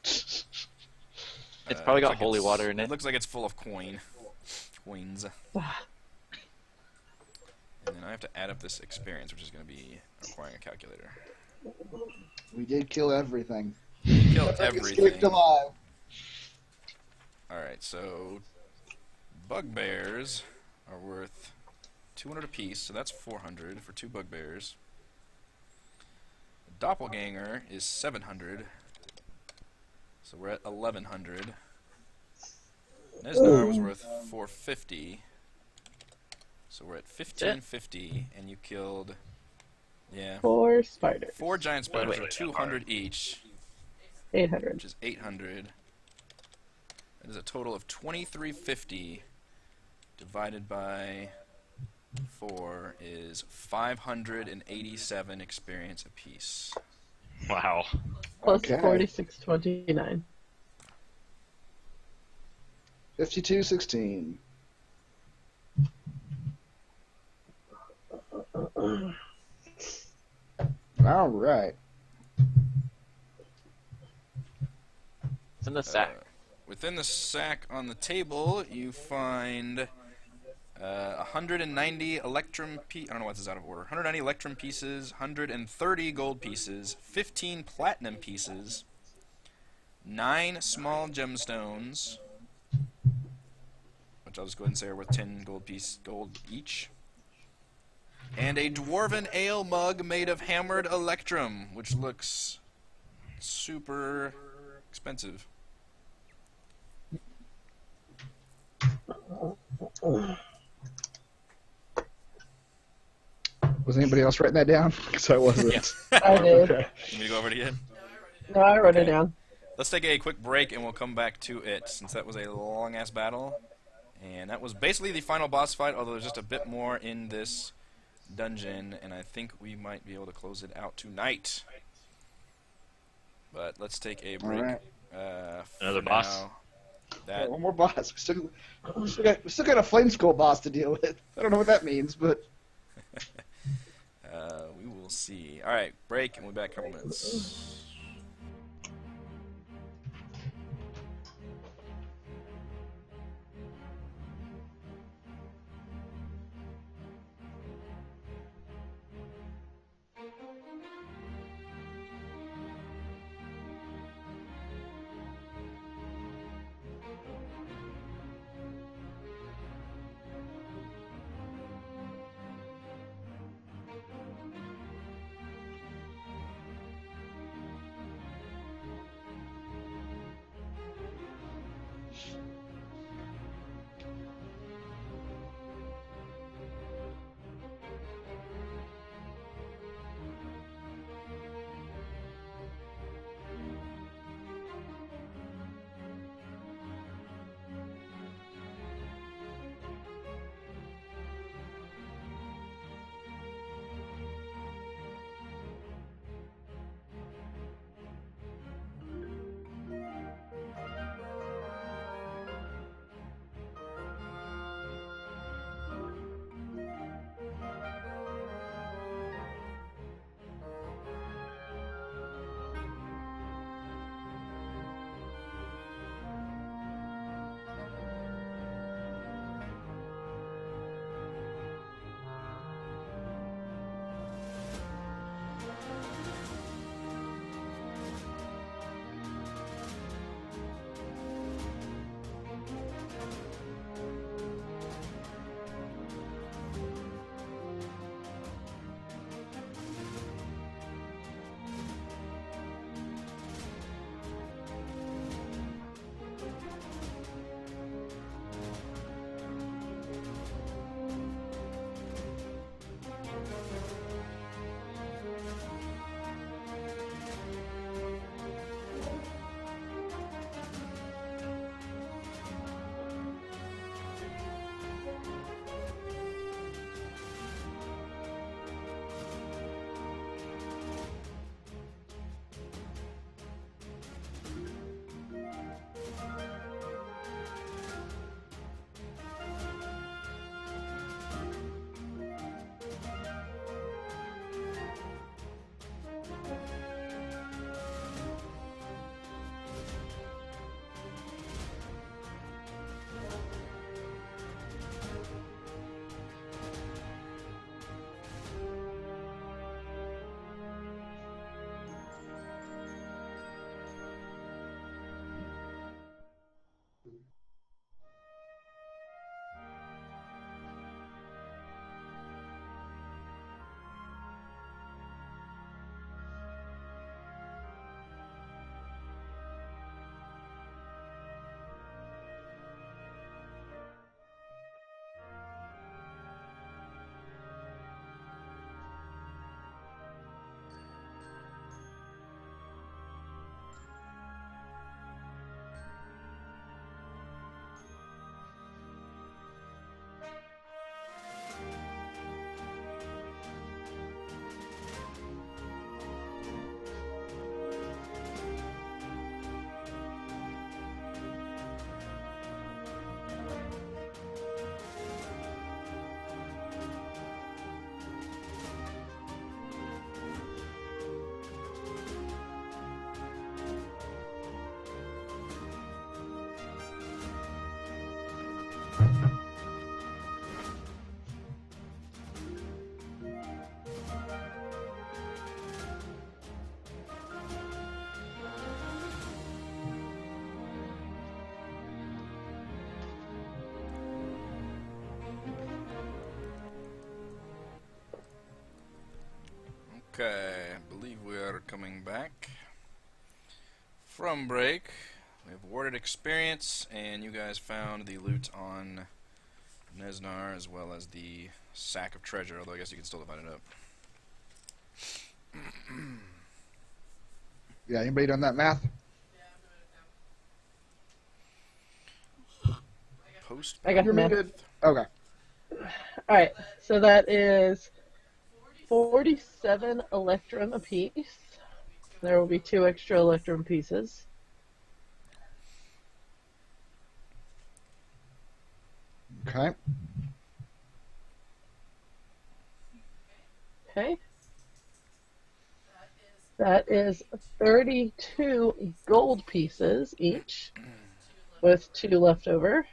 It's probably got looks like holy it's- water in it. It looks like it's full of coins. And then I have to add up this experience, which is going to be requiring a calculator. We did kill everything. Kill Escaped everything. alive. Alright, so bugbears are worth 200 apiece, so that's 400 for 2 bugbears. Doppelganger is 700, so we're at 1100. Nesnar was worth 450, so we're at 1550, and you killed, yeah, 4 spiders. 4 giant spiders Wait, for wait, 200 each, 800. which is 800. That is a total of 2350 divided by 4 is 587 experience apiece. Wow. Plus Okay. 4629. 52-16. All right. It's in the sack. Within the sack on the table, you find 190 electrum I don't know what's out of order. 190 electrum pieces, 130 gold pieces, 15 platinum pieces, 9 small gemstones, which I'll just go ahead and say are worth 10 gold each, and a dwarven ale mug made of hammered electrum, which looks super expensive. Was anybody else writing that down? Because I wasn't. I did. Okay. You want me to go over it again? No, I wrote it Okay. down. Let's take a quick break and we'll come back to it, since that was a long-ass battle. And that was basically the final boss fight, although there's just a bit more in this dungeon, and I think we might be able to close it out tonight. But let's take a break. Alright. Another for boss? now. That One more boss. We still got a flame skull boss to deal with. I don't know what that means, but we will see. Alright, break, and we'll be back in a couple minutes. Okay, I believe we are coming back from break. We have awarded experience, and you guys found the loot on Nesnar as well as the sack of treasure, although I guess you can still divide it up. Yeah, anybody done that math? Post. I got the You're math. muted. Okay. Alright, so that is 47 electrum apiece. There will be 2 extra electrum pieces. Okay. Okay. That is 32 gold pieces each, with 2 left over.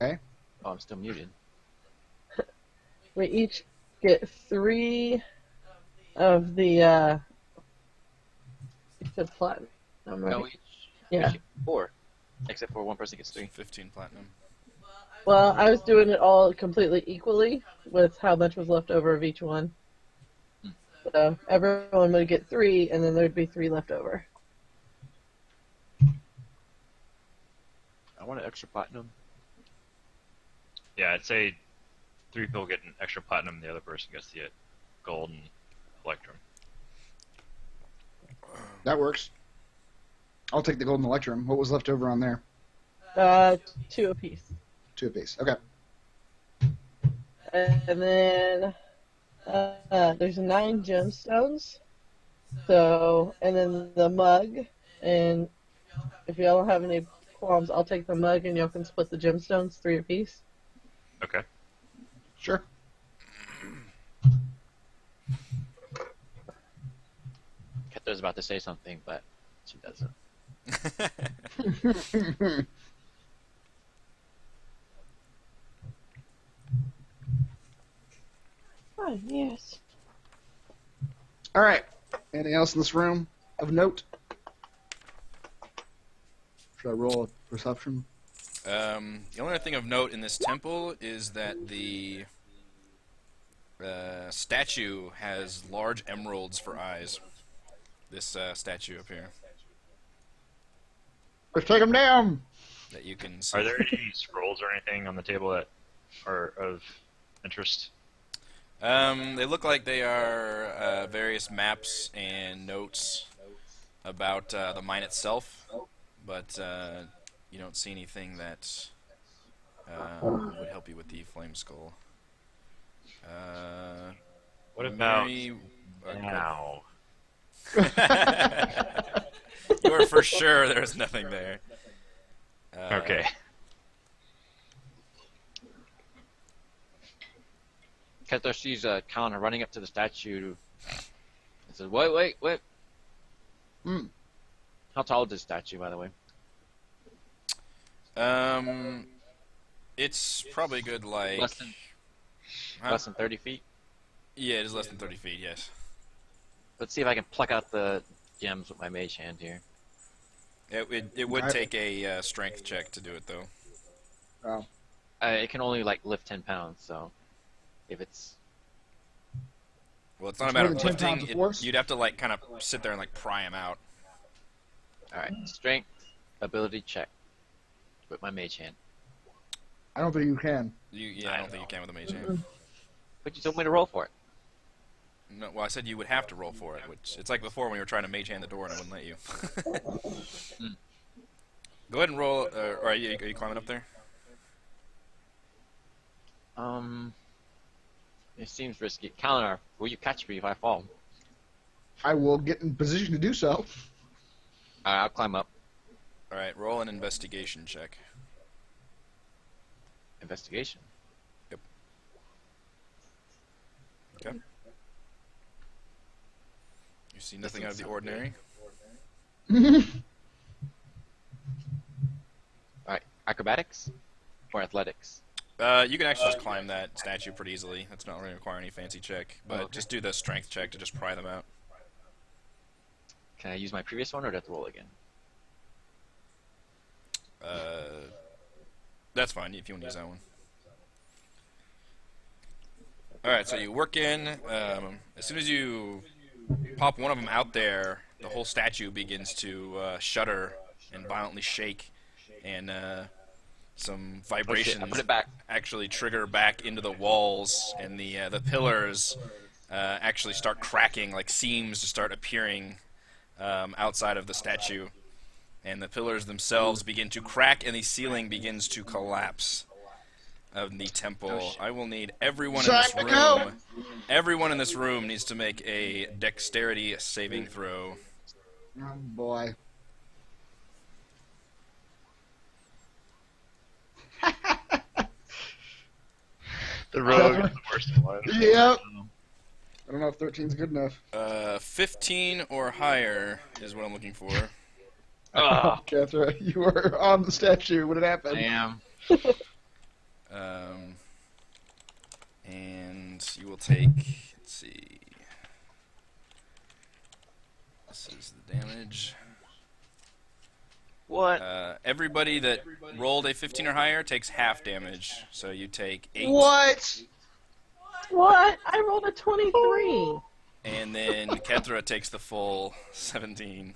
Okay. Oh, I'm still muted. We each get 3 of the, you said platinum, right? No, each Yeah. 4. Except for one person gets 3. 15 platinum. Well, I was doing it all completely equally with how much was left over of each one. So everyone would get 3, and then there'd be 3 left over. I want an extra platinum. Yeah, I'd say 3 people get an extra platinum, the other person gets the gold and electrum. That works. I'll take the golden electrum. What was left over on there? 2 apiece. 2 apiece. Okay. And then there's 9 gemstones. So, and then the mug. And if y'all don't have any qualms, I'll take the mug and y'all can split the gemstones 3 apiece. Okay. Sure. Ketter's about to say something, but she doesn't. Oh, yes. All right. Anything else in this room of note? Should I roll a perception? The only other thing of note in this temple is that the statue has large emeralds for eyes. This statue up here Let's take them down. that you can see. Are there any scrolls or anything on the table that are of interest? They look like they are various maps and notes about the mine itself, but you don't see anything that would help you with the flame skull. What about Mary- now? You are for sure there's nothing there. Okay. Ketter sees Kalana running up to the statue and says, wait. Hmm. How tall is this statue, by the way? It's probably good like... Less than Huh? less than 30 feet? Yeah, it is less than 30 feet, yes. Let's see if I can pluck out the gems with my mage hand here. It would take a strength check to do it, though. Oh. It can only like lift 10 pounds, so if it's Well, it's not a It's matter more of than 10 lifting. pounds of force? You'd have to like kind of sit there and like pry him out. alright, strength ability check with my mage hand. I don't think you can. I don't think you can with a mage hand. But you told me to roll for it. No, well, I said you would have to roll for it, which it's like before when you were trying to mage hand the door and I wouldn't let you. Go ahead and roll. Or are you climbing up there? It seems risky. Kalana, will you catch me if I fall? I will get in position to do so. Alright, I'll climb up. All right, roll an investigation check. Investigation. Okay. You see nothing out of the ordinary. Alright, acrobatics or athletics? You can actually just climb that statue pretty easily. That's not going to require any fancy check, but okay. just do the strength check to just pry them out. Can I use my previous one or do I have to roll again? That's fine if you want to use that one. Alright, so you work in. As soon as you pop one of them out there, the whole statue begins to shudder and violently shake, and some Oh shit! I vibrations put it back. actually trigger back into the walls, and the pillars actually start cracking, like seams just start appearing outside of the statue, and the pillars themselves begin to crack, and the ceiling begins to collapse of the temple. I will need everyone in this room. Everyone in this room needs to make a dexterity saving throw. Oh boy. The rogue is the worst one. Yep. I don't know if 13's good enough. 15 or higher is what I'm looking for. Ah, Kethra, you were on the statue when it happened. I am. And you will take, let's see, this is the damage. What? Everybody that rolled a 15 or higher takes half damage, so you take 8. What? What? I rolled a 23. And then Kethra takes the full 17.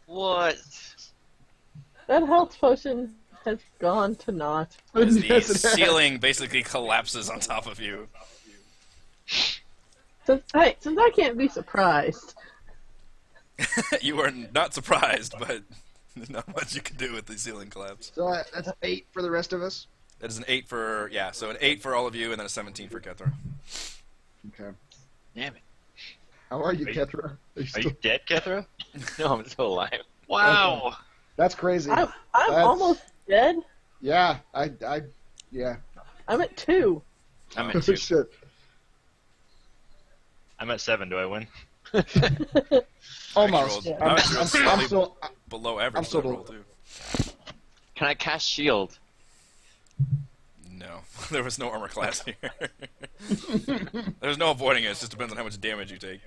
What? That health potion has gone to naught. As the Yes, it has. ceiling basically collapses on top of you. Since I can't be surprised. You are not surprised, but there's not much you can do with the ceiling collapse. So that's 8 for the rest of us? That is an 8 for, yeah, so an 8 for all of you, and then a 17 for Kethra. Okay. Damn it! How are you, Are you- Kethra? Are you Are still... you dead, Kethra? No, I'm still alive. Wow. That's crazy. I'm That's- almost dead. Yeah, yeah. I'm at 2. I'm Oh, at 2. shit. I'm at 7. Do I win? Almost. Actually, I'm, actually, I'm, slightly I'm still... below average I'm still for that roll, too. Can I cast shield? No, there was no armor class here. There's no avoiding it. It just depends on how much damage you take.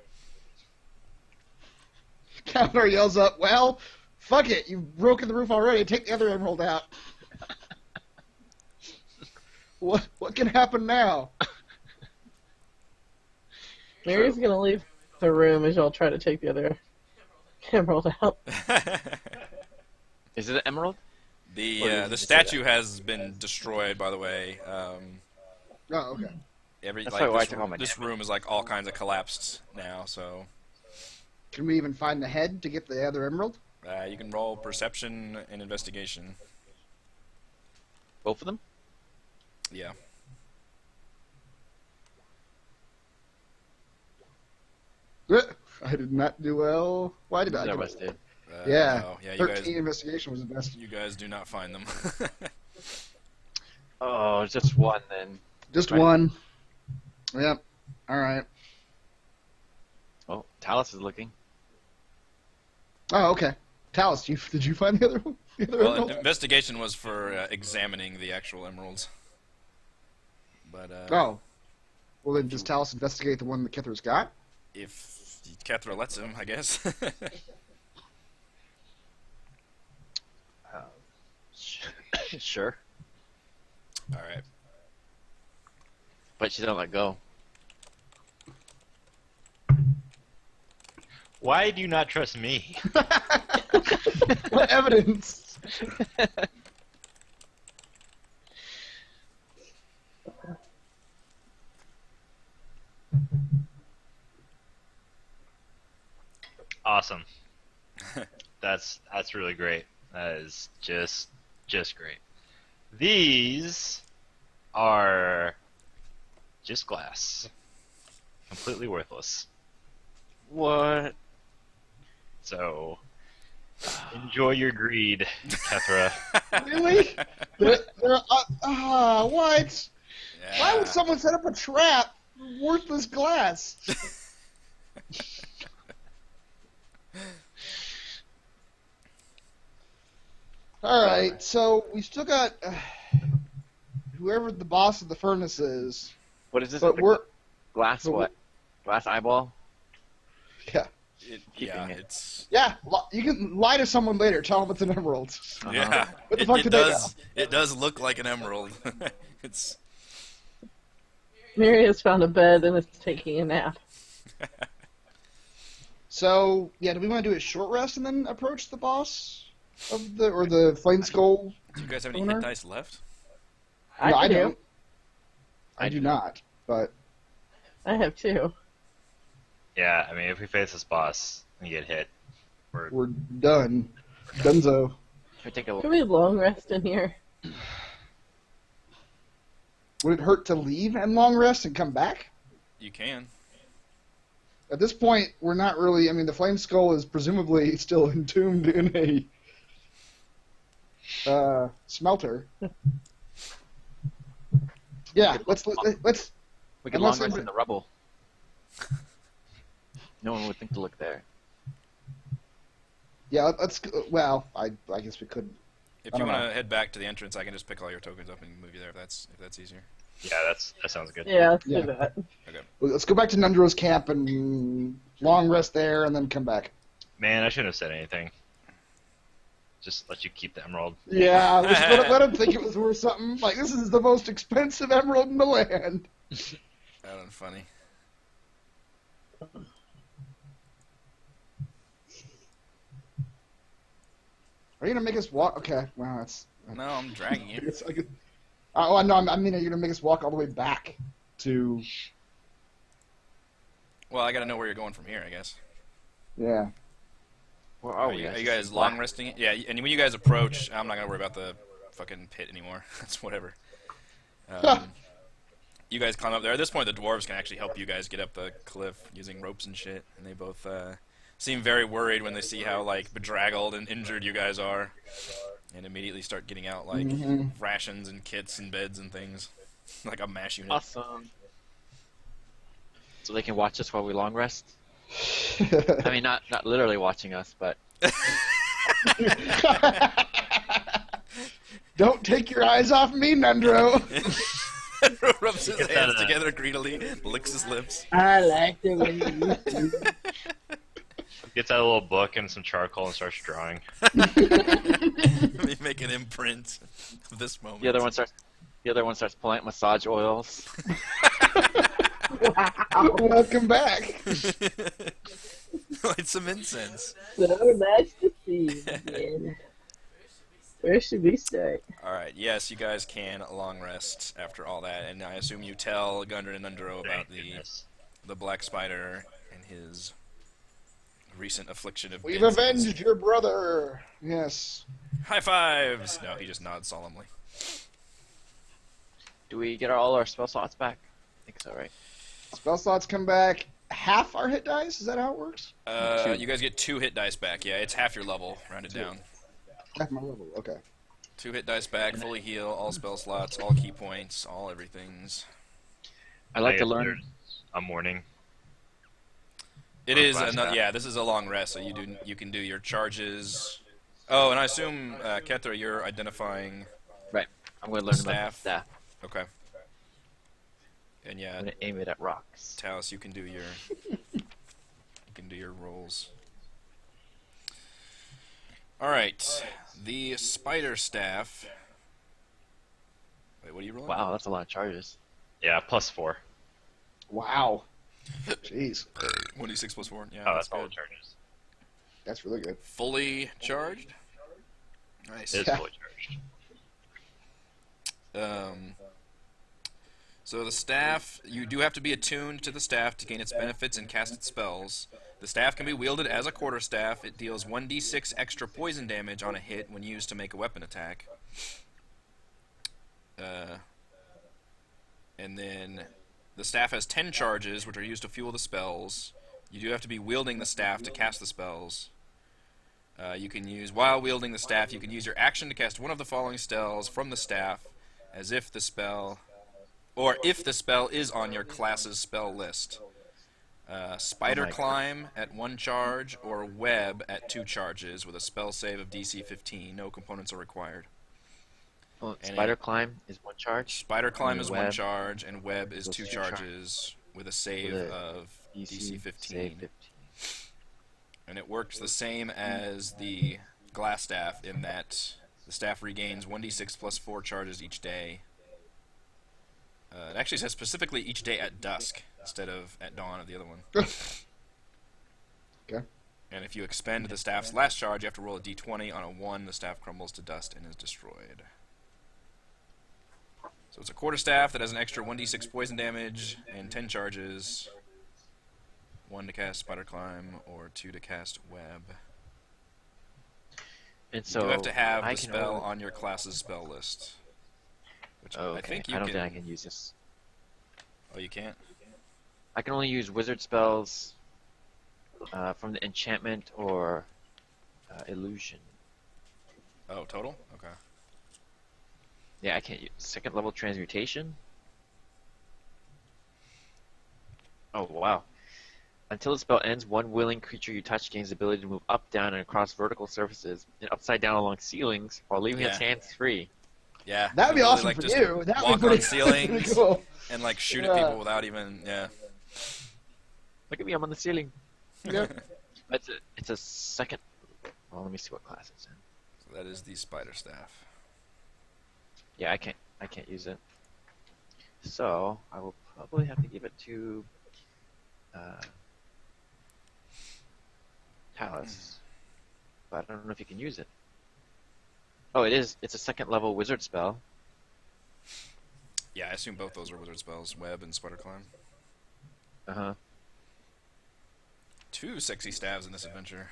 Counter yells up, well, fuck it, you've broken the roof already, take the other emerald out. What can happen now? Mary's gonna leave the room as y'all try to take the other emerald out. Is it an emerald? The Or did the you say statue has been destroyed, by the way. Oh, okay. That's Like, probably why I this, took all my this damage. room is like all kinds of collapsed now, so Can we even find the head to get the other emerald? you can roll perception and investigation. Both of them? Yeah. I did not do well. Why did I None do of us did. Yeah, no, yeah. 13 investigation was the best. You guys do not find them. Oh, just one then. Just Right. one. Yep. All right. Oh, Talus is looking. Oh, okay. Talus, did you find the other one? The other Well, emerald? investigation was for examining the actual emeralds. But Oh. Well, then does Talus investigate the one that Kethra's got? if Kethra lets him, I guess. Sure. All right. But she don't let go. Why do you not trust me? What evidence? Awesome. That's really great. That is just great. These are just glass. Completely worthless. What? So enjoy your greed, Kethra. Really? What? Why would someone set up a trap for worthless glass? All right, so we still got whoever the boss of the furnace is, What is this? but we're Glass but what? Glass eyeball? yeah. Keeping it. it's Yeah, you can lie to someone later. Tell them it's an emerald. yeah. What the fuck did they know? It does look like an emerald. It's Mary has found a bed and is taking a nap. So, yeah, do we want to do a short rest and then approach the boss of the Flame Skull? Do you guys have any Owner? hit dice left? No, I do. don't. I do not, but I have 2. Yeah, I mean, if we face this boss and get hit, we're done. Dunzo. Should we take a Can we long rest in here? Would it hurt to leave and long rest and come back? You can. At this point, we're not really. I mean, the Flame Skull is presumably still entombed in a smelter. Yeah, let's. we could unless long rest they- in the rubble. No one would think to look there. Yeah, let's. Well, I guess we could. If I you don't want know. to head back to the entrance, I can just pick all your tokens up and move you there if that's easier. yeah, that sounds good. Yeah, let's Yeah. do that. Let's go back to Nundro's camp and long rest there, and then come back. Man, I shouldn't have said anything. Just let you keep the emerald. Yeah, let him think it was worth something. Like, this is the most expensive emerald in the land. That was funny. Are you gonna make us walk? Okay, well, that's. No, I'm dragging I you. guess I could. Oh no, I mean, are you gonna make us walk all the way back to? Well, I got to know where you're going from here, I guess. Yeah. Where Are are we? you guys long resting? Yeah, and when you guys approach, I'm not gonna worry about the fucking pit anymore. That's whatever. You guys climb up there. At this point, the dwarves can actually help you guys get up the cliff using ropes and shit, and they both seem very worried when they see how like bedraggled and injured you guys are, and immediately start getting out like rations and kits and beds and things, like a mash unit. Awesome. So they can watch us while we long rest. I mean, not literally watching us, but Don't take your eyes off me, Nundro. Rubs his Get hands that, together greedily, licks his lips. I like the way you do. Gets out a little book and some charcoal and starts drawing. Let me make an imprint of this moment. the other one starts pulling out massage oils. Welcome back. Light some incense. So nice to see you again. Where should we start? Alright, yes, you guys can long rest after all that, and I assume you tell Gundren and Undro about Thank goodness. the Black Spider and his recent affliction of We've Benzies. avenged your brother. Yes. High fives! No, he just nods solemnly. Do we get all our spell slots back? I think so, right? Spell slots come back. Half our hit dice. Is that how it works? You guys get 2 hit dice back. Yeah, it's half your level, rounded down. Half my level. Okay. 2 hit dice back, fully heal, all spell slots, all key points, all everything's. I like I to guess learn. there's a morning. It Or is flashback. another, yeah. This is a long rest, so you can do your charges. Oh, and I assume Kethra, you're identifying. Right. I'm going to learn about Staff. the staff. Okay. And I'm yeah, going to aim it at rocks. Talos, you can do your rolls. All right, the spider staff. Wait, what are you rolling? Wow, that's a lot of charges. Yeah, +4. Wow. Jeez. 1d6 plus 4. Yeah, Oh, that's that's all the good. charges. That's really good. Fully charged. Nice. It is Yeah. fully charged. So the staff, you do have to be attuned to the staff to gain its benefits and cast its spells. The staff can be wielded as a quarterstaff. It deals 1d6 extra poison damage on a hit when used to make a weapon attack. And then the staff has 10 charges, which are used to fuel the spells. You do have to be wielding the staff to cast the spells. You can use, while wielding the staff, you can use your action to cast one of the following spells from the staff, as if the spell, or if the spell is on your class's spell list. Spider Oh my Climb at 1 charge, or Web at 2 charges, with a spell save of DC 15. No components are required. Well, And spider it- climb is 1 charge. Spider Climb And is 1 Web charge, and Web is is 2 2 charge. charges, with a save With a of DC 15. Save 15. And it works the same as the glass staff in that the staff regains 1d6 plus 4 charges each day. It actually says specifically each day at dusk instead of at dawn of the other one. Okay. And if you expend the staff's last charge, you have to roll a d20. On a 1, the staff crumbles to dust and is destroyed. So it's a quarterstaff that has an extra 1d6 poison damage and 10 charges. 1 to cast Spider Climb or 2 to cast Web. And so You do have to have I the can spell only- on your class's spell list. Which Oh, I okay. think you I don't can... think I can use this. Oh, you can't? I can only use wizard spells from the enchantment or illusion. Oh, total? Okay. Yeah, I can't use second level transmutation. Oh wow. Until the spell ends, one willing creature you touch gains the ability to move up, down, and across vertical surfaces and upside down along ceilings while leaving its Yeah. hands free. Yeah. That'd be really, awesome like, for just you. That'd walk be pretty, on ceilings pretty cool. and like shoot at Yeah. people without even... Yeah. Look at me, I'm on the ceiling. Yep. It's a second. Well, let me see what class it's in. So that is the spider staff. Yeah, I can't use it. So I will probably have to give it to Talus. But I don't know if you can use it. Oh, it is. It's a second level wizard spell. Yeah, I assume both those are wizard spells, Web and Spider Climb. Uh huh. 2 sexy staves in this adventure.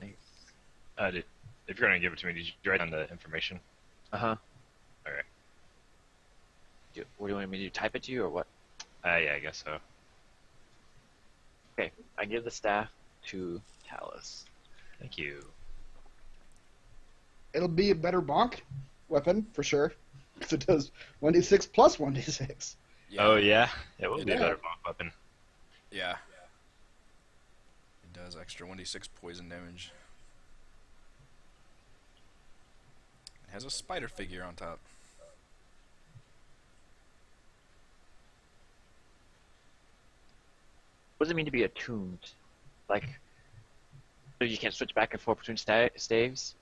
If you're gonna give it to me, did you write down the information? Uh huh. Alright. What do you want me to do? Type it to you or what? Yeah, I guess so. Okay, I give the staff to Talus. Thank you. It'll be a better bonk weapon, for sure. Because it does 1d6 plus 1d6. Yeah. Oh yeah, it will be a Yeah. better bonk weapon. Yeah. It does extra 1d6 poison damage. It has a spider figure on top. What does it mean to be attuned? Like, so you can't switch back and forth between staves?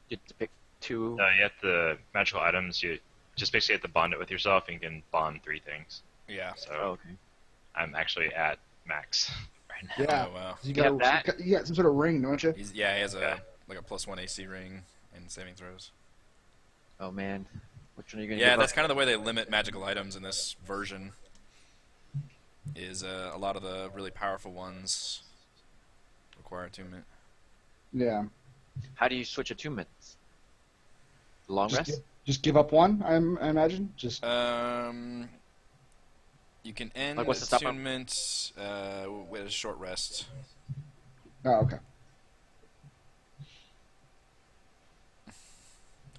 You have to pick two. You have the magical items. You just basically have to bond it with yourself, and you can bond 3 things. Yeah. So Oh, okay. I'm actually at max right now. Yeah. Oh, wow. You have got, that? you got some sort of ring, don't you? He has a Yeah. like a +1 AC ring and saving throws. Oh man, which one are you gonna? Yeah, give that's up? kind of the way they limit magical items in this version. Is a lot of the really powerful ones require attunement. Yeah. How do you switch attunements? Long rest. Just give up one, I imagine? Just You can end Like, what's the stop on- attunement with a short rest. Oh, okay.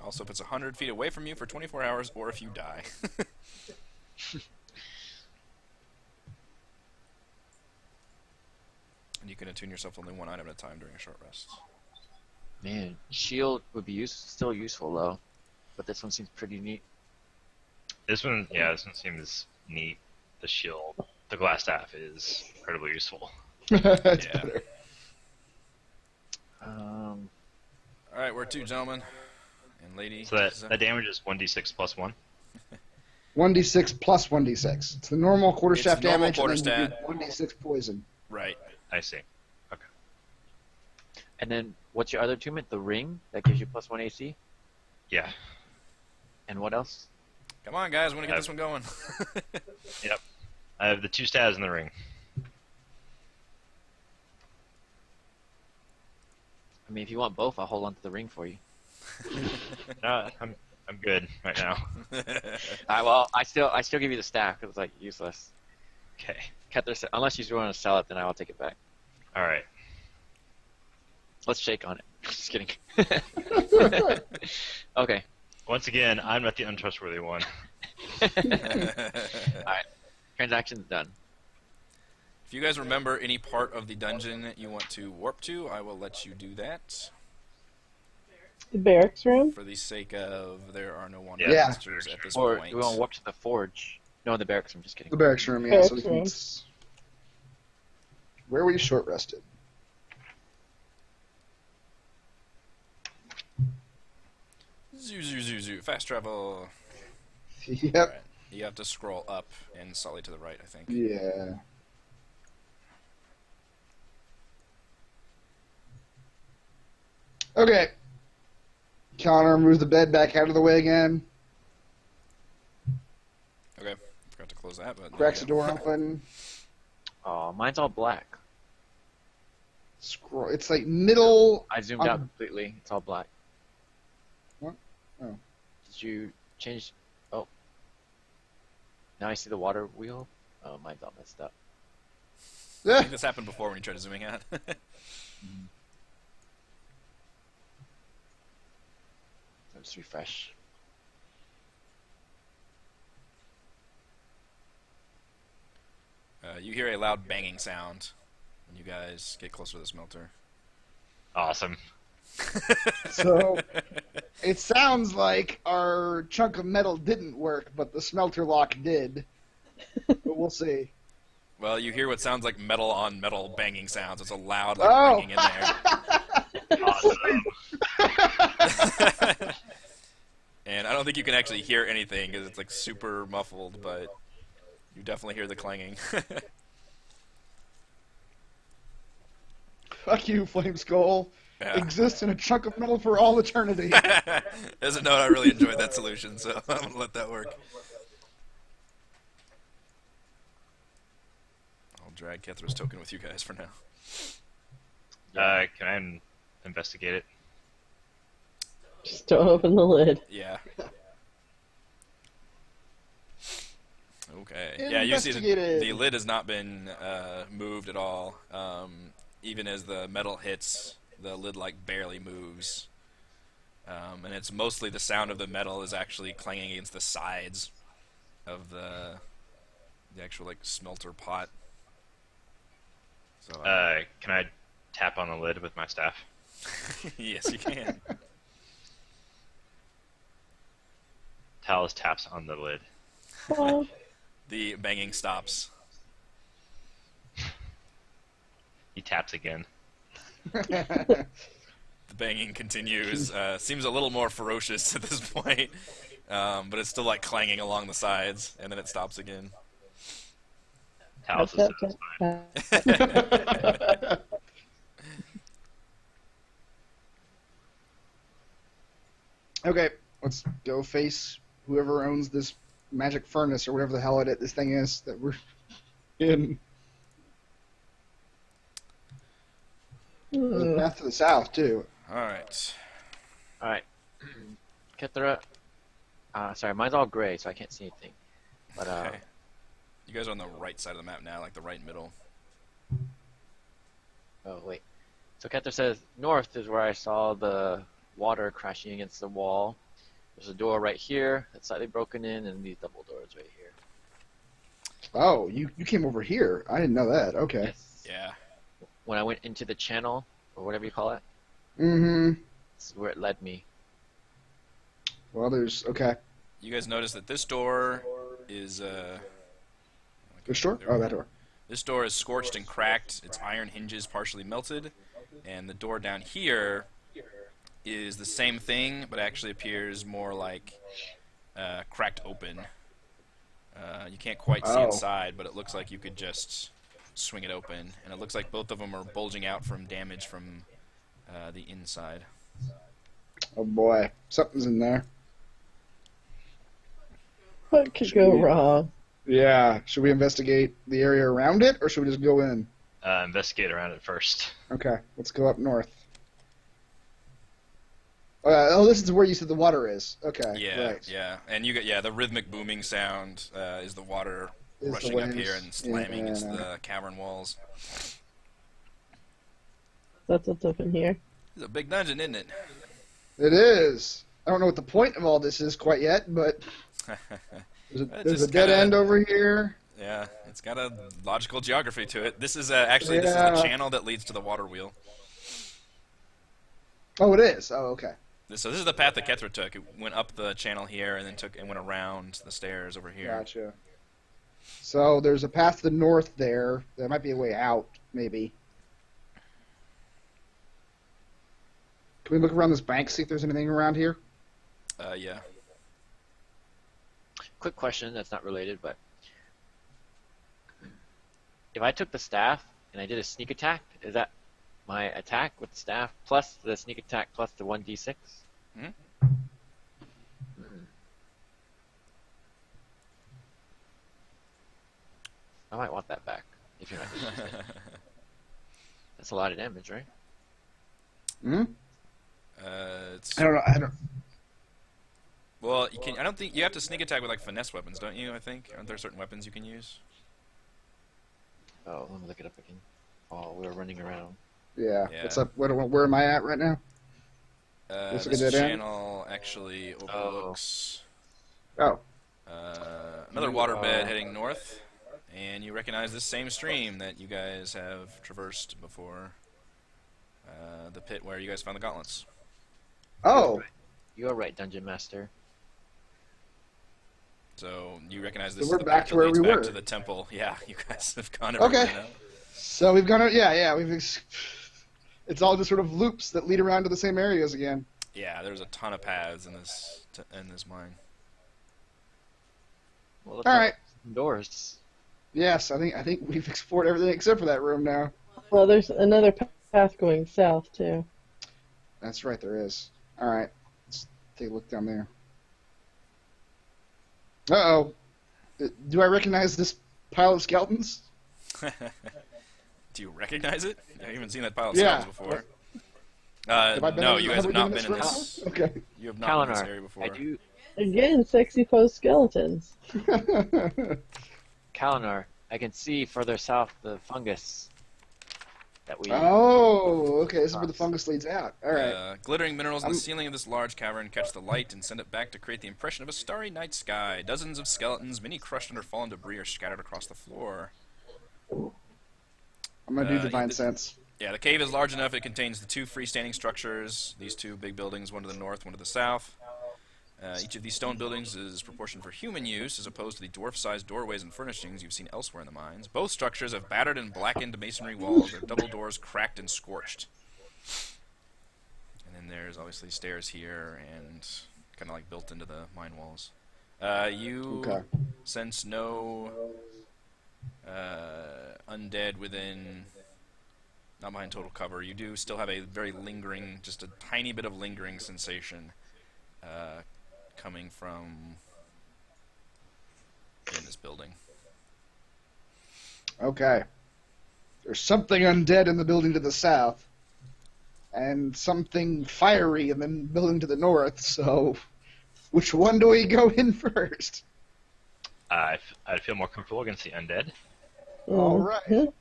Also, if it's 100 feet away from you for 24 hours, or if you die. And you can attune yourself to only one item at a time during a short rest. Man, shield would be still useful though, but this one seems pretty neat. This one seems neat. The shield, the glass staff is incredibly useful. That's Yeah. better. Alright, where to, gentlemen? And lady? So that damage is 1d6 plus 1. 1d6 plus 1d6. It's the normal quarterstaff It's normal damage, and then you quarterstaff. do 1d6 poison. Right. I see. And then what's your other attunement? The ring that gives you +1 AC. Yeah. And what else? Come on, guys, I want to get this one going. Yep. I have the 2 stabs in the ring. I mean, if you want both, I'll hold on to the ring for you. No, I'm good right now. Well, I still give you the staff because it's like useless. Okay. Unless you want to sell it, then I will take it back. All right. Let's shake on it. Just kidding. Okay. Once again, I'm not the untrustworthy one. Alright. Transaction's done. If you guys remember any part of the dungeon you want to warp to, I will let you do that. The barracks room? For the sake of there are no wandering Yeah. monsters at this Or point. do we want to warp to the forge? No, the barracks. I'm just kidding. The barracks room, yeah. Barracks So we can... room. Where were you short rested? Zoo, zoo, zoo, zoo. Fast travel. Yep. Alright. You have to scroll up and slightly to the right, I think. Yeah. Okay. Connor moves the bed back out of the way again. Okay. Forgot to close that, but Cracks the there you door go. open. Oh, mine's all black. Scroll. It's like middle. I zoomed out completely. It's all black. What? Oh. Did you change? Oh. Now I see the water wheel. Oh, mine's all messed up. I think this happened before when you tried zooming out. Let's refresh. You hear a loud banging sound when you guys get closer to the smelter. Awesome. So it sounds like our chunk of metal didn't work, but the smelter lock did. But we'll see. Well, you hear what sounds like metal on metal banging sounds. It's a loud like Oh. ringing in there. Awesome. And I don't think you can actually hear anything because it's like super muffled, but you definitely hear the clanging. Fuck you, Flame Skull. Yeah. Exists in a chunk of metal for all eternity. As a note, I really enjoyed that solution, so I'm gonna let that work. I'll drag Kethra's token with you guys for now. Can I investigate it? Just don't open the lid. Yeah. Okay. Yeah, you see Investigated. the lid has not been moved at all. Even as the metal hits, the lid like barely moves. And it's mostly the sound of the metal is actually clanging against the sides of the actual like smelter pot. So Can I tap on the lid with my staff? yes, you can. Talus taps on the lid. Oh, The banging stops. He taps again. The banging continues. Seems a little more ferocious at this point, but it's still like clanging along the sides, and then it stops again. Talus tap, is tap, satisfied. tap. Okay, let's go face whoever owns this magic furnace or whatever the hell this thing is that we're in. There's a path to the south, too. Alright. Alright. Kethra. Sorry, mine's all gray, so I can't see anything. But, Okay. You guys are on the right side of the map now, like the right middle. oh, wait. So Kethra says, north is where I saw the water crashing against the wall. There's a door right here that's slightly broken in, and these double doors right here. Oh, you came over here. I didn't know that. Okay. Yes. Yeah. When I went into the channel, or whatever you call it, Mm-hmm. this is where it led me. Well, there's... Okay. You guys notice that this door is Which door? Oh, that door. this door is scorched and cracked. Its iron hinges partially melted, and the door down here is the same thing, but actually appears more like cracked open. You can't quite see Oh. inside, but it looks like you could just swing it open, and it looks like both of them are bulging out from damage from the inside. Oh, boy. Something's in there. What could go wrong? Yeah. Should we investigate the area around it, or should we just go in? Investigate around it first. Okay. Let's go up north. Oh, this is where you said the water is. Okay. Yeah, Right. yeah, and you get the rhythmic booming sound is the water Is the rushing up waves. here and slamming against Yeah. the cavern walls. That's what's up in here. It's a big dungeon, isn't it? It is. I don't know what the point of all this is quite yet, but there's It's a just dead kinda- end over here. Yeah, it's got a logical geography to it. This is actually this is Yeah. the channel that leads to the water wheel. Oh, it is. Oh, okay. So this is the path that Kethra took. It went up the channel here and then went around the stairs over here. Gotcha. So there's a path to the north there. There might be a way out, maybe. Can we look around this bank, see if there's anything around here? Yeah. Quick question that's not related, but if I took the staff and I did a sneak attack, is that my attack with the staff plus the sneak attack plus the 1d6? Hmm? I might want that back if you're not going to use it. That's a lot of damage, right? Hmm? It's I don't know. I don't. well, you can. I don't think you have to sneak attack with like finesse weapons, don't you? I think aren't there certain weapons you can use? Oh, let me look it up again. Oh, we were running around. Yeah. Yeah. What's up? Where am I at right now? Let's look This at that end. channel actually overlooks Oh. another You waterbed are- heading north, and you recognize this same stream that you guys have traversed before. The pit where you guys found the gauntlets. Oh. You're right, Dungeon Master. So you recognize So this we're is the back path to that where leads we back were. to the temple. Yeah, you guys have gone everywhere Okay. now. So we've gone. Yeah. It's all just sort of loops that lead around to the same areas again. Yeah, there's a ton of paths in this mine. Well, let's All open right. some doors. Yes, I think we've explored everything except for that room now. Well, there's another path going south too. That's right, there is. All right, let's take a look down there. Uh-oh. Do I recognize this pile of skeletons? Do you recognize it? I haven't seen that pile of Yeah. skeletons before. Have I been No, in- you guys have we not been been in room? this. Okay. You have not been in this Kalinar, area before. I do. Again, sexy post skeletons. Kalinar, I can see further south the fungus that we. Oh, okay. This is where the fungus leads out. All right. Glittering minerals in the I'm- ceiling of this large cavern catch the light and send it back to create the impression of a starry night sky. Dozens of skeletons, many crushed under fallen debris, are scattered across the floor. I'm gonna do Uh, divine the- sense. Yeah, the cave is large enough. It contains the two freestanding structures. These two big buildings, one to the north, one to the south. Each of these stone buildings is proportioned for human use, as opposed to the dwarf-sized doorways and furnishings you've seen elsewhere in the mines. Both structures have battered and blackened masonry walls, their double doors cracked and scorched. And then there's obviously stairs here, and kind of like built into the mine walls. You Okay. sense no undead within, not behind total cover. You do still have a very lingering, just a tiny bit of lingering sensation coming from in this building. Okay. There's something undead in the building to the south, and something fiery in the building to the north. So, which one do we go in first? I'd feel more comfortable against the undead. All right. Mhm.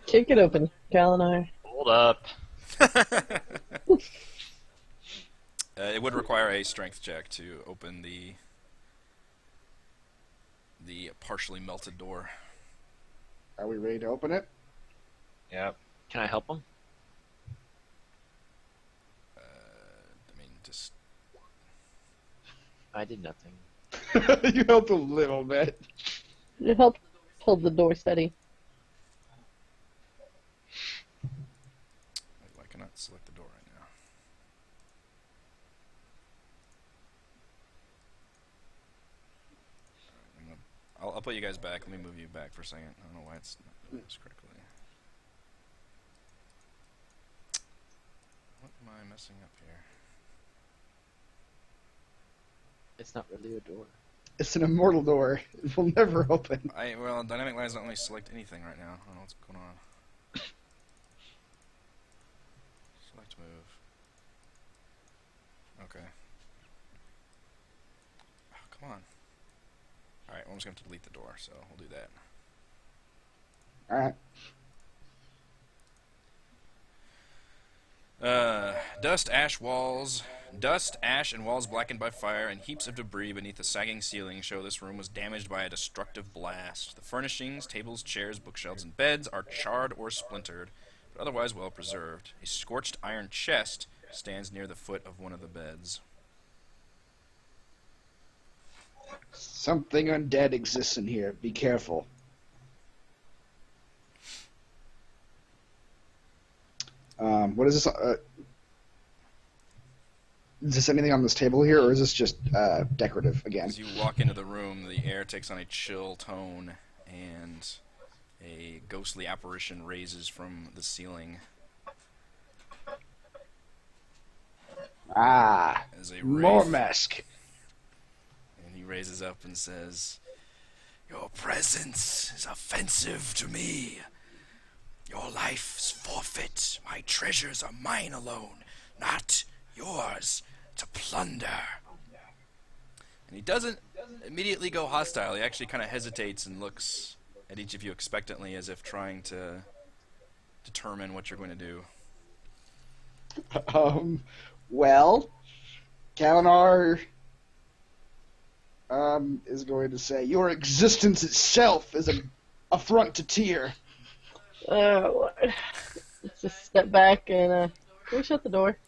Kick it open, Kalinar. Hold up. It would require a strength check to open the partially melted door. Are we ready to open it? Yep. Can I help him? I mean, just I did nothing. You helped a little bit. You help hold the door steady. I cannot select the door right now. Alright, I'll put you guys back. Let me move you back for a second. I don't know why it's not doing this correctly. What am I messing up here? It's not really a door. It's an immortal door. It will never open. Well, dynamic lines don't let me select anything right now. I don't know what's going on. Select move. Okay. Oh, come on. Alright, well, I'm just going to delete the door, so we'll do that. All right. Dust, ash, and walls blackened by fire, and heaps of debris beneath the sagging ceiling show this room was damaged by a destructive blast. The furnishings, tables, chairs, bookshelves, and beds are charred or splintered, but otherwise well preserved. A scorched iron chest stands near the foot of one of the beds. Something undead exists in here. Be careful. What is this? Is this anything on this table here, or is this just decorative again? As you walk into the room, the air takes on a chill tone, and a ghostly apparition raises from the ceiling. Ah, As a more wraith. mask. And he raises up and says, "Your presence is offensive to me. Your life's forfeit. My treasures are mine alone, not yours to plunder." And he doesn't immediately go hostile. He actually kind of hesitates and looks at each of you expectantly, as if trying to determine what you're going to do. Well, Kalinar is going to say, "Your existence itself is an affront to Tyr." Oh, Lord. Let's just step back and can we shut the door?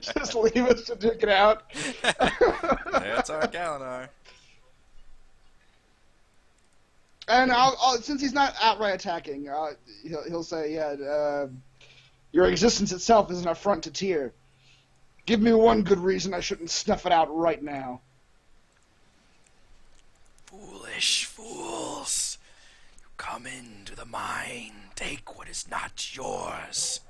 Just leave us to duke it out. That's our Kalinar. And I'll since he's not outright attacking, he'll say, "Yeah, your existence itself is an affront to Tyr. Give me one good reason I shouldn't snuff it out right now." Foolish fools. You come into the mine, take what is not yours.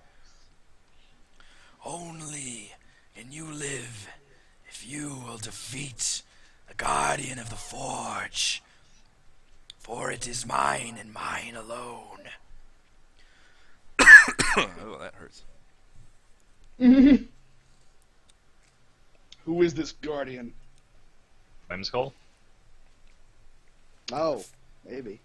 Only can you live if you will defeat the guardian of the forge. For it is mine and mine alone. Oh, that hurts. Who is this guardian? Flame Skull? Oh, maybe.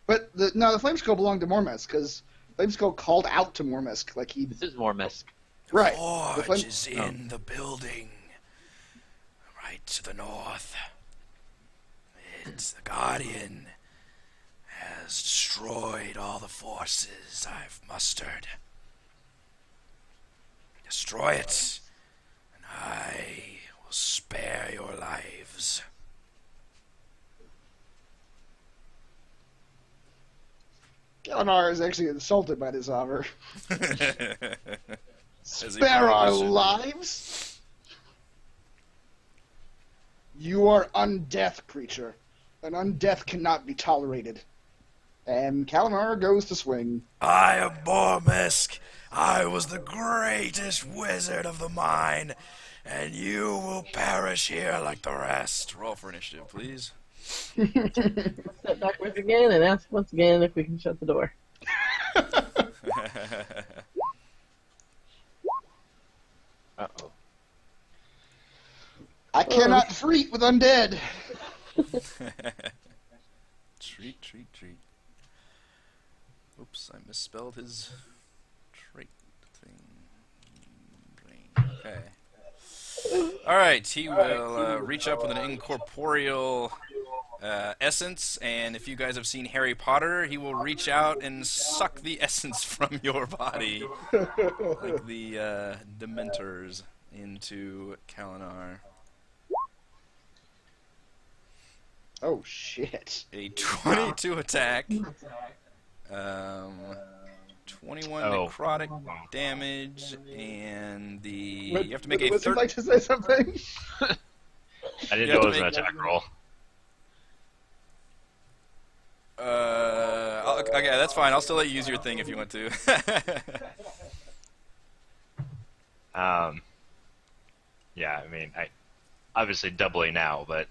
But the Flame Skull belonged to Mormesk, because Flame Skull called out to Mormesk like he... This is more Mormesk. Right. The The forge Flame- is in the building. Right to the north. It's the Guardian has destroyed all the forces I've mustered. Destroy it, and I will spare your lives. Kalinar is actually insulted by this offer. As he Spare our probably should be. lives? You are undeath, creature. An undeath cannot be tolerated. And Kalinar goes to swing. I am Bormesk. I was the greatest wizard of the mine, and you will perish here like the rest. Roll for initiative, please. Step backwards again and ask once again if we can shut the door. Uh-oh. I cannot treat with undead. Treat, treat, treat. Oops, I misspelled his trait thing. Brain. Okay. Alright, he will reach up with an incorporeal essence, and if you guys have seen Harry Potter, he will reach out and suck the essence from your body, like the Dementors, into Kalinar. Oh, shit. A 22 attack. 21 necrotic damage, and you have to make a Would you 13. like to say something? I didn't You know have it was to an make- attack roll. Okay, that's fine. I'll still let you use your thing if you want to. Yeah, I mean, I obviously doubly now, but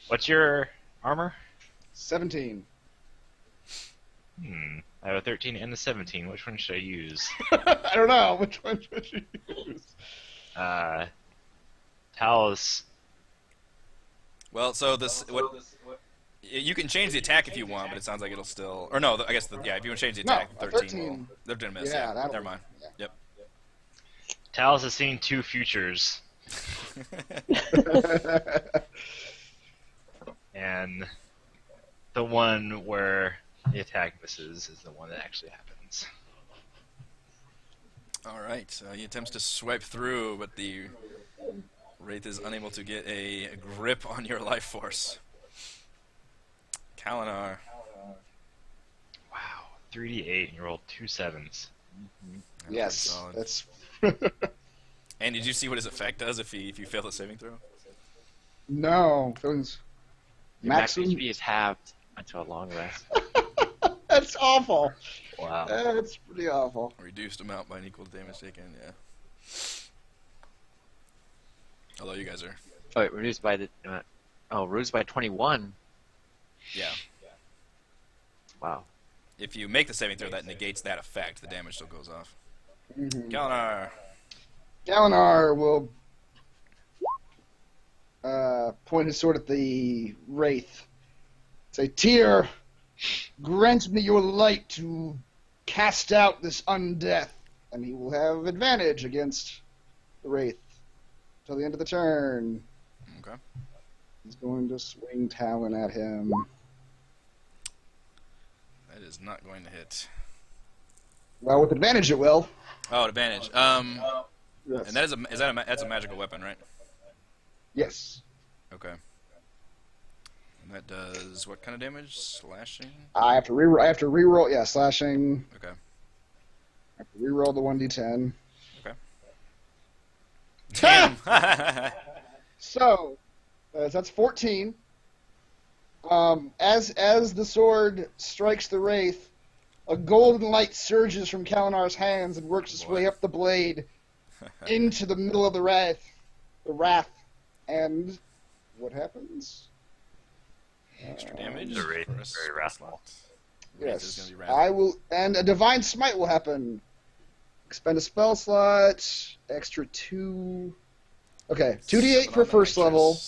what's your armor? 17. I have a 13 and a 17. Which one should I use? I don't know. Which one should you use? Talus. Well, so you can change the attack if you want, but it sounds like it'll still. Or no, I guess if you want to change the attack, No, 13. They're gonna miss. Yeah, Yeah, that'll- never mind. yeah. Yep. Talus has seen two futures, and the one where the attack misses is the one that actually happens. All right. He attempts to swipe through, but the Wraith is unable to get a grip on your life force. Kalinar. Wow, 3d8 and you rolled 2 7s. That's Yes, pretty solid. that's And did you see what his effect does if you fail the saving throw? no. Those Your max maximum. HP is halved until a long rest. That's awful. Wow. That's pretty awful. Reduced amount by an equal to damage taken. Yeah. Although you guys are. Oh, wait, reduced by the. Reduced by 21. Yeah. Wow. If you make the saving throw, that negates that effect. The damage still goes off. Mm-hmm. Galinar. Galinar will point his sword at the Wraith. Say, Tyr, grant me your light to cast out this undeath, and he will have advantage against the Wraith till the end of the turn. Okay. He's going to swing Talon at him. That is not going to hit. Well, with advantage it will. Oh, advantage. Yes. And that's a magical weapon, right? Yes. Okay. And that does what kind of damage? Slashing. I have to reroll. Yeah, slashing. Okay. I have to reroll the 1d10. Okay. Damn. So, that's 14. As the sword strikes the Wraith, a golden light surges from Kalinar's hands and works its way up the blade into the middle of the Wrath. And what happens? Extra damage. The Wraith for is a very wrathful. Wraith is Yes, gonna be wrathful. I will, and a divine smite will happen. Expend a spell slot. Extra 2. Okay, 2d8 for first level.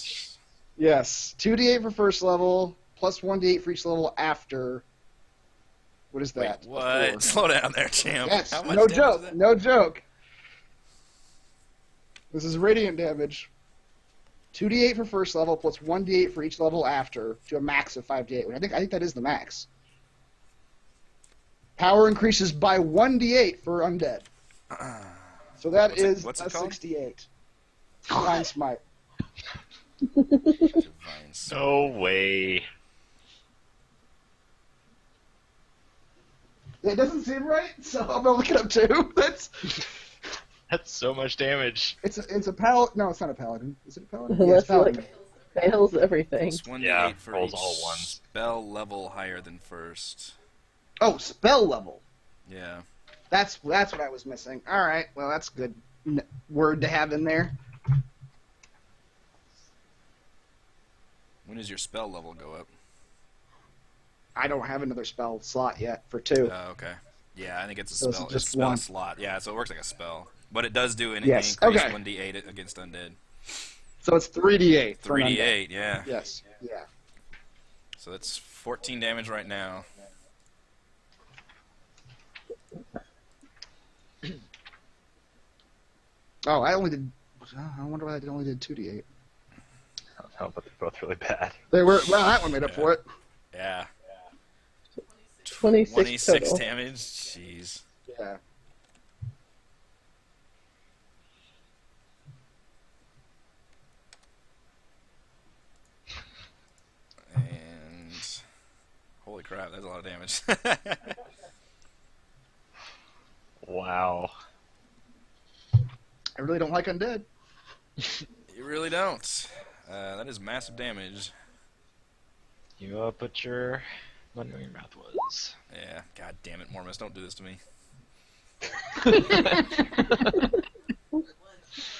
Yes, 2d8 for first level, plus 1d8 for each level after. What is Wait, that? what? 4. Slow down there, champ. Yes, How much no damage is joke, that? no joke. This is radiant damage. 2d8 for first level, plus 1d8 for each level after, to a max of 5d8. I think that is the max. Power increases by 1d8 for undead. So that is what's a it called? 68. Divine smite. Divine Smite. No way. It doesn't seem right, so I'm gonna look it up too. That's so much damage. It's a paladin. No, it's not a paladin. Is it a paladin? That's Yeah, it's paladin. like fails everything. Plus 1d8 Yeah, for rolls each all ones. spell level higher than first. Oh, spell level. Yeah. That's what I was missing. All right, well that's a good word to have in there. When does your spell level go up? I don't have another spell slot yet for 2. Oh, okay. Yeah, I think it's a So it's spell. just It's a spell one. slot. Yeah, so it works like a spell. But it does do an Yes, increased okay. 1d8 against undead. So it's 3d8. for an undead. 3d8, yeah. Yes. Yeah. So that's 14 damage right now. Oh, I only did. I wonder why I only did 2d8. Oh, but they're both really bad. They were well. That one made up for it. Yeah. 26 26 total. damage? Jeez. Yeah. And holy crap, that's a lot of damage. Wow. I really don't like undead. You really don't. That is massive damage. You put your money where your mouth was. Yeah, god damn it, Mormus, don't do this to me.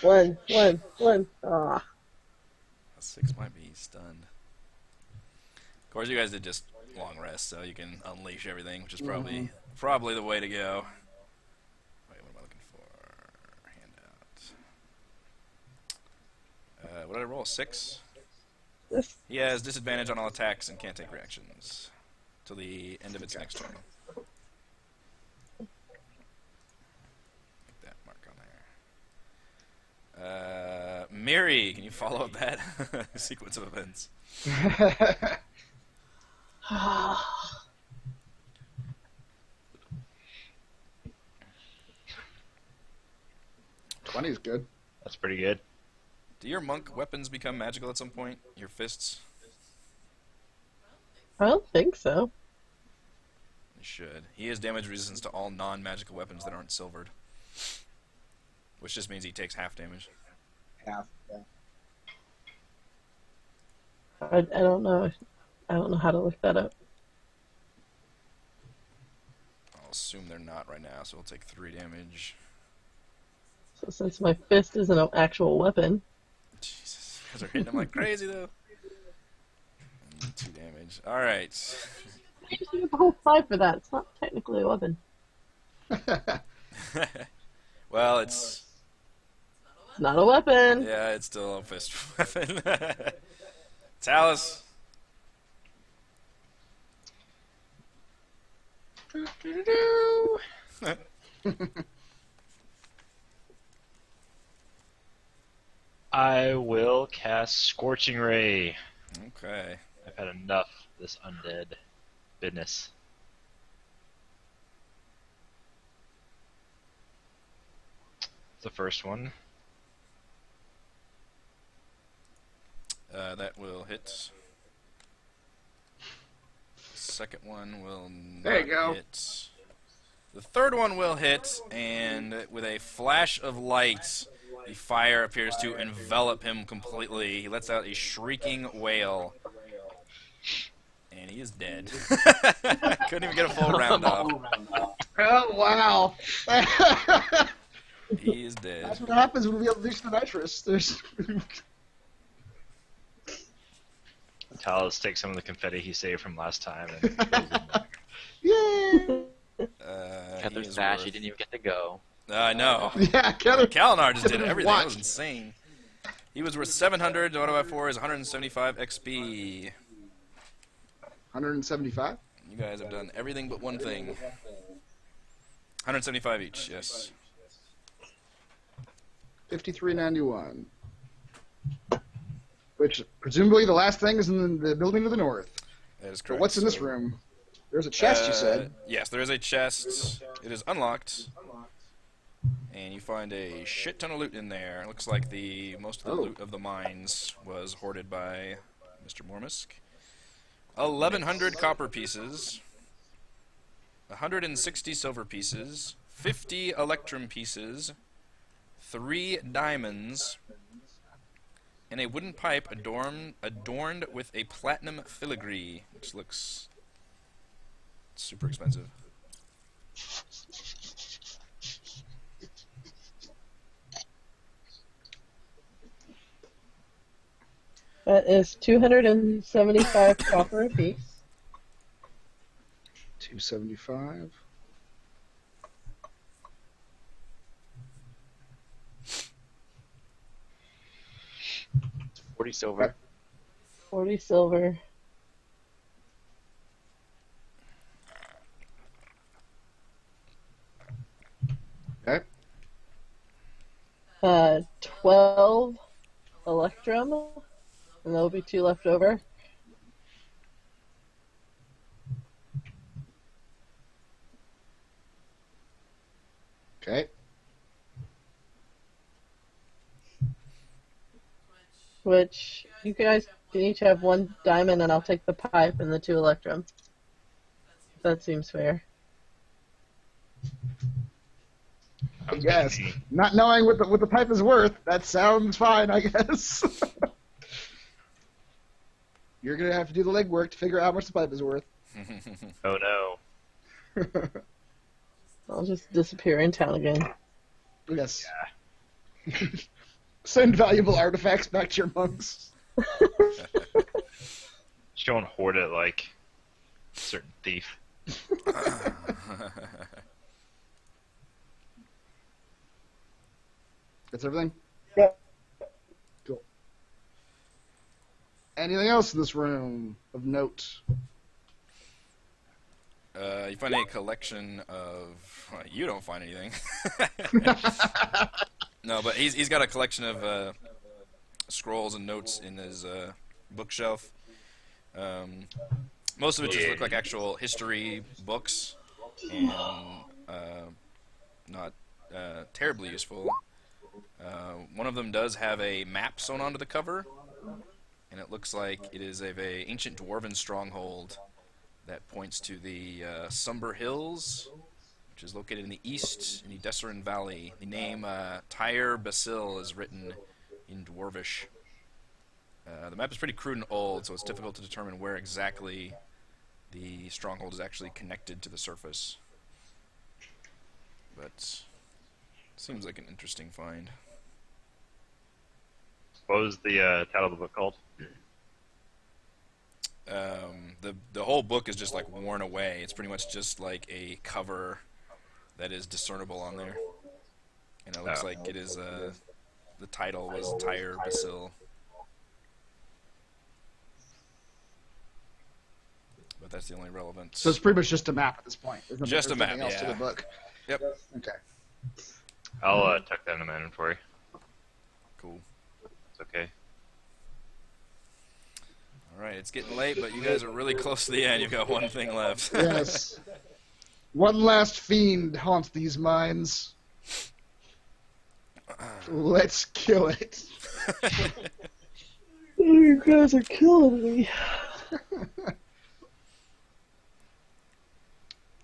One. Ah. A 6 might be stunned. Of course, you guys did just long rest, so you can unleash everything, which is probably the way to go. Wait, what am I looking for? Handout. What did I roll? 6? This- He has disadvantage on all attacks and can't take reactions till the end of its next turn. Make that mark on there. Miri, can you follow up that sequence of events? 20 is good. That's pretty good. Do your monk weapons become magical at some point? Your fists? I don't think so. He should. He has damage resistance to all non-magical weapons that aren't silvered. Which just means he takes half damage. Half. Yeah. I don't know. I don't know how to look that up. I'll assume they're not right now, so we'll take 3 damage. So since my fist isn't an actual weapon, Jesus, you guys are hitting him like crazy, though. And 2 damage. Alright. I usually get the whole 5 for that. It's not technically a weapon. Well, it's... It's not a weapon. Yeah, it's still a fist weapon. Talus. I will cast Scorching Ray. Okay. I've had enough of this undead business. The first one. That will hit. Second one will not There you go. hit. The third one will hit, and with a flash of light, the fire appears to envelop him completely. He lets out a shrieking wail, and he is dead. Couldn't even get a full round off. Oh, wow. He is dead. That's what happens when we unleash the nitrous. There's... Talos takes some of the confetti he saved from last time and throws it in there. Yay! Cut their he is stash, worth- he didn't even get to go. I know. Yeah, Keller. Kalinar just did everything. That was Watch. insane. He was worth 700. Divided by 4 is 175 XP. 175? You guys have done everything but one thing. 175 each, yes. 5391. Which, presumably, the last thing is in the building to the north. That is But correct. what's in this So, room? There's a chest, you said. Yes, there is a chest. It is unlocked. And you find a shit ton of loot in there. It looks like most of the Oh. loot of the mines was hoarded by Mr. Mormisk. 1,100 copper pieces. 160 silver pieces. 50 electrum pieces. 3 diamonds. And a wooden pipe adorned with a platinum filigree, which looks super expensive. That is 275 copper apiece. 275. It's 40 silver. 40 silver. Okay. 12 electrum, and there'll be 2 left over. Okay. Which you guys can each have 1 diamond, and I'll take the pipe and the 2 electrum. That seems fair. I guess. Not knowing what the pipe is worth, that sounds fine, I guess. You're going to have to do the legwork to figure out how much the pipe is worth. Oh no. I'll just disappear in town again. Yes. Send valuable artifacts back to your monks. Just go and hoard it like a certain thief. That's everything? Yeah. Cool. Anything else in this room of note? You find a collection of... Well, you don't find anything. No, but he's got a collection of scrolls and notes in his bookshelf. Most of it just look like actual history books, and not terribly useful. One of them does have a map sewn onto the cover, and it looks like it is of a ancient dwarven stronghold that points to the Somber Hills, which is located in the east in the Desserin Valley. The name Tyre Basil is written in Dwarvish. The map is pretty crude and old, so it's difficult to determine where exactly the stronghold is actually connected to the surface. But seems like an interesting find. What was the title of the book called? The whole book is just like worn away. It's pretty much just like a cover that is discernible on there, and it looks like it is the title was Tyre Basil, but that's the only relevant. So it's pretty much just a map at this point. There's nothing, Just a map, nothing else to yeah. the book. Yep. Okay. I'll tuck that in my inventory. Cool. It's okay. All right, it's getting late, but you guys are really close to the end. You've got one thing left. Yes. One last fiend haunts these mines. Let's kill it. Oh, you guys are killing me.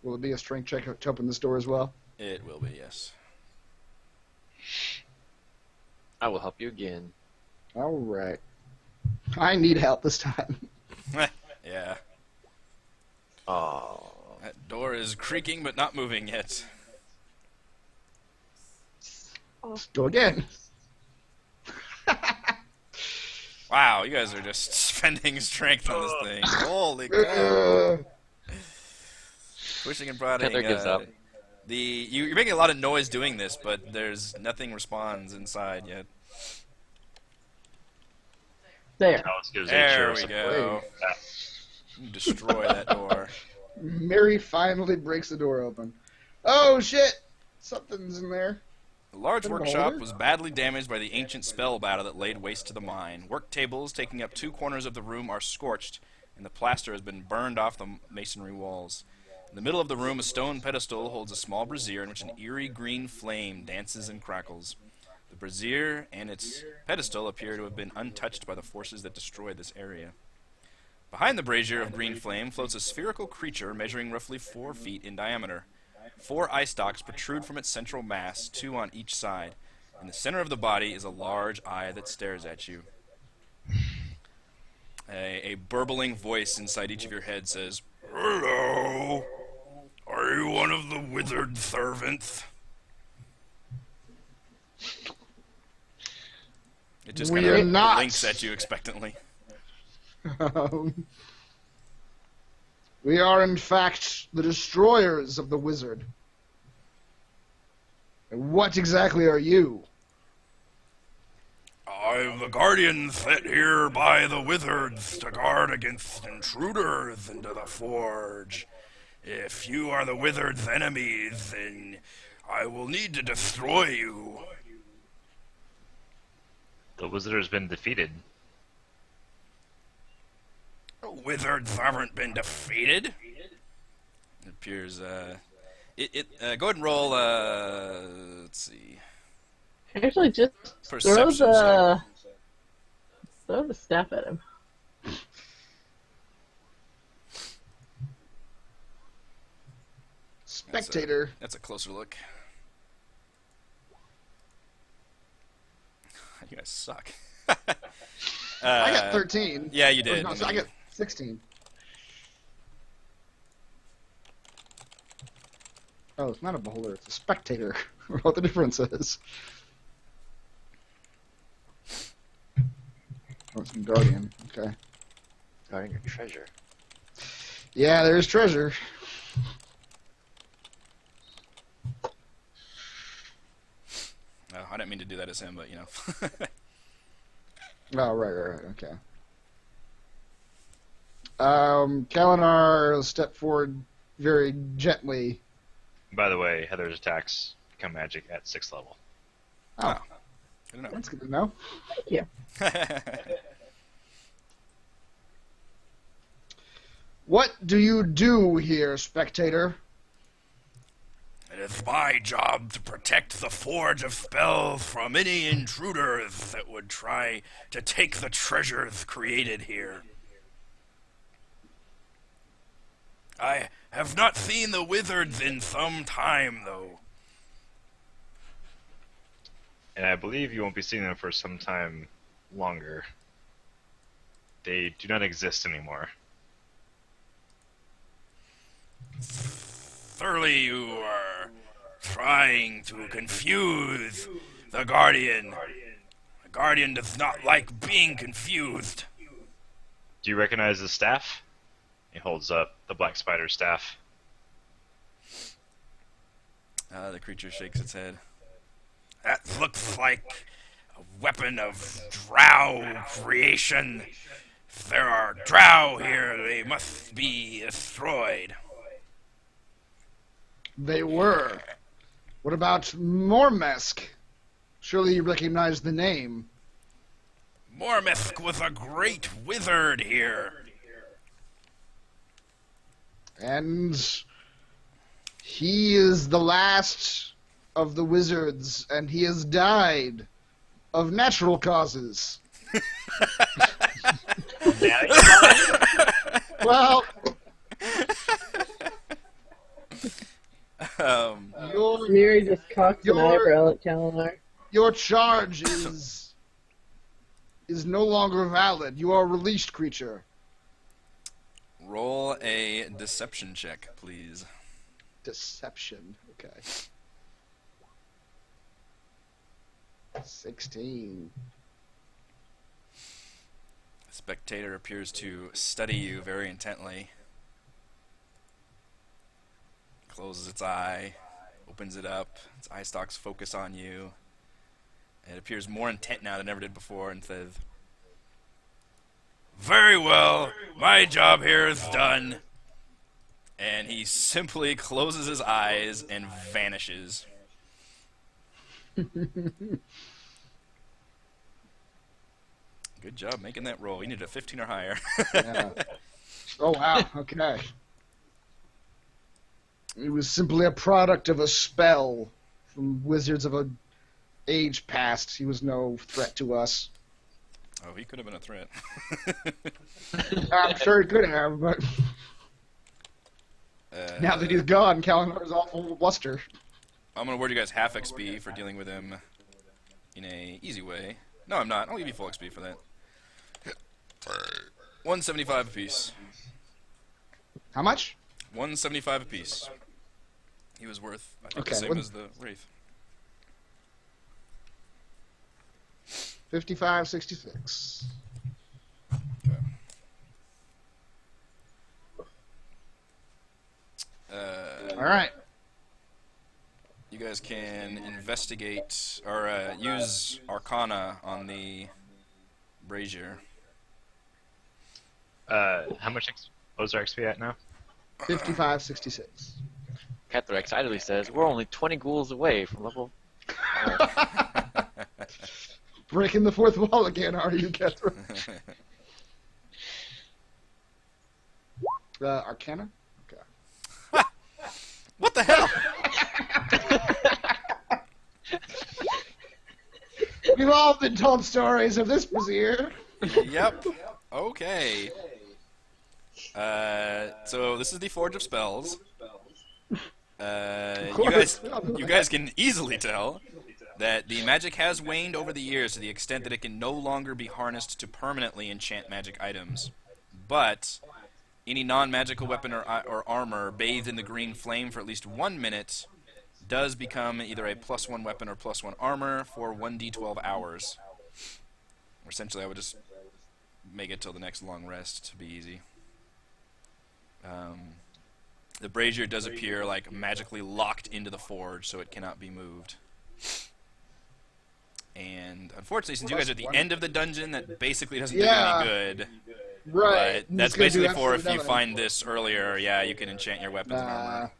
Will it be a strength check to open this door as well? It will be, yes. I will help you again. All right. I need help this time. Yeah. Oh. That door is creaking but not moving yet. Let's go again. Wow, you guys are just spending strength on this thing. Holy cow. Pushing and prodding. Heather gives up. You're making a lot of noise doing this, but there's nothing responds inside yet. There. Alice gives a There cheer we of go. support. You destroy that door. Mary finally breaks the door open. Oh shit! Something's in there. The large Put it in the workshop holder? was badly damaged by the ancient spell battle that laid waste to the mine. Work tables taking up 2 corners of the room are scorched, and the plaster has been burned off the masonry walls. In the middle of the room, a stone pedestal holds a small brazier in which an eerie green flame dances and crackles. The brazier and its pedestal appear to have been untouched by the forces that destroyed this area. Behind the brazier of green flame floats a spherical creature measuring roughly 4 feet in diameter. 4 eye stalks protrude from its central mass, 2 on each side. In the center of the body is a large eye that stares at you. A burbling voice inside each of your heads says, "Hello, are you one of the withered servants?" It just We kind are of not. blinks at you expectantly. We are, in fact, the destroyers of the wizard. And what exactly are you? I'm the guardian set here by the wizards to guard against intruders into the forge. If you are the wizard's enemies, then I will need to destroy you. The wizard has been defeated. Wizards haven't been defeated. It appears, go ahead and roll, let's see. Actually, just Perception check. throw the staff at him. Spectator. That's a closer look. You guys suck. I got 13. Yeah, you Or did. no, so I got 16. Oh, it's not a beholder, it's a spectator. What the difference is. Oh, it's a guardian. Okay. Guarding your treasure. Yeah, there's treasure. Oh, I didn't mean to do that as him, but you know. Oh, right, okay. Kalinar will step forward very gently. By the way, Heather's attacks become magic at 6th level. Oh, I don't know. that's good to know. Thank you. What do you do here, spectator? It is my job to protect the Forge of Spells from any intruders that would try to take the treasures created here. I have not seen the wizards in some time, though. And I believe you won't be seeing them for some time longer. They do not exist anymore. Surely you are trying to confuse the Guardian. The Guardian does not like being confused. Do you recognize the staff? He holds up the black spider staff. The creature shakes its head. That looks like a weapon of drow creation. If there are drow here, they must be destroyed. They were. What about Mormesk? Surely you recognize the name. Mormesk was a great wizard here. And he is the last of the wizards, and he has died of natural causes. Well, Miri just cocked an your- eyebrow at Kalinar. your charge is no longer valid. You are a released creature. Roll a deception check, please. Deception. Okay. 16. The spectator appears to study you very intently. Closes its eye, opens it up, its eye stalks focus on you. It appears more intent now than ever did before and says, "Very well, my job here is done." And he simply closes his eyes and vanishes. Good job making that roll. You needed a 15 or higher. Yeah. Oh, wow. Okay. It was simply a product of a spell from wizards of an age past. He was no threat to us. Oh, he could have been a threat. I'm sure he could have, but now that he's gone, Kalinar's all full of bluster. I'm going to award you guys half XP for dealing with him in a easy way. No, I'm not. I'll give you full XP for that. 175 apiece. How much? 175 apiece. He was worth, I think, the Okay, same what- as the Wraith. 55, 66. All right. You guys can investigate or use Arcana on the brazier. How much? What is our XP at now? 55, 66. Kethra excitedly says, "We're only 20 ghouls away from level." Breaking the fourth wall again, are you, Kethra? Arcana? Okay. What the hell? We've all been told stories of this brazier. Yep. Okay. So this is the Forge of Spells. You guys can easily tell that the magic has waned over the years to the extent that it can no longer be harnessed to permanently enchant magic items. But any non-magical weapon or armor bathed in the green flame for at least 1 minute does become either a +1 weapon or +1 armor for 1d12 hours. Or essentially, I would just make it till the next long rest to be easy. The brazier does appear like magically locked into the forge, so it cannot be moved. And unfortunately, since you guys are at the end of the dungeon, that basically doesn't do you Yeah. any good. Right. But that's basically for if you find this earlier, yeah, you can enchant your weapons and armor.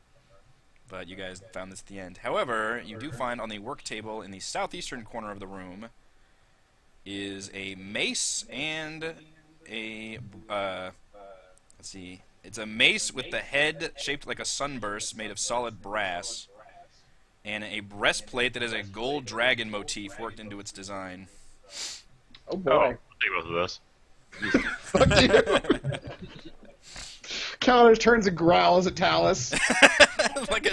But you guys found this at the end. However, you do find on the work table in the southeastern corner of the room is a mace and a let's see. It's a mace with the head shaped like a sunburst made of solid brass, and a breastplate that has a gold dragon motif worked into its design. Oh Oh, boy. I'll take both of those. Fuck you. Calendar turns and growls at Talus. like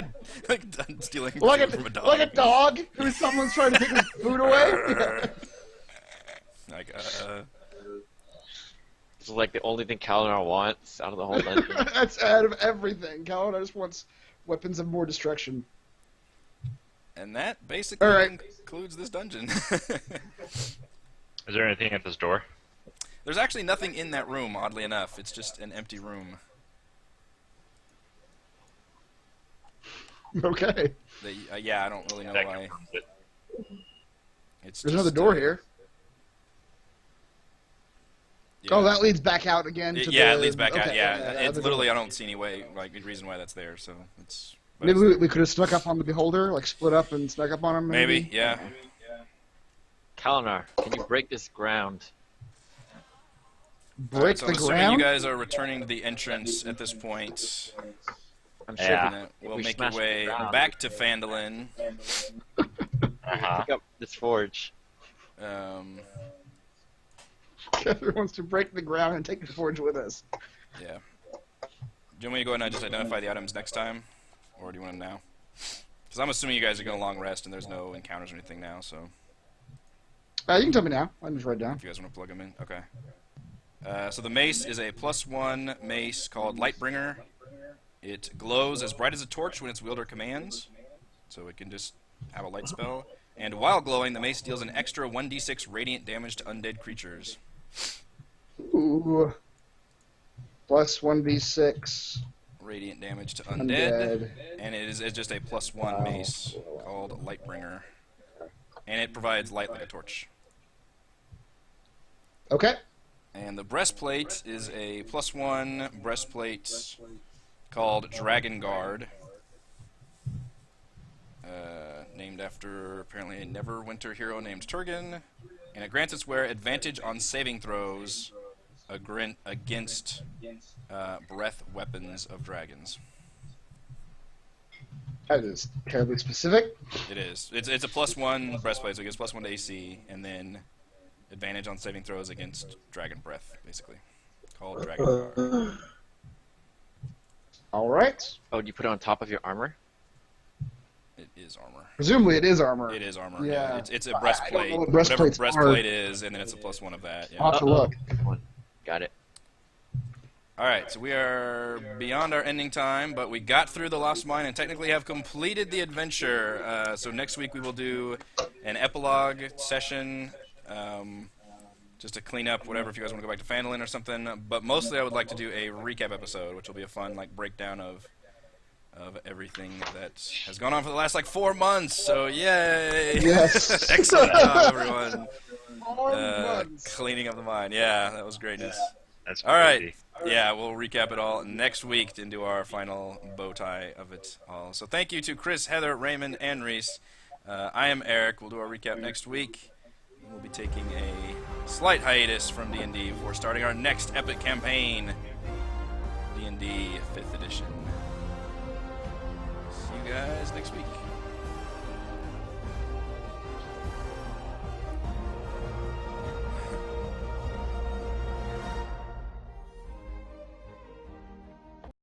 stealing like food from a dog. Like a dog who someone's trying to take his food away. Like, It's like the only thing Kalinar wants out of the whole dungeon. That's out of everything. Calendar just wants weapons of more destruction. and that basically All right. concludes this dungeon. Is there anything at this door? There's actually nothing in that room, oddly enough. It's just an empty room. Okay. Yeah, I don't really know That why. confirms it. It's There's just, another door here. Yeah. Oh, that leads back out again. To Yeah, the... it leads back out. okay, Yeah, that it's other literally door. I don't see any way, like, reason why that's there. So it's but Maybe we could have snuck up on the beholder, like split up and snuck up on him. maybe, yeah. Kalinar, can you break this ground? Break Alright, so the I'm assuming ground. you guys are returning to the entrance at this point. I'm Yeah. sure And then we'll we make your smash way the ground. back to Phandelver. Uh-huh. Pick up this forge. Catherine wants to break the ground and take the forge with us. Yeah. Do you want me to go ahead and just identify the items next time? Or do you want them now? Because I'm assuming you guys are going to long rest and there's no encounters or anything now, so You can tell me now. I can just write it down. if you guys want to plug them in. Okay. So the mace is a +1 mace called Lightbringer. It glows as bright as a torch when its wielder commands, so it can just have a light spell. And while glowing, the mace deals an extra 1d6 radiant damage to undead creatures. Ooh. Plus 1d6. Radiant damage to Undead. and it is just a +1 mace called Lightbringer. And it provides light like a torch. Okay. And the breastplate is a +1 breastplate called Dragon Guard. Named after apparently a Neverwinter hero named Turgon. And it grants its wearer advantage on saving throws against breath weapons of dragons. That is terribly specific. It is. It's a +1 breastplate, so it gives +1 to AC, and then advantage on saving throws against dragon breath, basically. Called Dragon Guard. All right. Oh, do you put it on top of your armor? It is armor. Presumably it is armor. It is armor. Yeah. It's a I don't breastplate. know what Whatever breastplates breastplate are. is, and then it's a +1 of that. Yeah. I'll have to look. Good one. Got it. Alright, so we are beyond our ending time, but we got through the Lost Mine and technically have completed the adventure. So next week we will do an epilogue session, just to clean up whatever if you guys want to go back to Phandelver or something. But mostly I would like to do a recap episode, which will be a fun breakdown of everything that has gone on for the last 4 months. So yay! Yes. Excellent job, everyone. 4 months. Cleaning up the mine. Yeah, that was greatness. That's All right. crazy. Yeah, we'll recap it all next week and do our final bow tie of it all. So thank you to Chris, Heather, Raymond, and Reese. I am Eric. We'll do our recap next week. We'll be taking a slight hiatus from D&D before starting our next epic campaign, D&D 5th edition. See you guys next week.